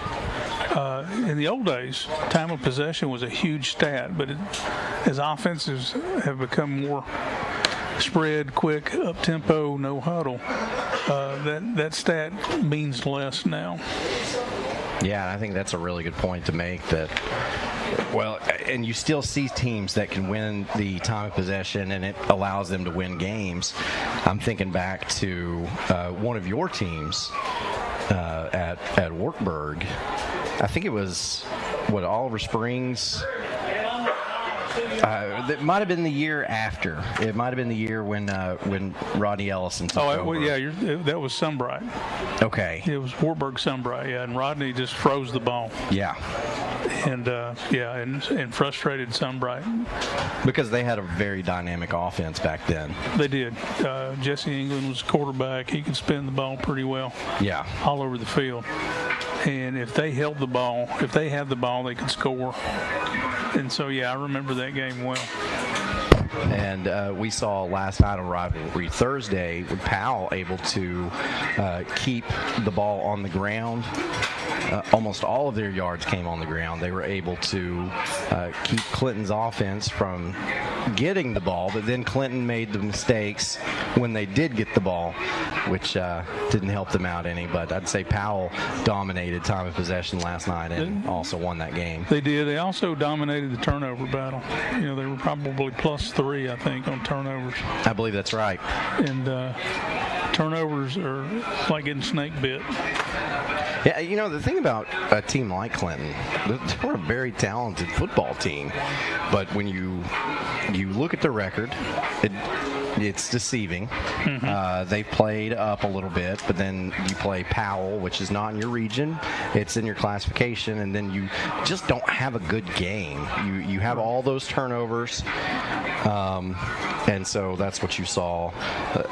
In the old days, time of possession was a huge stat, but as offenses have become more spread, quick, up-tempo, no huddle, that stat means less now. Yeah, I think that's a really good point to make. That, well, and you still see teams that can win the time of possession, and it allows them to win games. I'm thinking back to one of your teams at Wartburg. I think it was Oliver Springs. It might have been the year after. It might have been the year when Rodney Ellison took over. Well, yeah, that was Sunbright. Okay. It was Wartburg Sunbright, yeah, and Rodney just froze the ball. Yeah. And and frustrated Sunbright. Because they had a very dynamic offense back then. They did. Jesse England was quarterback. He could spin the ball pretty well. Yeah. All over the field. And if they held the ball, if they had the ball, they could score. And so, yeah, I remember that game well. And we saw last night on Rivalry Thursday with Powell able to keep the ball on the ground. Almost all of their yards came on the ground. They were able to keep Clinton's offense from getting the ball, but then Clinton made the mistakes when they did get the ball, which didn't help them out any. But I'd say Powell dominated time of possession last night and also won that game. They did. They also dominated the turnover battle. You know, they were probably +3, I think, on turnovers. I believe that's right. And turnovers are like getting snake bit. Yeah, you know, the thing about a team like Clinton, they're a very talented football team. But when you look at the record, it's deceiving. Mm-hmm. They've played up a little bit, but then you play Powell, which is not in your region. It's in your classification, and then you just don't have a good game. You have all those turnovers, and so that's what you saw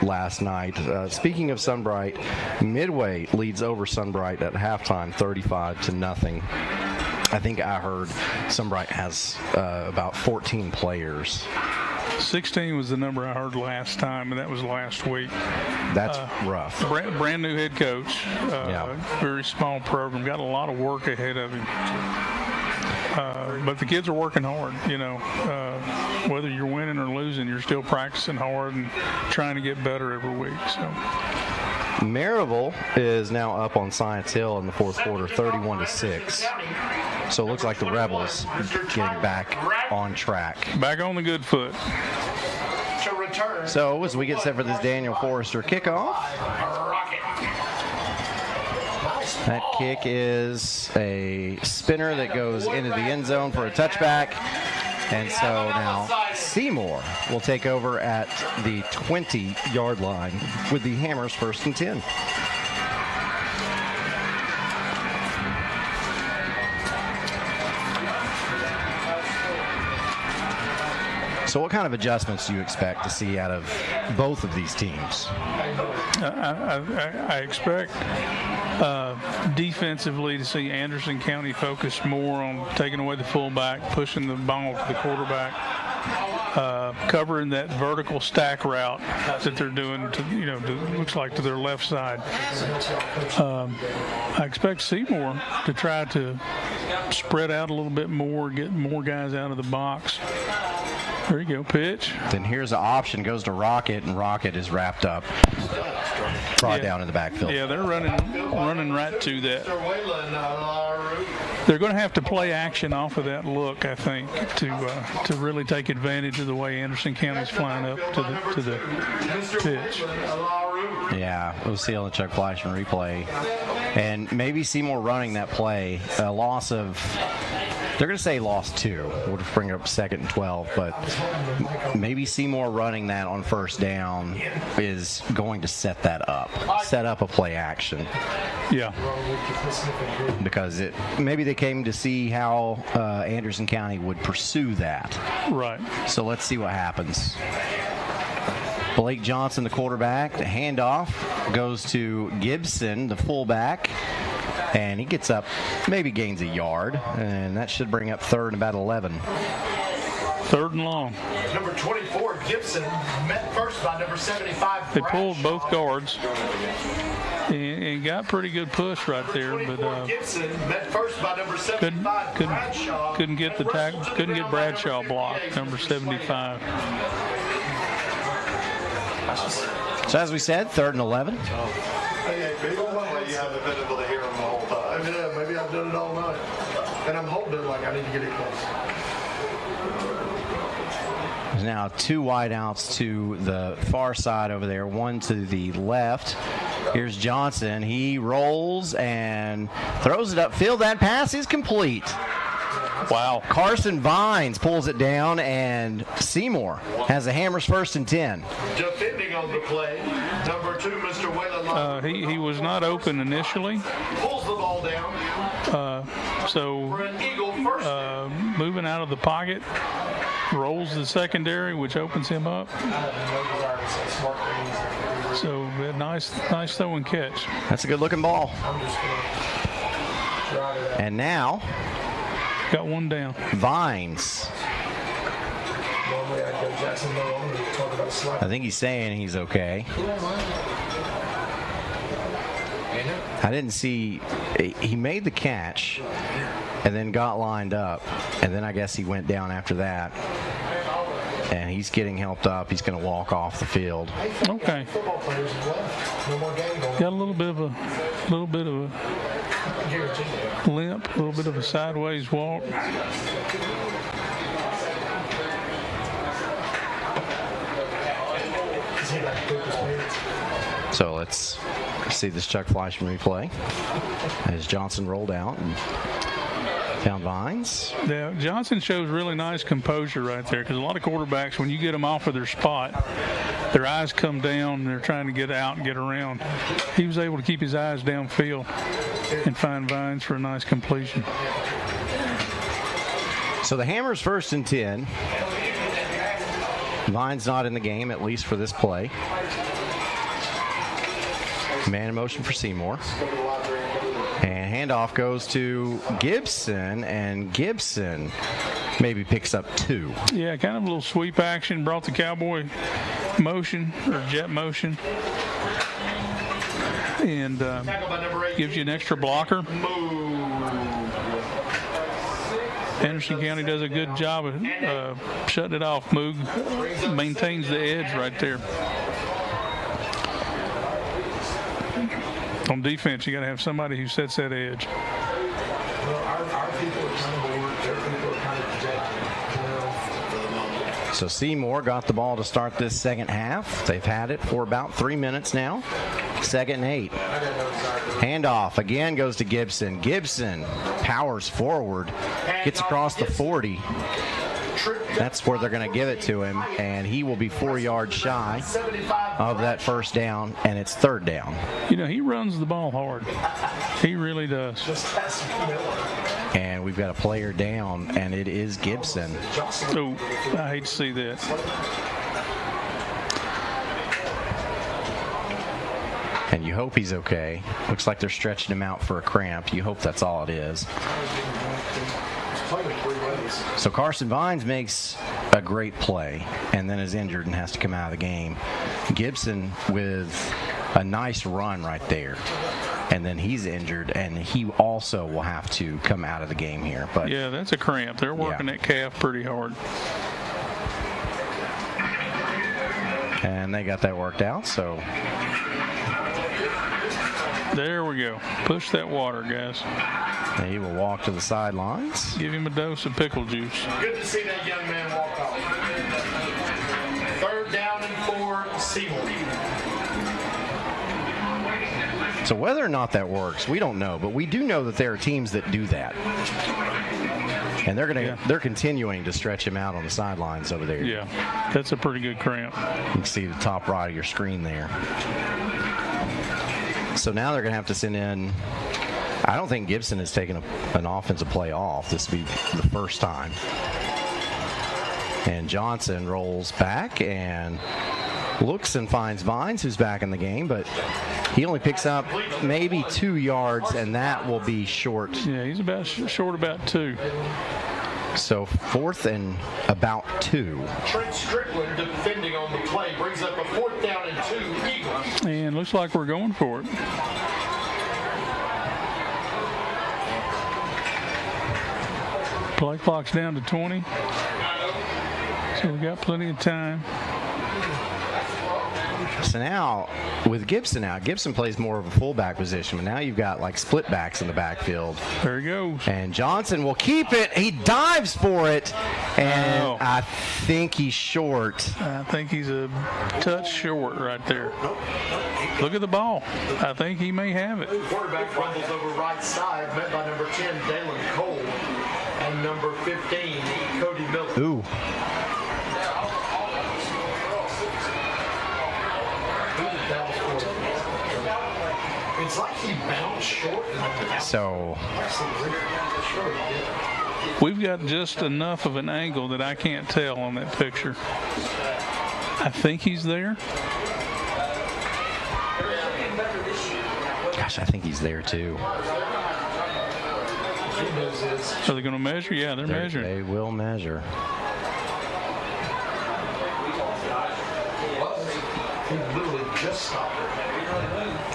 last night. Speaking of Sunbright, Midway leads over Sunbright at halftime, 35-0. I think I heard Sunbright has about 14 players. 16 was the number I heard last time, and that was last week. That's rough. Brand new head coach. Very small program. Got a lot of work ahead of him. But the kids are working hard. You know, whether you're winning or losing, you're still practicing hard and trying to get better every week. So. Maryville is now up on Science Hill in the fourth quarter, 31-6. So it looks like the Rebels getting back on track. Back on the good foot. So as we get set for this Daniel Forrester kickoff, that kick is a spinner that goes into the end zone for a touchback. And so now Seymour will take over at the 20-yard line with the Hammers 1st and 10. So what kind of adjustments do you expect to see out of both of these teams? I expect defensively to see Anderson County focus more on taking away the fullback, pushing the ball to the quarterback, covering that vertical stack route that they're doing looks like to their left side. I expect Seymour to try to spread out a little bit more, get more guys out of the box. There you go, pitch. Then here's the option, goes to Rocket, and Rocket is wrapped up, brought down in the backfield. Yeah, they're running right to that. They're going to have to play action off of that look, I think, to really take advantage of the way Anderson County's flying up to the pitch. Yeah, we'll see on the Chuck Fleischman replay. And maybe Seymour running that play, a loss of They're going to say lost 2. Would bring it up 2nd and 12, but maybe Seymour running that on first down is going to set that up. Set up a play action. Yeah. Because maybe they came to see how Anderson County would pursue that. Right. So let's see what happens. Blake Johnson, the quarterback. The handoff goes to Gibson, the fullback. And he gets up, maybe gains a yard. And that should bring up 3rd and about 11. 3rd and long. Number 24, Gibson, met first by number 75. They pulled both guards and got pretty good push right there, but Gibson met first by number 75. couldn't get the couldn't get Bradshaw blocked, number 75. So as we said, 3rd and 11. You haven't been able to hear him the whole time. Yeah, maybe I've done it all night, and I'm holding it like I need to get it close. There's now 2 wideouts to the far side over there, 1 to the left. Here's Johnson. He rolls and throws it upfield. That pass is complete. Wow. Carson Vines pulls it down, and Seymour has the Hammers 1st and 10. Defending on the play, number 2, Mr. Waylon. He was not open initially. Pulls the ball down. Moving out of the pocket, rolls the secondary, which opens him up. So nice throw and catch. That's a good looking ball. And now got one down. Vines. I think he's saying he's okay. I didn't see. He made the catch and then got lined up, and then I guess he went down after that. And he's getting helped up. He's going to walk off the field. Okay. Got a little bit of a limp, a little bit of a sideways walk. So let's see this Chuck Fleischman replay as Johnson rolled out and found Vines. Yeah, Johnson shows really nice composure right there, because a lot of quarterbacks, when you get them off of their spot, their eyes come down and they're trying to get out and get around. He was able to keep his eyes downfield and find Vines for a nice completion. So the Hammers 1st and 10. Vines not in the game, at least for this play. Man in motion for Seymour. And handoff goes to Gibson, and Gibson maybe picks up 2. Yeah, kind of a little sweep action. Brought the Cowboy motion, or jet motion. And gives you an extra blocker. Anderson County does a good job of shutting it off. Moog maintains the edge right there. On defense, you got to have somebody who sets that edge. So Seymour got the ball to start this second half. They've had it for about 3 minutes now. 2nd and 8. Handoff again goes to Gibson. Gibson powers forward, gets across the 40. That's where they're going to give it to him, and he will be 4 yards shy of that first down, and it's 3rd down. You know, he runs the ball hard. He really does. And we've got a player down, and it is Gibson. Oh, I hate to see that. And you hope he's okay. Looks like they're stretching him out for a cramp. You hope that's all it is. So Carson Vines makes a great play and then is injured and has to come out of the game. Gibson with a nice run right there, and then he's injured, and he also will have to come out of the game here. But yeah, that's a cramp. They're working that calf pretty hard. And they got that worked out, so there we go. Push that water, guys. And he will walk to the sidelines. Give him a dose of pickle juice. Good to see that young man walk off. 3rd down and 4, Seymour. So whether or not that works, we don't know. But we do know that there are teams that do that. And they're continuing to stretch him out on the sidelines over there. Yeah, that's a pretty good cramp. You can see the top right of your screen there. So now they're going to have to send in. I don't think Gibson has taken an offensive play off. This will be the first time. And Johnson rolls back and looks and finds Vines, who's back in the game, but he only picks up maybe 2 yards, and that will be short. Yeah, he's about short about 2. So 4th and about 2. Trent Strickland defending on the play brings up a 4th down and 2 Eagles. And looks like we're going for it. Play clock's down to 20. So we got plenty of time. So now, with Gibson out, Gibson plays more of a fullback position, but now you've got like split backs in the backfield. There he goes. And Johnson will keep it. He dives for it, and I think he's short. I think he's a touch short right there. Look at the ball. I think he may have it. Quarterback rumbles over right side, met by number 10, Dalen Cole, and number 15, Cody Miller. Ooh. It's like he bounced short. So we've got just enough of an angle that I can't tell on that picture. I think he's there. Gosh, I think he's there too. Are they going to measure? Yeah, they're measuring. They will measure. He literally just stopped it.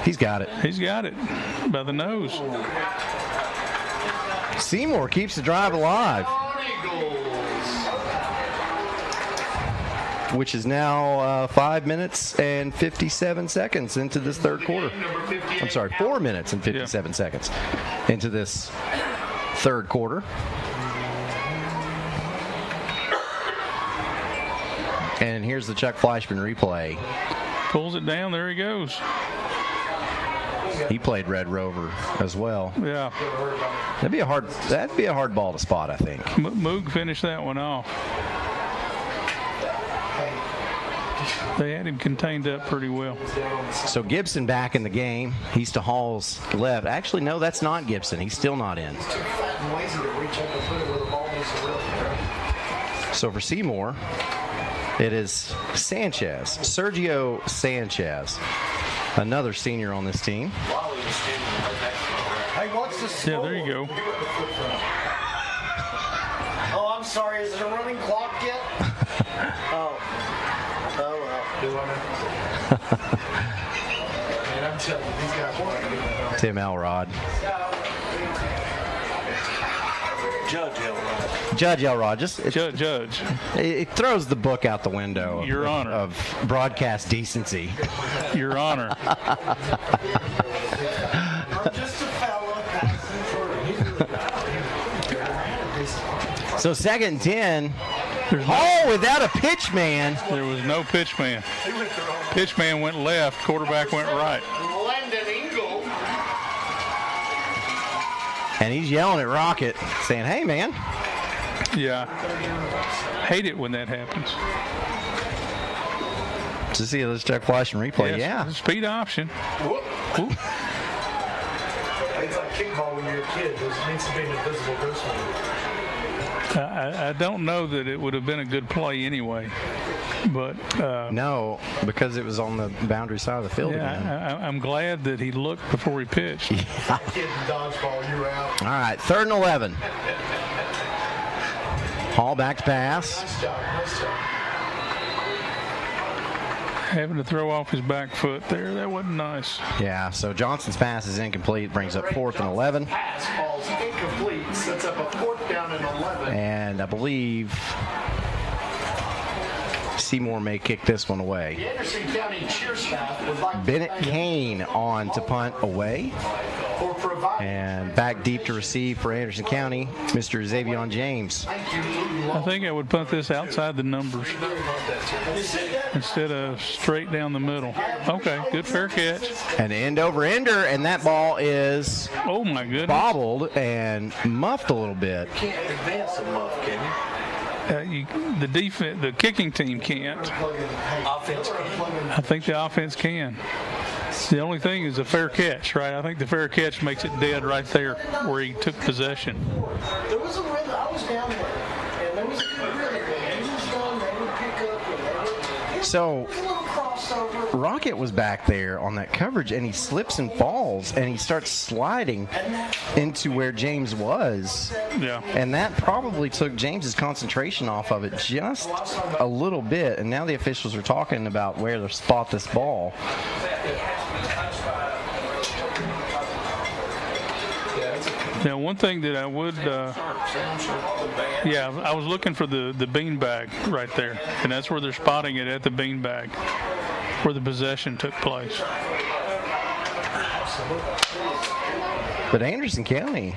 He's got it. He's got it by the nose. Seymour keeps the drive alive, which is now 5 minutes and 57 seconds into this third quarter. I'm sorry, 4 minutes and 57 seconds into this third quarter. And here's the Chuck Fleischman replay. Pulls it down. There he goes. He played Red Rover as well. Yeah. That'd be a hard ball to spot, I think. Moog finished that one off. They had him contained up pretty well. So Gibson back in the game. He's to Hall's left. Actually, no, that's not Gibson. He's still not in. So for Seymour, it is Sanchez, Sergio Sanchez, another senior on this team. Hey, what's the score? Yeah, there you go. Oh, I'm sorry. Is it a running clock yet? Oh well. Man, I'm telling you, these guys want to get Tim Elrod. Judge Elrod. Judge. It throws the book out the window. Your Honor. Of broadcast decency. Your Honor. I'm just a fella passing for. So 2nd and 10. Hall without a pitch man. There was no pitch man. Pitch man went left. Quarterback went right. And he's yelling at Rocket, saying, "Hey, man." Yeah. Hate it when that happens. To see this Chuck Fleischman replay, yes, yeah. Speed option. Whoop. It's like kickball when you're a kid. There needs to be an invisible ghost one. I don't know that it would have been a good play anyway, but no, because it was on the boundary side of the field again. I'm glad that he looked before he pitched. Yeah. Kid in dodgeball, you're out. All right, 3rd and 11. Hall back to pass. Nice job. Having to throw off his back foot there, that wasn't nice. Yeah, so Johnson's pass is incomplete, brings up 4th and 11. Pass falls incomplete, sets up a 4th down and 11. And I believe Seymour may kick this one away. The Anderson County cheer staff would like Bennett Kane on to punt away. And back deep to receive for Anderson County, Mr. Xavier James. I think I would punt this outside the numbers instead of straight down the middle. Okay, good fair catch. An end over ender, and that ball is oh my goodness, bobbled and muffed a little bit. You can't advance a muff, can you? The kicking team can't. Offense can. I think the offense can. The only thing is a fair catch, right? I think the fair catch makes it dead right there where he took possession. There was a rhythm. I was down there, and there was a good rhythm. He was done. They would pick up. So Rocket was back there on that coverage, and he slips and falls, and he starts sliding into where James was. Yeah. And that probably took James's concentration off of it just a little bit, and now the officials are talking about where to spot this ball. Now, one thing that I would, I was looking for the beanbag right there, and that's where they're spotting it, at the beanbag, where the possession took place. But Anderson County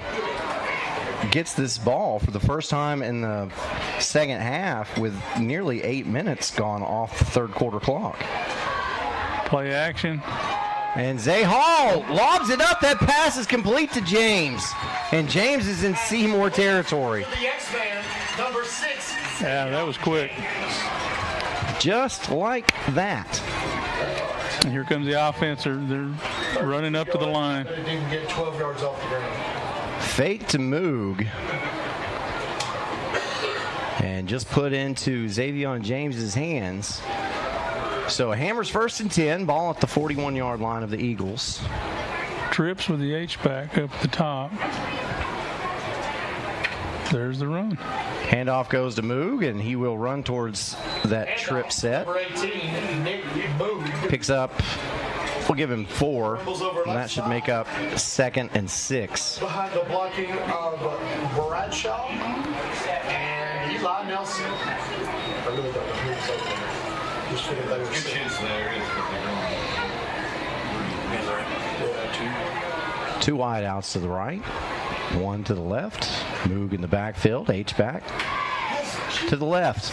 gets this ball for the first time in the second half with nearly 8 minutes gone off the third quarter clock. Play action. And Zay Hall lobs it up. That pass is complete to James. And James is in Seymour territory. The X-Man, number 6. Yeah, that was quick. Just like that. And here comes the offense. They're running up to the line. They didn't get 12 yards off the ground. Fake to Moog. And just put into Xavier James's hands. So Hammers 1st and 10, ball at the 41-yard line of the Eagles. Trips with the H-back up the top. There's the run. Handoff goes to Moog, and he will run towards that trip set. Number 18, Nick Moog. Picks up, we'll give him 4, and that should make up 2nd and 6. Behind the blocking of Bradshaw and Eli Nelson. I really don't know who's over there. Just figured they were Two wide outs to the right, one to the left. Moog in the backfield, H-back. To the left.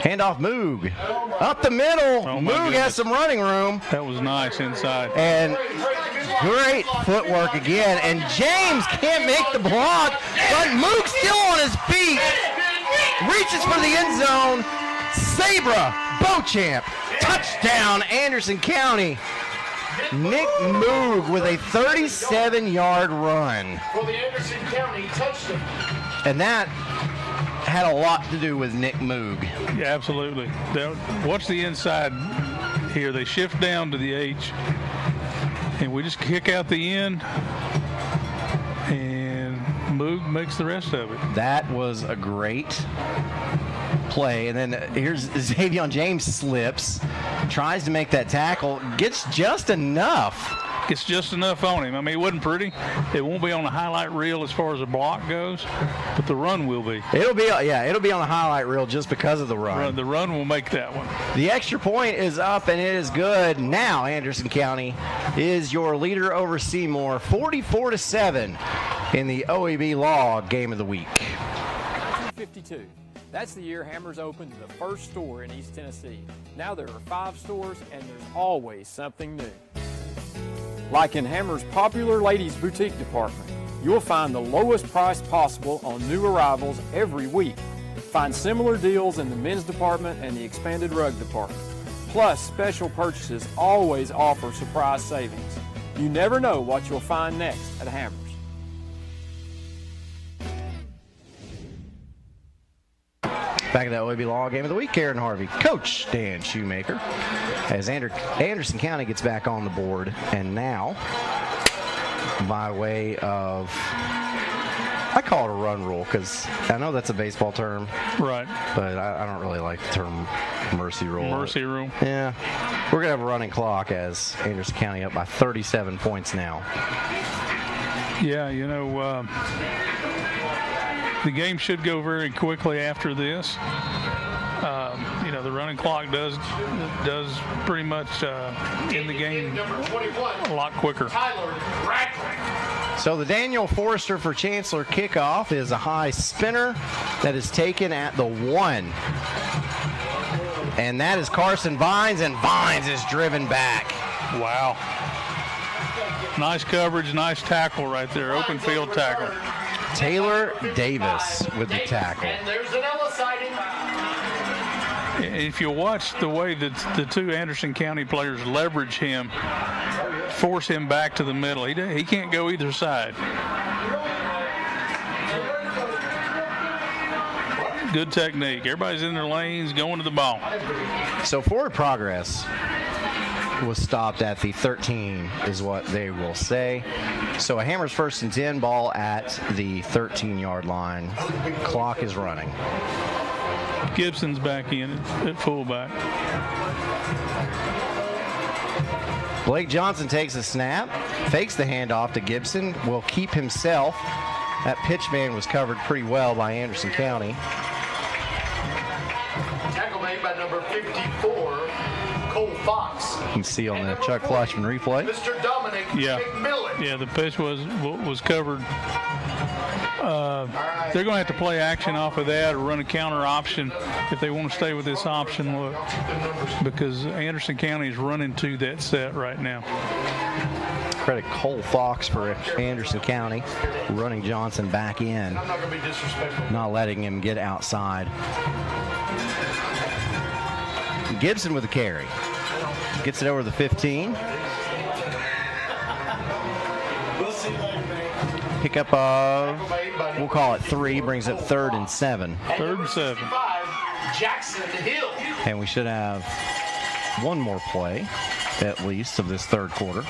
Handoff Moog. Up the middle. Moog has some running room. That was nice inside. And great footwork again. And James can't make the block, but Moog's still on his feet. Reaches for the end zone. Sabra, Beauchamp, touchdown, Anderson County. Nick Moog with a 37-yard run. For the Anderson County touchdown. And that had a lot to do with Nick Moog. Yeah, absolutely. Watch the inside here. They shift down to the H, and we just kick out the end, and Moog makes the rest of it. That was a great play. And then here's Xavier James slips, tries to make that tackle, gets just enough. Gets just enough on him. I mean, it wasn't pretty. It won't be on the highlight reel as far as the block goes, but the run will be. It'll be on the highlight reel just because of the run. The run will make that one. The extra point is up, and it is good. Now Anderson County is your leader over Seymour, 44-7 in the OEB Law Game of the Week. 252. That's the year Hammers opened the first store in East Tennessee. Now there are 5 stores, and there's always something new. Like in Hammers' popular ladies' boutique department, you'll find the lowest price possible on new arrivals every week. Find similar deals in the men's department and the expanded rug department. Plus, special purchases always offer surprise savings. You never know what you'll find next at Hammers. Back at the OEB Law Game of the Week, Karen Harvey, Coach Dan Shoemaker, as Anderson County gets back on the board. And now, by way of, I call it a run rule because I know that's a baseball term. Right. But I don't really like the term mercy rule. Mercy rule. Yeah. We're going to have a running clock as Anderson County up by 37 points now. Yeah, you know, the game should go very quickly after this. You know, the running clock does pretty much in the game a lot quicker. So the Daniel Forrester for Chancellor kickoff is a high spinner that is taken at the 1. And that is Carson Vines, and Vines is driven back. Wow. Nice coverage, nice tackle right there, open field tackle. Taylor Davis with the tackle. And there's an Ella sighting. If you watch the way that the two Anderson County players leverage him, force him back to the middle, he can't go either side. Good technique. Everybody's in their lanes, going to the ball. So forward progress was stopped at the 13 is what they will say. So a Hammers 1st and 10, ball at the 13-yard line. Clock is running. Gibson's back in at fullback. Blake Johnson takes a snap, fakes the handoff to Gibson, will keep himself. That pitch man was covered pretty well by Anderson County. Tackle made by number 54, Cole Fox. You can see on the Chuck Fleischman replay. Mr. Dominic McMillan. Yeah, the pitch was covered. They're going to have to play action off of that or run a counter option if they want to stay with this option look, because Anderson County is running to that set right now. Credit Cole Fox for Anderson County, running Johnson back in, not letting him get outside. Gibson with the carry. Gets it over the 15. Pickup of, we'll call it 3, brings it 3rd and 7. 3rd and 7. Jackson Hill. And we should have one more play, at least, of this third quarter.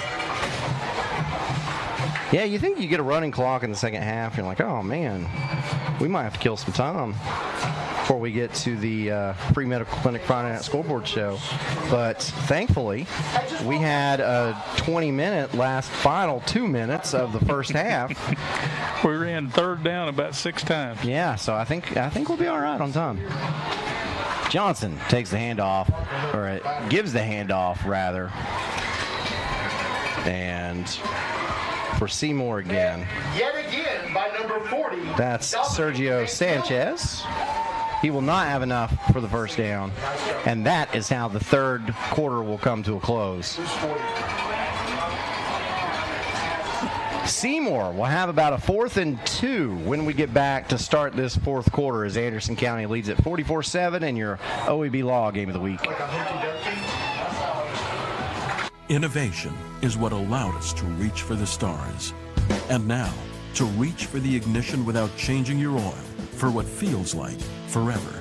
Yeah, you think you get a running clock in the second half, you're like, oh man, we might have to kill some time before we get to the free medical clinic Friday night scoreboard show. But thankfully, we had a 20-minute final 2 minutes of the first half. We ran third down about 6 times. Yeah, so I think we'll be all right on time. Johnson takes the handoff, or gives the handoff rather, and for Seymour again. Yet again by number 40. That's Sergio Sanchez. He will not have enough for the first down, and that is how the third quarter will come to a close. Seymour will have about a 4th and 2 when we get back to start this fourth quarter as Anderson County leads at 44-7 in your OEB Law Game of the Week. Innovation is what allowed us to reach for the stars. And now, to reach for the ignition without changing your oil for what feels like forever.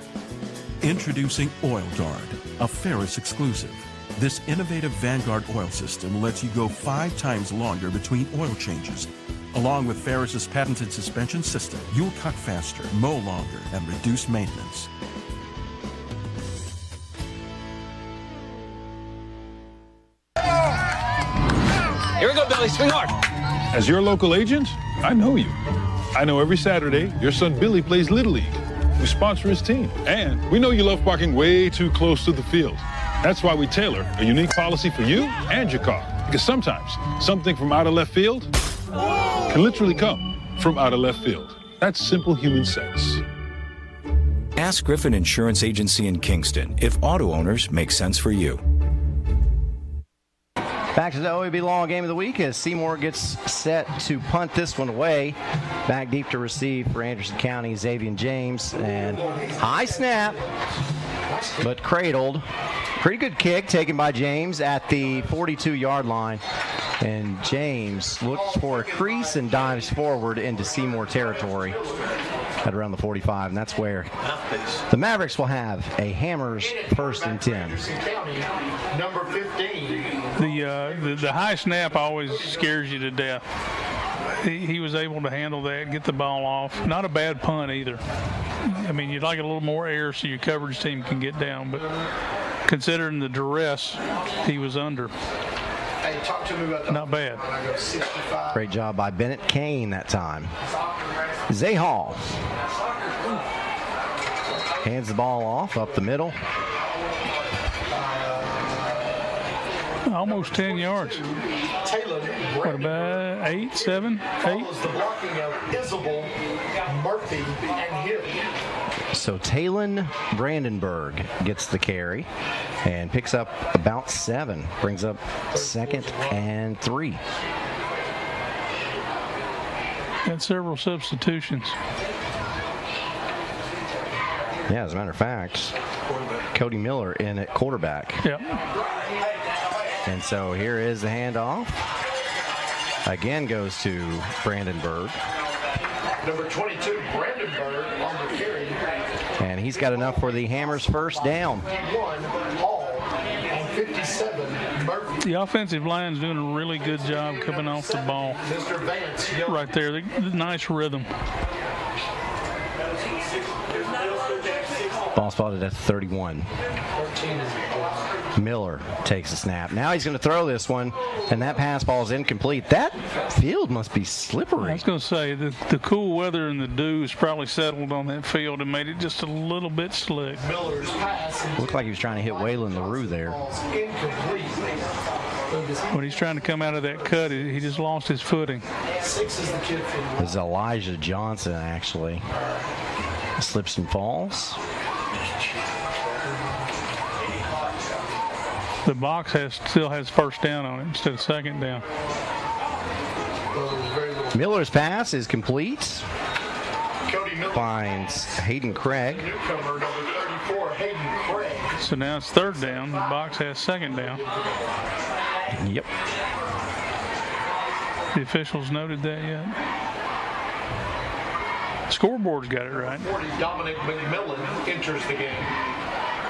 Introducing Oil Guard, a Ferris exclusive. This innovative Vanguard oil system lets you go 5 times longer between oil changes. Along with Ferris's patented suspension system, you'll cut faster, mow longer, and reduce maintenance. Here we go, Billy. Swing hard. As your local agent, I know you. I know every Saturday your son Billy plays Little League. We sponsor his team. And we know you love parking way too close to the field. That's why we tailor a unique policy for you and your car. Because sometimes something from out of left field can literally come from out of left field. That's simple human sense. Ask Griffin Insurance Agency in Kingston if auto owners make sense for you. Back to the OEB Law Game of the Week as Seymour gets set to punt this one away. Back deep to receive for Anderson County, Xavier James. And high snap, but cradled. Pretty good kick taken by James at the 42-yard line. And James looks for a crease and dives forward into Seymour territory at around the 45. And that's where the Mavericks will have a Hammers 1st and 10. Number 15. The high snap always scares you to death. He was able to handle that, get the ball off. Not a bad punt either. I mean, you'd like a little more air so your coverage team can get down, but considering the duress he was under, Hey, talk to me about that. Not bad. Great job by Bennett Kane that time. Zay Hall hands the ball off up the middle. Almost 10 yards. Taylor What about 8, 7, 8? follows the blocking of Isabel, Murphy, and Hill. So Talon Brandenburg gets the carry and picks up about 7. Brings up 2nd and 3. Got several substitutions. Yeah, as a matter of fact, Cody Miller in at quarterback. Yep. And so here is the handoff. Again goes to Brandenburg. Number 22, Brandenburg on the carry. And he's got enough for the Hammers' first down. 51, Hall, and 57, Murphy. The offensive line's doing a really good job coming off the ball. Mr. Vance, Right there, nice rhythm. Ball spotted at 31. Miller takes a snap. Now he's going to throw this one, and that pass ball is incomplete. That field must be slippery. I was going to say, the cool weather and the dew has probably settled on that field and made it just a little bit slick. Miller's pass. Looked like he was trying to hit Waylon LaRue there. Incomplete. When he's trying to come out of that cut, he just lost his footing. 6 is the kid from It was Elijah Johnson, actually. Slips and falls. The box still has first down on it instead of second down. Miller's pass is complete. Cody Miller Finds Hayden Craig. newcomer, number 34, Hayden Craig. So now it's third down. The box has second down. Yep. The officials noted that yet? Scoreboard's got it right. 40, Dominic McMillan enters the game.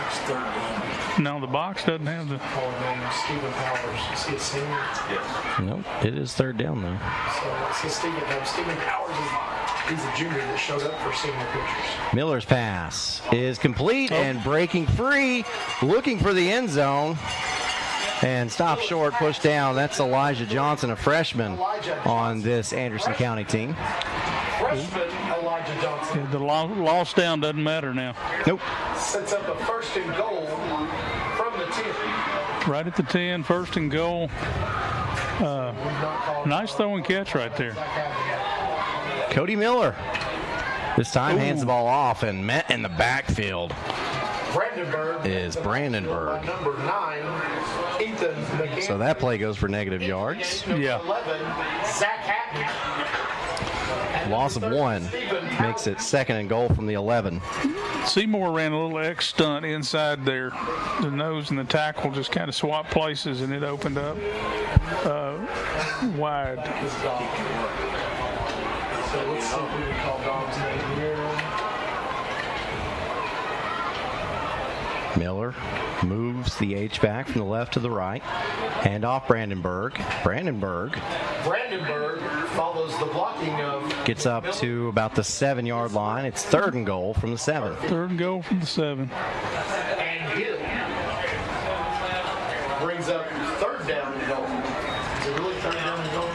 It's third down. No, the box doesn't have the. Stephen Powers. Is he a senior? Yes. Nope, it is third down, though. So Stephen Powers he's a junior that showed up for senior pictures. Miller's pass is complete and breaking free, looking for the end zone. And stop short, push down. That's Elijah Johnson, a freshman on this Anderson County team. Freshman Elijah Johnson. Yeah, the loss down doesn't matter now. Nope. Sets up a first and goal from the 10. Right at the 10, first and goal. Nice throw and catch right there. Cody Miller. This time hands the ball off and met in the backfield. Brandenburg is Brandenburg. Number 9, Ethan McGann. So that play goes for negative yards. Yeah. 11, Zach Hatton. Loss of 1 makes it second and goal from the 11. Seymour ran a little X stunt inside there. The nose and the tackle just kind of swapped places, and it opened up wide. So let's see if we can call Dom's name here. Miller moves the H-back from the left to the right. Hand off Brandenburg. Brandenburg follows the blocking of gets up to about the 7-yard line. It's third and goal from the 7. Third and goal from the 7. And Hill brings up third down and goal. Is it really third down and goal?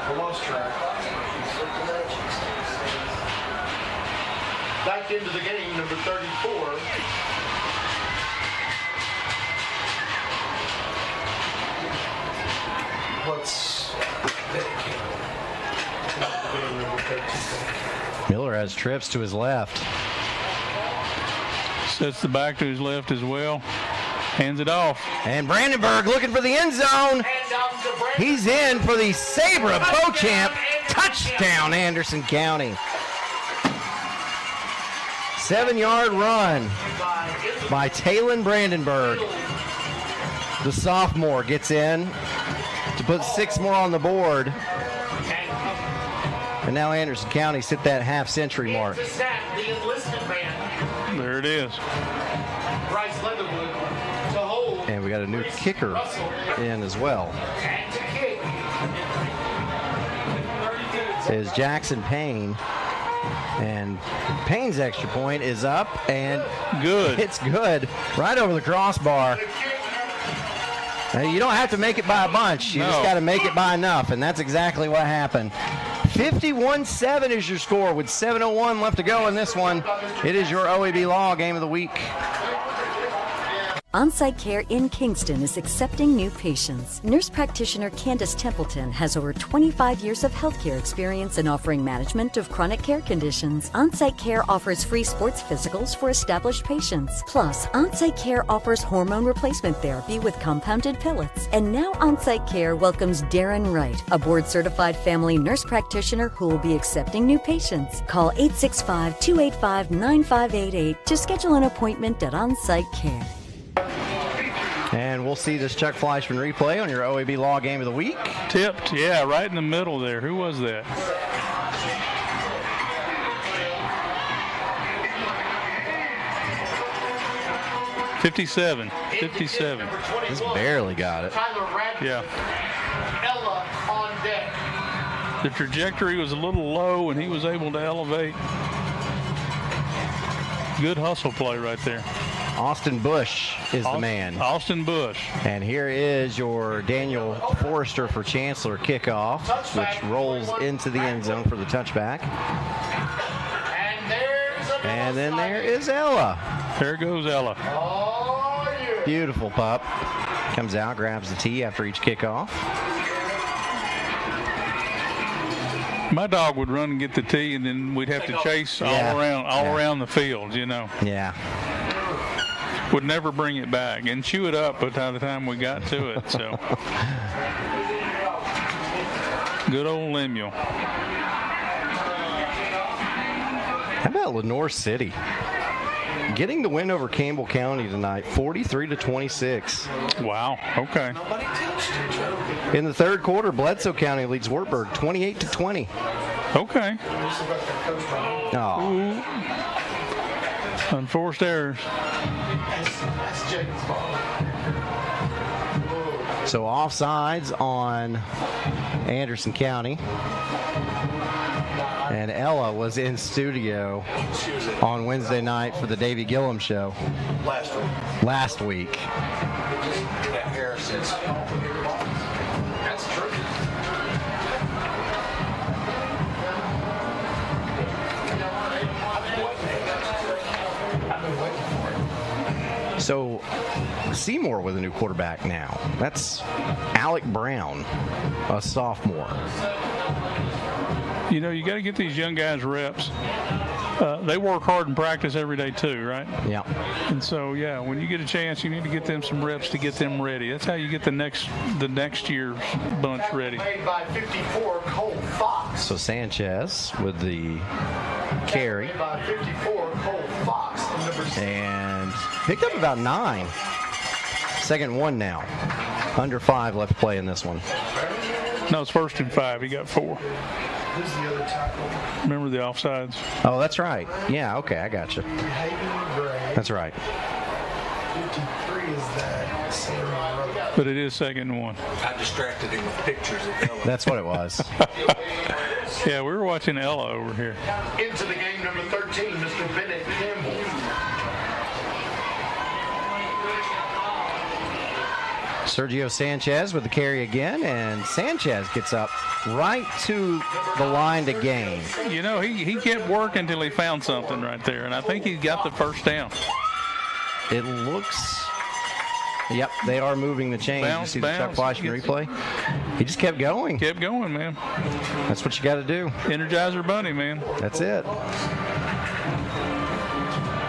I lost track. Back into the game, number 34. Miller has trips to his left. Sets the back to his left as well. Hands it off. And Brandenburg looking for the end zone. He's in for the Sabra Beauchamp touchdown, Anderson County. 7-yard run by Talon Brandenburg. The sophomore gets in to put 6 more on the board. And now Anderson County's hit that half-century mark. There it is. Bryce Leatherwood to hold. And we got a new kicker in as well. And to kick. Is Jackson Payne. And Payne's extra point is up and good. It's good. Right over the crossbar. Now, you don't have to make it by a bunch. You just got to make it by enough, and that's exactly what happened. 51-7 is your score with 7:01 left to go in this one. It is your OEB Law Game of the Week. On-Site Care in Kingston is accepting new patients. Nurse practitioner Candace Templeton has over 25 years of healthcare experience in offering management of chronic care conditions. On-Site Care offers free sports physicals for established patients. Plus, On-Site Care offers hormone replacement therapy with compounded pellets. And now On-Site Care welcomes Darren Wright, a board-certified family nurse practitioner who will be accepting new patients. Call 865-285-9588 to schedule an appointment at On-Site Care. And we'll see this Chuck Fleischman replay on your OEB Law Game of the Week. Tipped, yeah, right in the middle there. Who was that? $57. Just barely got it. Yeah. Ella on deck. The trajectory was a little low, and he was able to elevate. Good hustle play right there. Austin Bush is the man. Austin Bush. And here is your Daniel Forrester for Chancellor kickoff, which rolls into the end zone for the touchback. And then there is Ella. There goes Ella. Beautiful pup. Comes out, grabs the tee after each kickoff. My dog would run and get the tee, and then we'd have to chase all around the field, you know. Yeah. Would never bring it back and chew it up by the time we got to it. So good old Lemuel. How about Lenoir City getting the win over Campbell County tonight, 43-26? Wow. Okay. In the third quarter, Bledsoe County leads Wartburg 28-20. Okay. Oh. Unforced errors. So offsides on Anderson County. And Ella was in studio on Wednesday night for the Davy Gillum show. Last week. Yeah, Harrison's. That's true. So Seymour with a new quarterback now. That's Alec Brown, a sophomore. You know, you got to get these young guys reps. They work hard in practice every day too, right? Yeah. And so, yeah, when you get a chance, you need to get them some reps to get them ready. That's how you get the next year's bunch ready. Made by 54, Cole Fox. So Sanchez with the carry. Made by 54, Cole Fox. And picked up about 9. Second one now. Under 5 left to play in this one. No, it's 1st and 5. He got 4. Who's the other tackle? Remember the offsides? Oh, that's right. Yeah, okay, I got you. That's right. 53 is that Seymour. But it is 2nd and 1. I distracted him with pictures of Ella. That's what it was. Yeah, we were watching Ella over here. Into the game, number 13, Mr. Bennett Campbell. Sergio Sanchez with the carry again, and Sanchez gets up right to the line to gain. You know, he kept working until he found something right there, and I think he got the first down. It looks, yep, they are moving the chains. You see the Chuck Fleischman replay? He just kept going. Kept going, man. That's what you got to do. Energizer Bunny, man. That's it.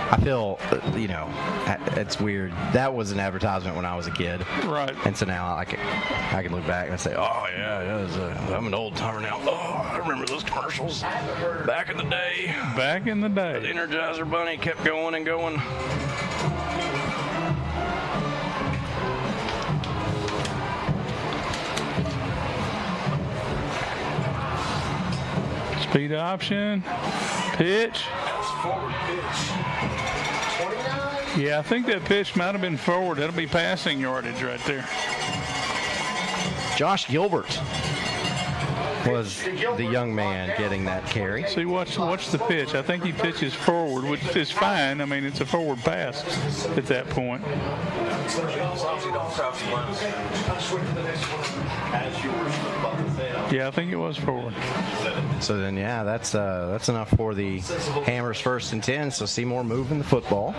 I feel, you know, it's weird. That was an advertisement when I was a kid. Right. And so now I can look back and say, oh, yeah, I'm an old timer now. Oh, I remember those commercials back in the day. Back in the day. The Energizer Bunny kept going and going. Speed option. Pitch. Forward pitch. 29. Yeah, I think that pitch might have been forward. That'll be passing yardage right there. Josh Gilbert was the young man getting that carry. See, watch the pitch. I think he pitches forward, which is fine. I mean, it's a forward pass at that point. Yeah, I think it was forward. So then, yeah, that's enough for the Hammers 1st and 10. So Seymour moving the football.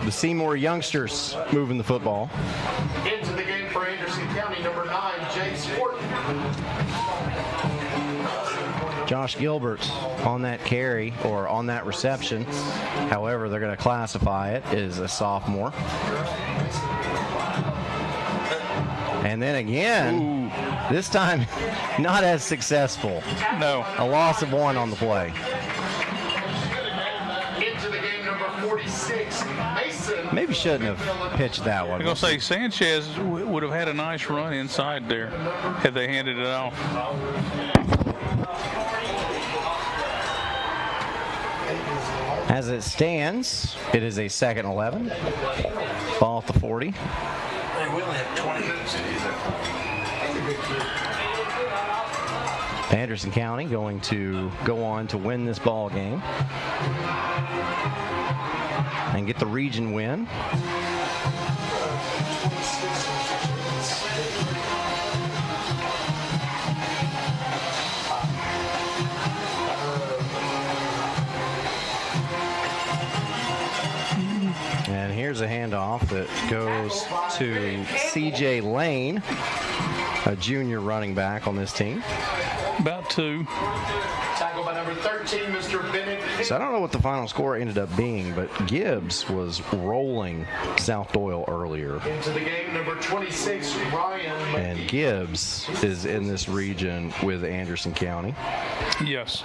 the Seymour youngsters moving the football. Into the game for Anderson County, number 9, James Horton. Josh Gilbert on that carry, or on that reception. However, they're going to classify it as a sophomore. And then again, this time not as successful. No. A loss of 1 on the play. Into the game, number 46, Mason. Maybe shouldn't have pitched that one. I'm going to say Sanchez would have had a nice run inside there had they handed it off. As it stands, it is a 2nd and 11. Ball at the 40. We only have 20 Anderson County going to go on to win this ball game and get the region win. And here's a handoff that goes to CJ Lane, a junior running back on this team. About 2. Tackle by number 13, Mr. Bennett. So I don't know what the final score ended up being, but Gibbs was rolling South Doyle earlier. Into the game, number 26, Ryan. And Gibbs is in this region with Anderson County. Yes.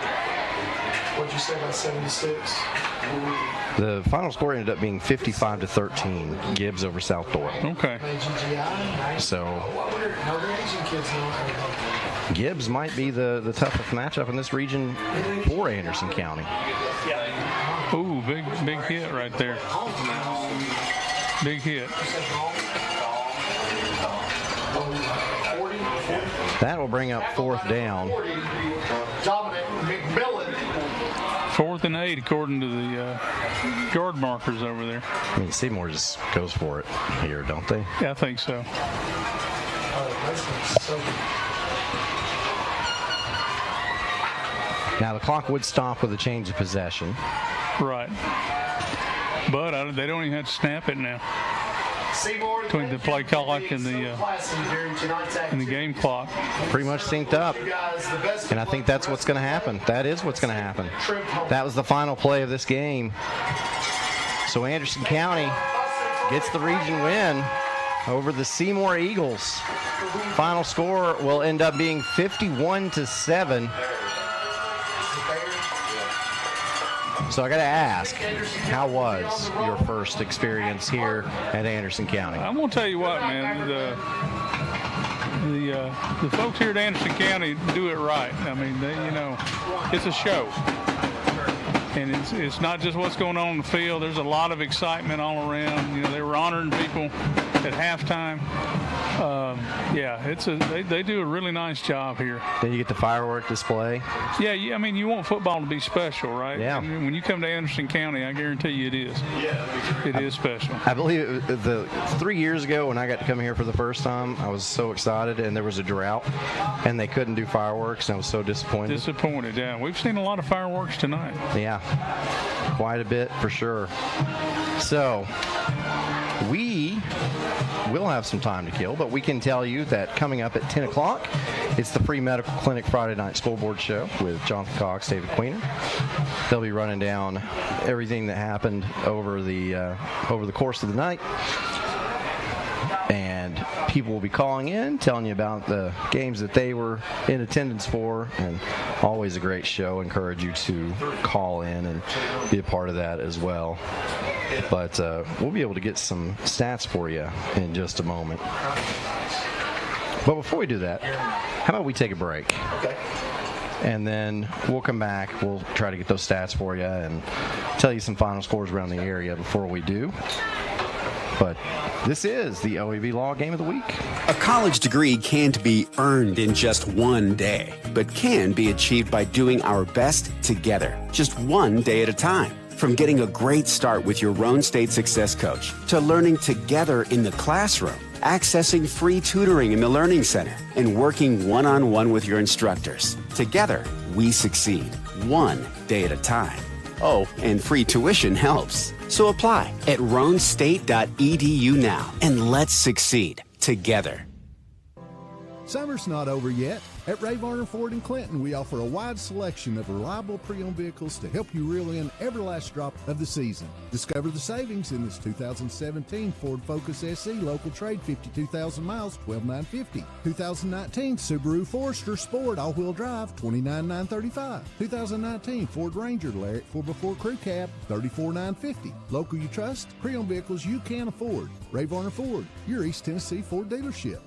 What'd you say about 76? The final score ended up being 55-13, Gibbs over South Doyle. Okay. So Gibbs might be the toughest matchup in this region for Anderson County. Ooh, big hit right there. Big hit. That will bring up 4th down. Dominic McMillan. 4th and 8 according to the yard markers over there. I mean, Seymour just goes for it here, don't they? Yeah, I think so. Now the clock would stop with a change of possession. Right. But they don't even have to snap it now. Between the play clock and the game clock. Pretty much synced up. And I think that's what's going to happen. That is what's going to happen. That was the final play of this game. So Anderson County gets the region win over the Seymour Eagles. Final score will end up being 51-7. So I got to ask, how was your first experience here at Anderson County? I'm going to tell you what, man. The folks here at Anderson County do it right. I mean, it's a show. And it's not just what's going on in the field. There's a lot of excitement all around. They were honoring people at halftime. They do a really nice job here. Then you get the firework display. Yeah, I mean, you want football to be special, right? Yeah. I mean, when you come to Anderson County, I guarantee you it is. It is special. I believe the 3 years ago when I got to come here for the first time, I was so excited, and there was a drought, and they couldn't do fireworks, and I was so disappointed. Disappointed, yeah. We've seen a lot of fireworks tonight. Yeah, quite a bit for sure. So we will have some time to kill, but we can tell you that coming up at 10 o'clock, it's the Free Medical Clinic Friday Night Scoreboard Show with Jonathan Cox, David Queener. They'll be running down everything that happened over the course of the night. And people will be calling in, telling you about the games that they were in attendance for, and always a great show. Encourage you to call in and be a part of that as well. But we'll be able to get some stats for you in just a moment. But before we do that, how about we take a break? Okay. And then we'll come back. We'll try to get those stats for you and tell you some final scores around the area before we do. But this is the OEB Law Game of the Week. A college degree can't be earned in just one day, but can be achieved by doing our best together, just one day at a time. From getting a great start with your Roan State Success Coach to learning together in the classroom, accessing free tutoring in the Learning Center, and working one-on-one with your instructors. Together, we succeed, one day at a time. Oh, and free tuition helps. So apply at roanstate.edu now, and let's succeed together. Summer's not over yet. At Ray Varner Ford in Clinton, we offer a wide selection of reliable pre-owned vehicles to help you reel in every last drop of the season. Discover the savings in this 2017 Ford Focus SE local trade, 52,000 miles, $12,950. 2019 Subaru Forester Sport all-wheel drive, $29,935. 2019 Ford Ranger Lariat 4x4 Crew Cab, $34,950. Local you trust, pre-owned vehicles you can afford. Ray Varner Ford, your East Tennessee Ford dealership.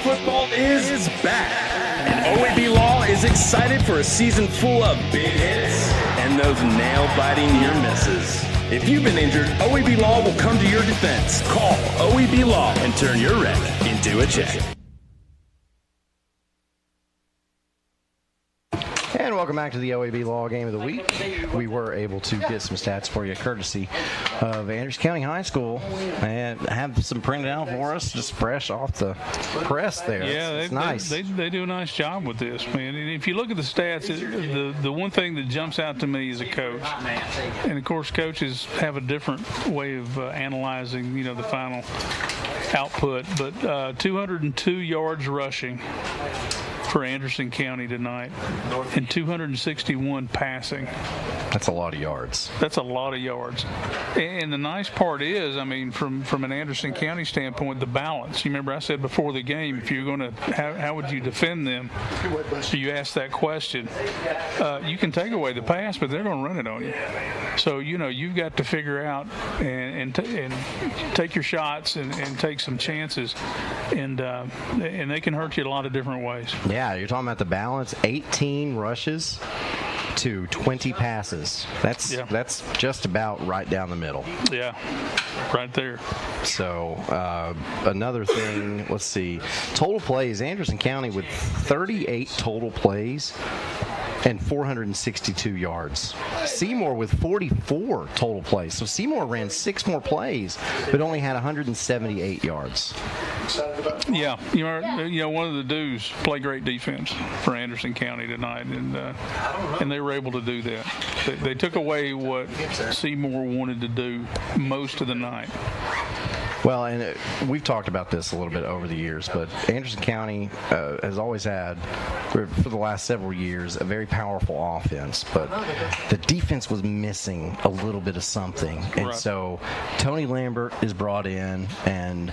Football is back, and OEB Law is excited for a season full of big hits and those nail-biting near misses. If you've been injured, OEB Law will come to your defense. Call OEB Law and turn your wreck into a check. And welcome back to the OEB Law Game of the Week. We were able to get some stats for you courtesy of Anderson County High School and have some printed out for us just fresh off the press there. Yeah, it's nice. They do a nice job with this, man. And if you look at the stats, the one thing that jumps out to me as a coach, and of course coaches have a different way of analyzing, the final output, but 202 yards rushing for Anderson County tonight, and 261 passing. That's a lot of yards. That's a lot of yards. And the nice part is, from an Anderson County standpoint, the balance. You remember I said before the game, if you're going to, how would you defend them? So you asked that question. You can take away the pass, but they're going to run it on you. So, you've got to figure out and take your shots and take some chances. And they can hurt you a lot of different ways. Yeah, you're talking about the balance. 18 rushes to 20 passes. That's just about right down the middle. Yeah, right there. So another thing, let's see. Total plays, Anderson County with 38 total plays and 462 yards. Seymour with 44 total plays. So Seymour ran 6 more plays, but only had 178 yards. Yeah, one of the dudes play great defense for Anderson County tonight, and they were able to do that. They took away what Seymour wanted to do most of the night. Well, and we've talked about this a little bit over the years, but Anderson County has always had, for the last several years, a very powerful offense, but the defense was missing a little bit of something. And Right. So Tony Lambert is brought in, and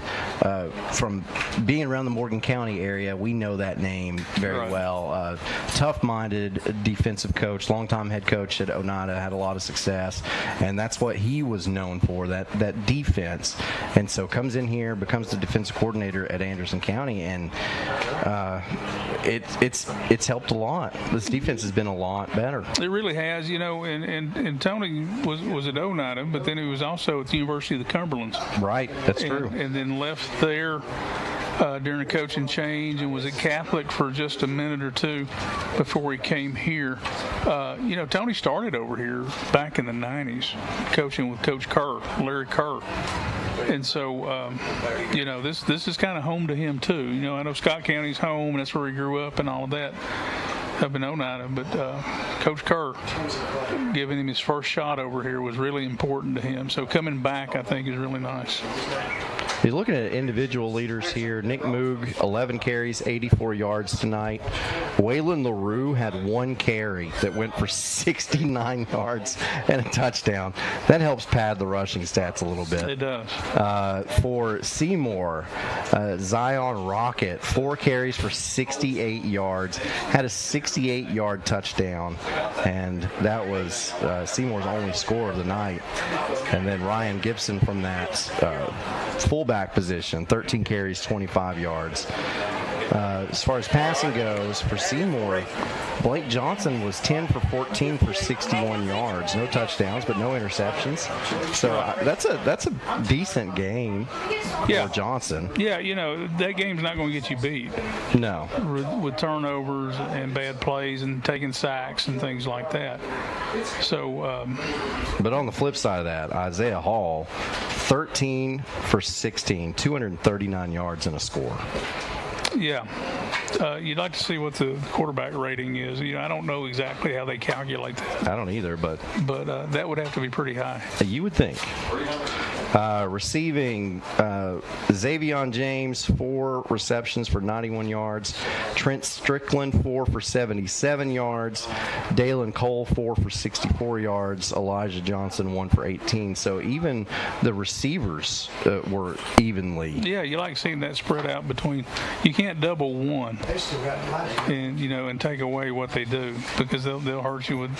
from being around the Morgan County area, we know that name very Right. well. Tough-minded defensive coach, longtime head coach at Oneida, had a lot of success, and that's what he was known for, that defense. And so comes in here, becomes the defensive coordinator at Anderson County, and it's helped a lot. This defense has been a lot better. It really has, and Tony was at Oneida, but then he was also at the University of the Cumberlands. Right, that's true. And then left there during a coaching change and was at Catholic for just a minute or two before he came here. Tony started over here back in the 90s, coaching with Coach Kerr, Larry Kerr. And so, this is kind of home to him, too. I know Scott County's home, and that's where he grew up and all of that, up in Oneida. But Coach Kerr giving him his first shot over here was really important to him. So coming back, I think, is really nice. You're looking at individual leaders here. Nick Moog, 11 carries, 84 yards tonight. Waylon LaRue had 1 carry that went for 69 yards and a touchdown. That helps pad the rushing stats a little bit. It does. For Seymour, Zion Rocket, 4 carries for 68 yards, had a 68-yard touchdown, and that was Seymour's only score of the night. And then Ryan Gibson from that fullback position, 13 carries, 25 yards. As far as passing goes, for Seymour, Blake Johnson was 10 for 14 for 61 yards. No touchdowns, but no interceptions. So that's a decent game for Johnson. Yeah, that game's not going to get you beat. No. With turnovers and bad plays and taking sacks and things like that. So. But on the flip side of that, Isaiah Hall, 13 for 16, 239 yards and a score. Yeah. You'd like to see what the quarterback rating is. I don't know exactly how they calculate that. I don't either, but that would have to be pretty high. You would think. Receiving, Xavion James, 4 receptions for 91 yards. Trent Strickland, 4 for 77 yards. Dalen Cole, 4 for 64 yards. Elijah Johnson, 1 for 18. So even the receivers were evenly. Yeah, you like seeing that spread out between. You can't double one and take away what they do, because they'll hurt you with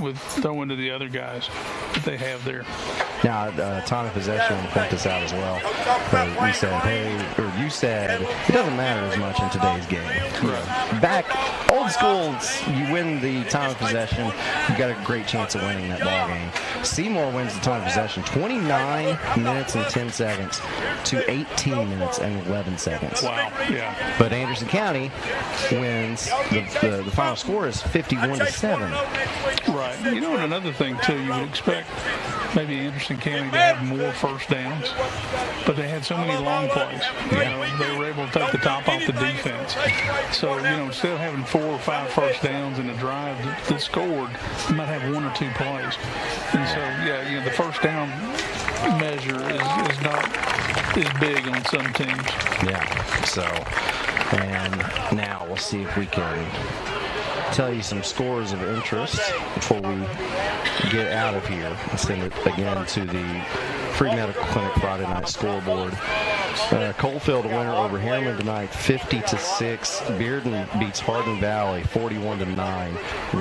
with throwing to the other guys that they have there. Now, time of possession, we'll point this out as well. You said it doesn't matter as much in today's game. Right. Back old school, you win the time of possession, you got a great chance of winning that ball game. Seymour wins the time of possession, 29 minutes and 10 seconds to 18 minutes and 11 seconds. Wow. Yeah. But Anderson County wins. The final score is 51-7. Right. And another thing too, you would expect maybe Anderson County to have more first downs, but they had so many long plays. They were able to take the top off the defense. So instead of having 4 or 5 first downs in a drive that scored, you might have 1 or 2 plays. And so the first down measure is not as big on some teams. Yeah. So, and now we'll see if we can tell you some scores of interest before we get out of here and send it again to the Free Medical Clinic Friday night scoreboard. Coalfield a winner over Harriman tonight, 50-6. Bearden beats Hardin Valley, 41-9.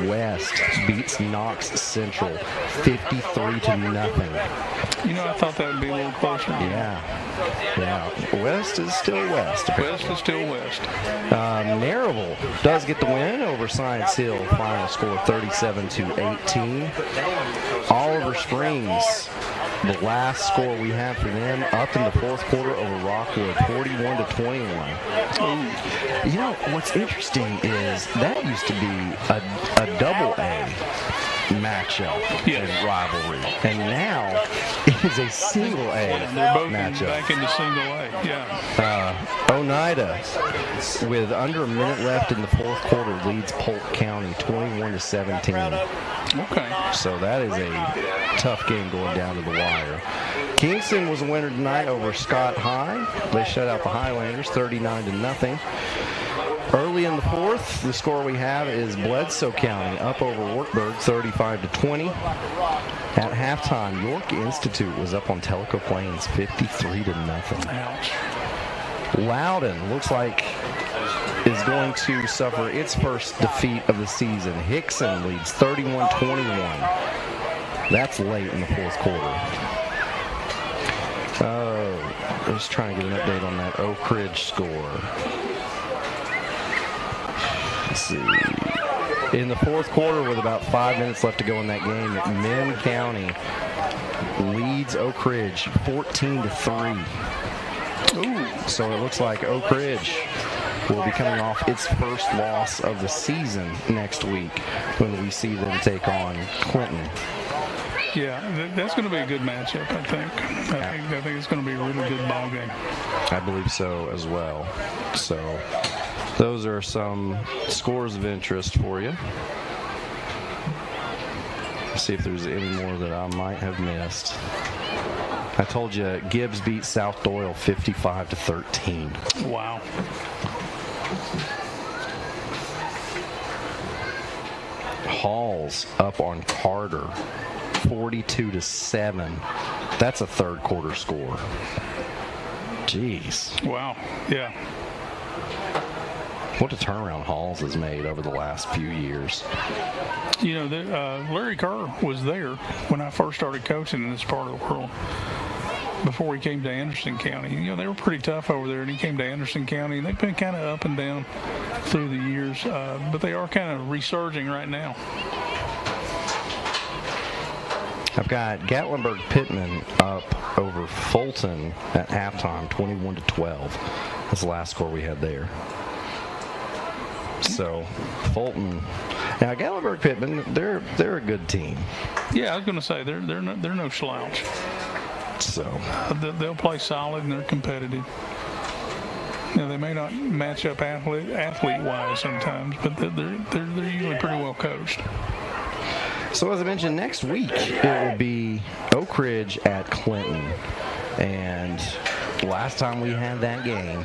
West beats Knox Central, 53-0. I thought that would be a little closer. Yeah. West is still West. West is still West. Maryville does get the win over Science Hill. Final score 37-18. Oliver Springs, the last score we have for them, up in the fourth quarter over Rockwood, 41-21. What's interesting is that used to be a double A matchup and rivalry, and now it is a single A They're both matchup. Back into single A, yeah. Oneida, with under a minute left in the fourth quarter, leads Polk County 21-17. Okay. So that is a tough game going down to the wire. Kingston was a winner tonight over Scott High. They shut out the Highlanders 39-0. Early in the fourth, the score we have is Bledsoe County up over Wartburg 35-20. At halftime, York Institute was up on Tellico Plains 53-0. Ouch. Loudon looks like is going to suffer its first defeat of the season. Hickson leads 31-21. That's late in the fourth quarter. I was trying to get an update on that Oak Ridge score. Let's see. In the fourth quarter, with about 5 minutes left to go in that game, Minn County leads Oak Ridge 14-3. Ooh. So it looks like Oak Ridge will be coming off its first loss of the season next week when we see them take on Clinton. Yeah, that's going to be a good matchup, I think. I think it's going to be a really good ball game. I believe so as well. So those are some scores of interest for you. Let's see if there's any more that I might have missed. I told you Gibbs beat South Doyle 55-13. Wow. Halls up on Carter 42-7. That's a third quarter score. Jeez. Wow. Yeah. What a turnaround Halls has made over the last few years. Larry Kerr was there when I first started coaching in this part of the world, before he came to Anderson County. They were pretty tough over there, and he came to Anderson County, and they've been kind of up and down through the years, but they are kind of resurging right now. I've got Gatlinburg Pittman up over Fulton at halftime, 21-12. That's the last score we had there. So Fulton. Now Gatlinburg Pittman, they're a good team. Yeah, I was going to say they're no slouch. So they'll play solid and they're competitive. They may not match up athlete-wise sometimes, but they're usually pretty well coached. So as I mentioned, next week it will be Oak Ridge at Clinton. And last time we had that game,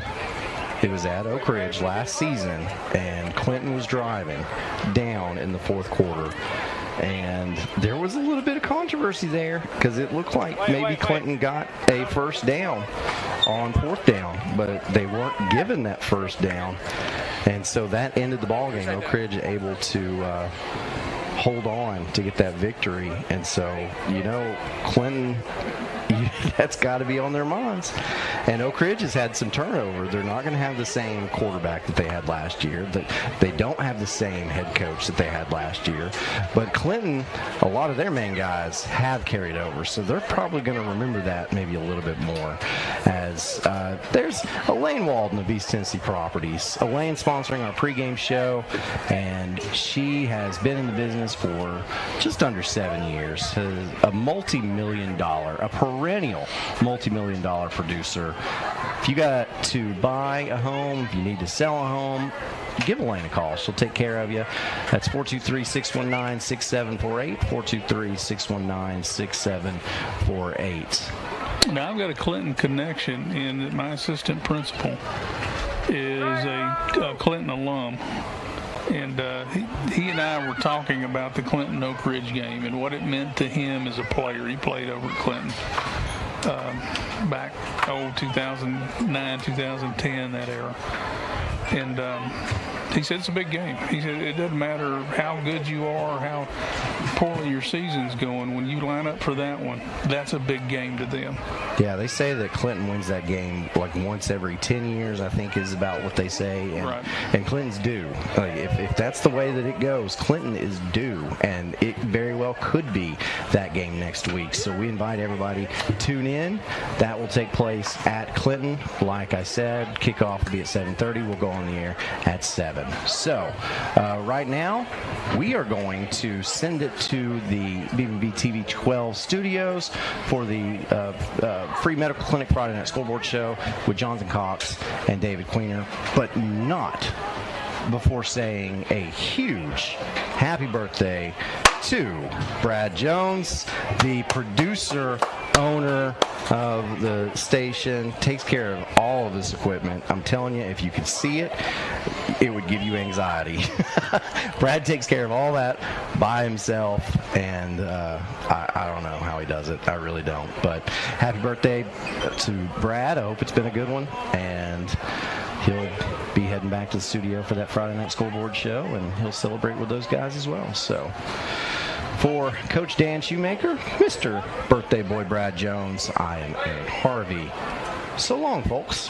it was at Oak Ridge last season, and Clinton was driving down in the fourth quarter. And there was a little bit of controversy there because it looked like maybe Clinton got a first down on fourth down, but they weren't given that first down. And so that ended the ball game. Oak Ridge able to hold on to get that victory. And so, Clinton, that's got to be on their minds. And Oak Ridge has had some turnover. They're not going to have the same quarterback that they had last year. They don't have the same head coach that they had last year. But Clinton, a lot of their main guys have carried over. So they're probably going to remember that maybe a little bit more. As there's Elaine Walden of East Tennessee Properties. Elaine sponsoring our pregame show. And she has been in the business for just under 7 years. A multi-million-dollar, a perennial multi-million-dollar producer. If you got to buy a home, if you need to sell a home, give Elaine a call. She'll take care of you. That's 423-619-6748, 423-619-6748. Now, I've got a Clinton connection in that my assistant principal is a Clinton alum. And he and I were talking about the Clinton Oak Ridge game and what it meant to him as a player. He played over at Clinton back 2009, 2010, that era. And he said it's a big game. He said it doesn't matter how good you are, how poorly your season's going. When you line up for that one, that's a big game to them. Yeah, they say that Clinton wins that game like once every 10 years, I think is about what they say. And, right. And Clinton's due. Like, if that's the way that it goes, Clinton is due. And it very well could be that game next week. So we invite everybody to tune in. That will take place at Clinton. Like I said, kickoff will be at 7:30. We'll go on the air at 7. So right now, we are going to send it to the BBB TV 12 studios for the free medical clinic Friday night scoreboard show with Jonathan Cox and David Queener, but not before saying a huge happy birthday to Brad Jones, the producer, owner of the station, takes care of all of this equipment. I'm telling you, if you could see it, it would give you anxiety. Brad takes care of all that by himself, and I don't know how he does it. I really don't. But happy birthday to Brad. I hope it's been a good one, and he'll be heading back to the studio for that Friday night scoreboard show, and he'll celebrate with those guys as well. So for Coach Dan Shoemaker, Mr. Birthday Boy Brad Jones, I am Aaron Harvey. So long, folks.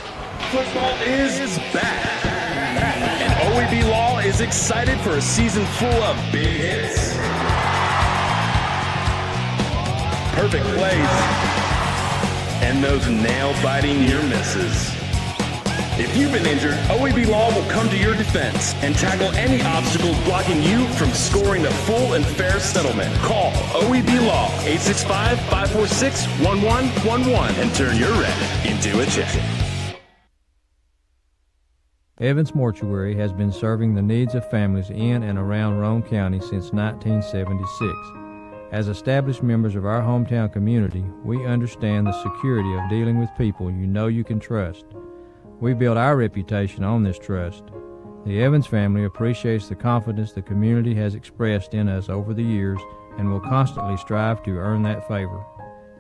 Football is back. And OEB Law is excited for a season full of big hits, perfect plays, and those nail-biting near misses. If you've been injured, OEB Law will come to your defense and tackle any obstacles blocking you from scoring the full and fair settlement. Call OEB Law 865-546-1111 and turn your red into a check. Evans Mortuary has been serving the needs of families in and around Roane County since 1976. As established members of our hometown community, we understand the security of dealing with people you know you can trust. We build our reputation on this trust. The Evans family appreciates the confidence the community has expressed in us over the years and will constantly strive to earn that favor.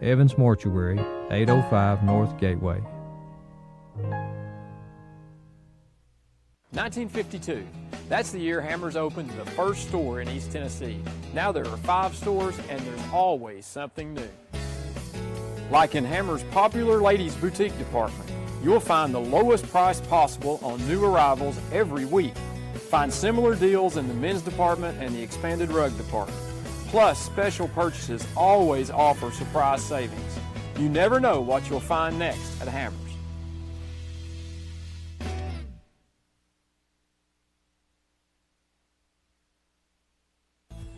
Evans Mortuary, 805 North Gateway. 1952. That's the year Hammers opened the first store in East Tennessee. Now there are 5 stores and there's always something new. Like in Hammers' popular ladies boutique department, you'll find the lowest price possible on new arrivals every week. Find similar deals in the men's department and the expanded rug department. Plus, special purchases always offer surprise savings. You never know what you'll find next at Hammers.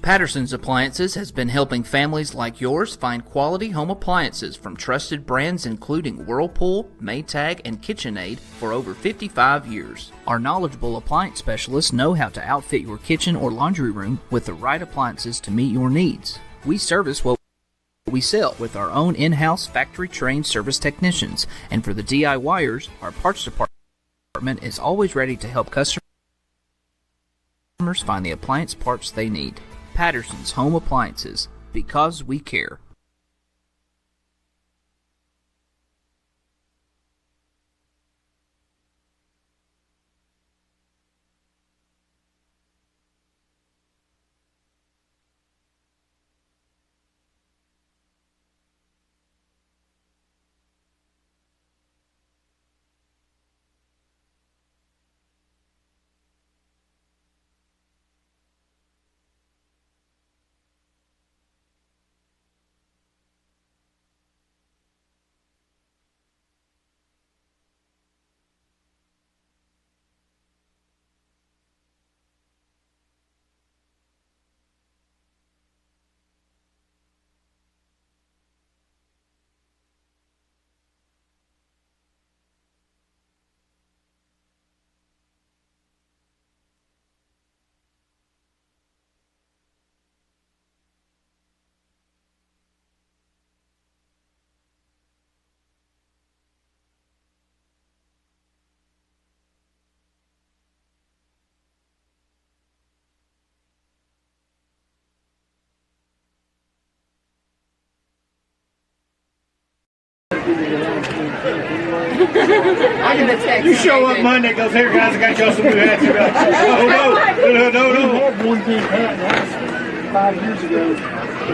Patterson's Appliances has been helping families like yours find quality home appliances from trusted brands including Whirlpool, Maytag, and KitchenAid for over 55 years. Our knowledgeable appliance specialists know how to outfit your kitchen or laundry room with the right appliances to meet your needs. We service what we sell with our own in-house factory-trained service technicians, and for the DIYers, our parts department is always ready to help customers find the appliance parts they need. Patterson's Home Appliances, because we care. You show up Monday, goes, here guys, I got y'all some new hats. No. We had one big hat last 5 years ago. The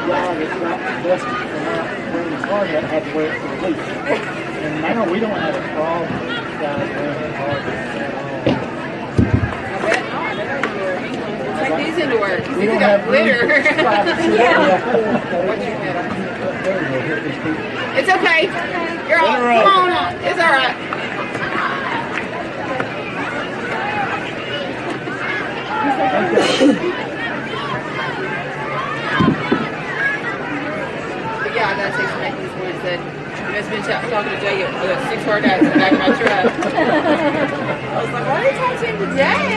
guy that got busted for not wearing his hard hat had to wear it for the week. And now we don't have a problem with guys wearing hard hats at all. Take these into work. These got glitter. It's okay. You're all, come on up. It's all right. But yeah, I gotta take some these ones that I've been talking to Jay. I got 6 hard hats in the back of my truck. I was like, why are they talking to him today?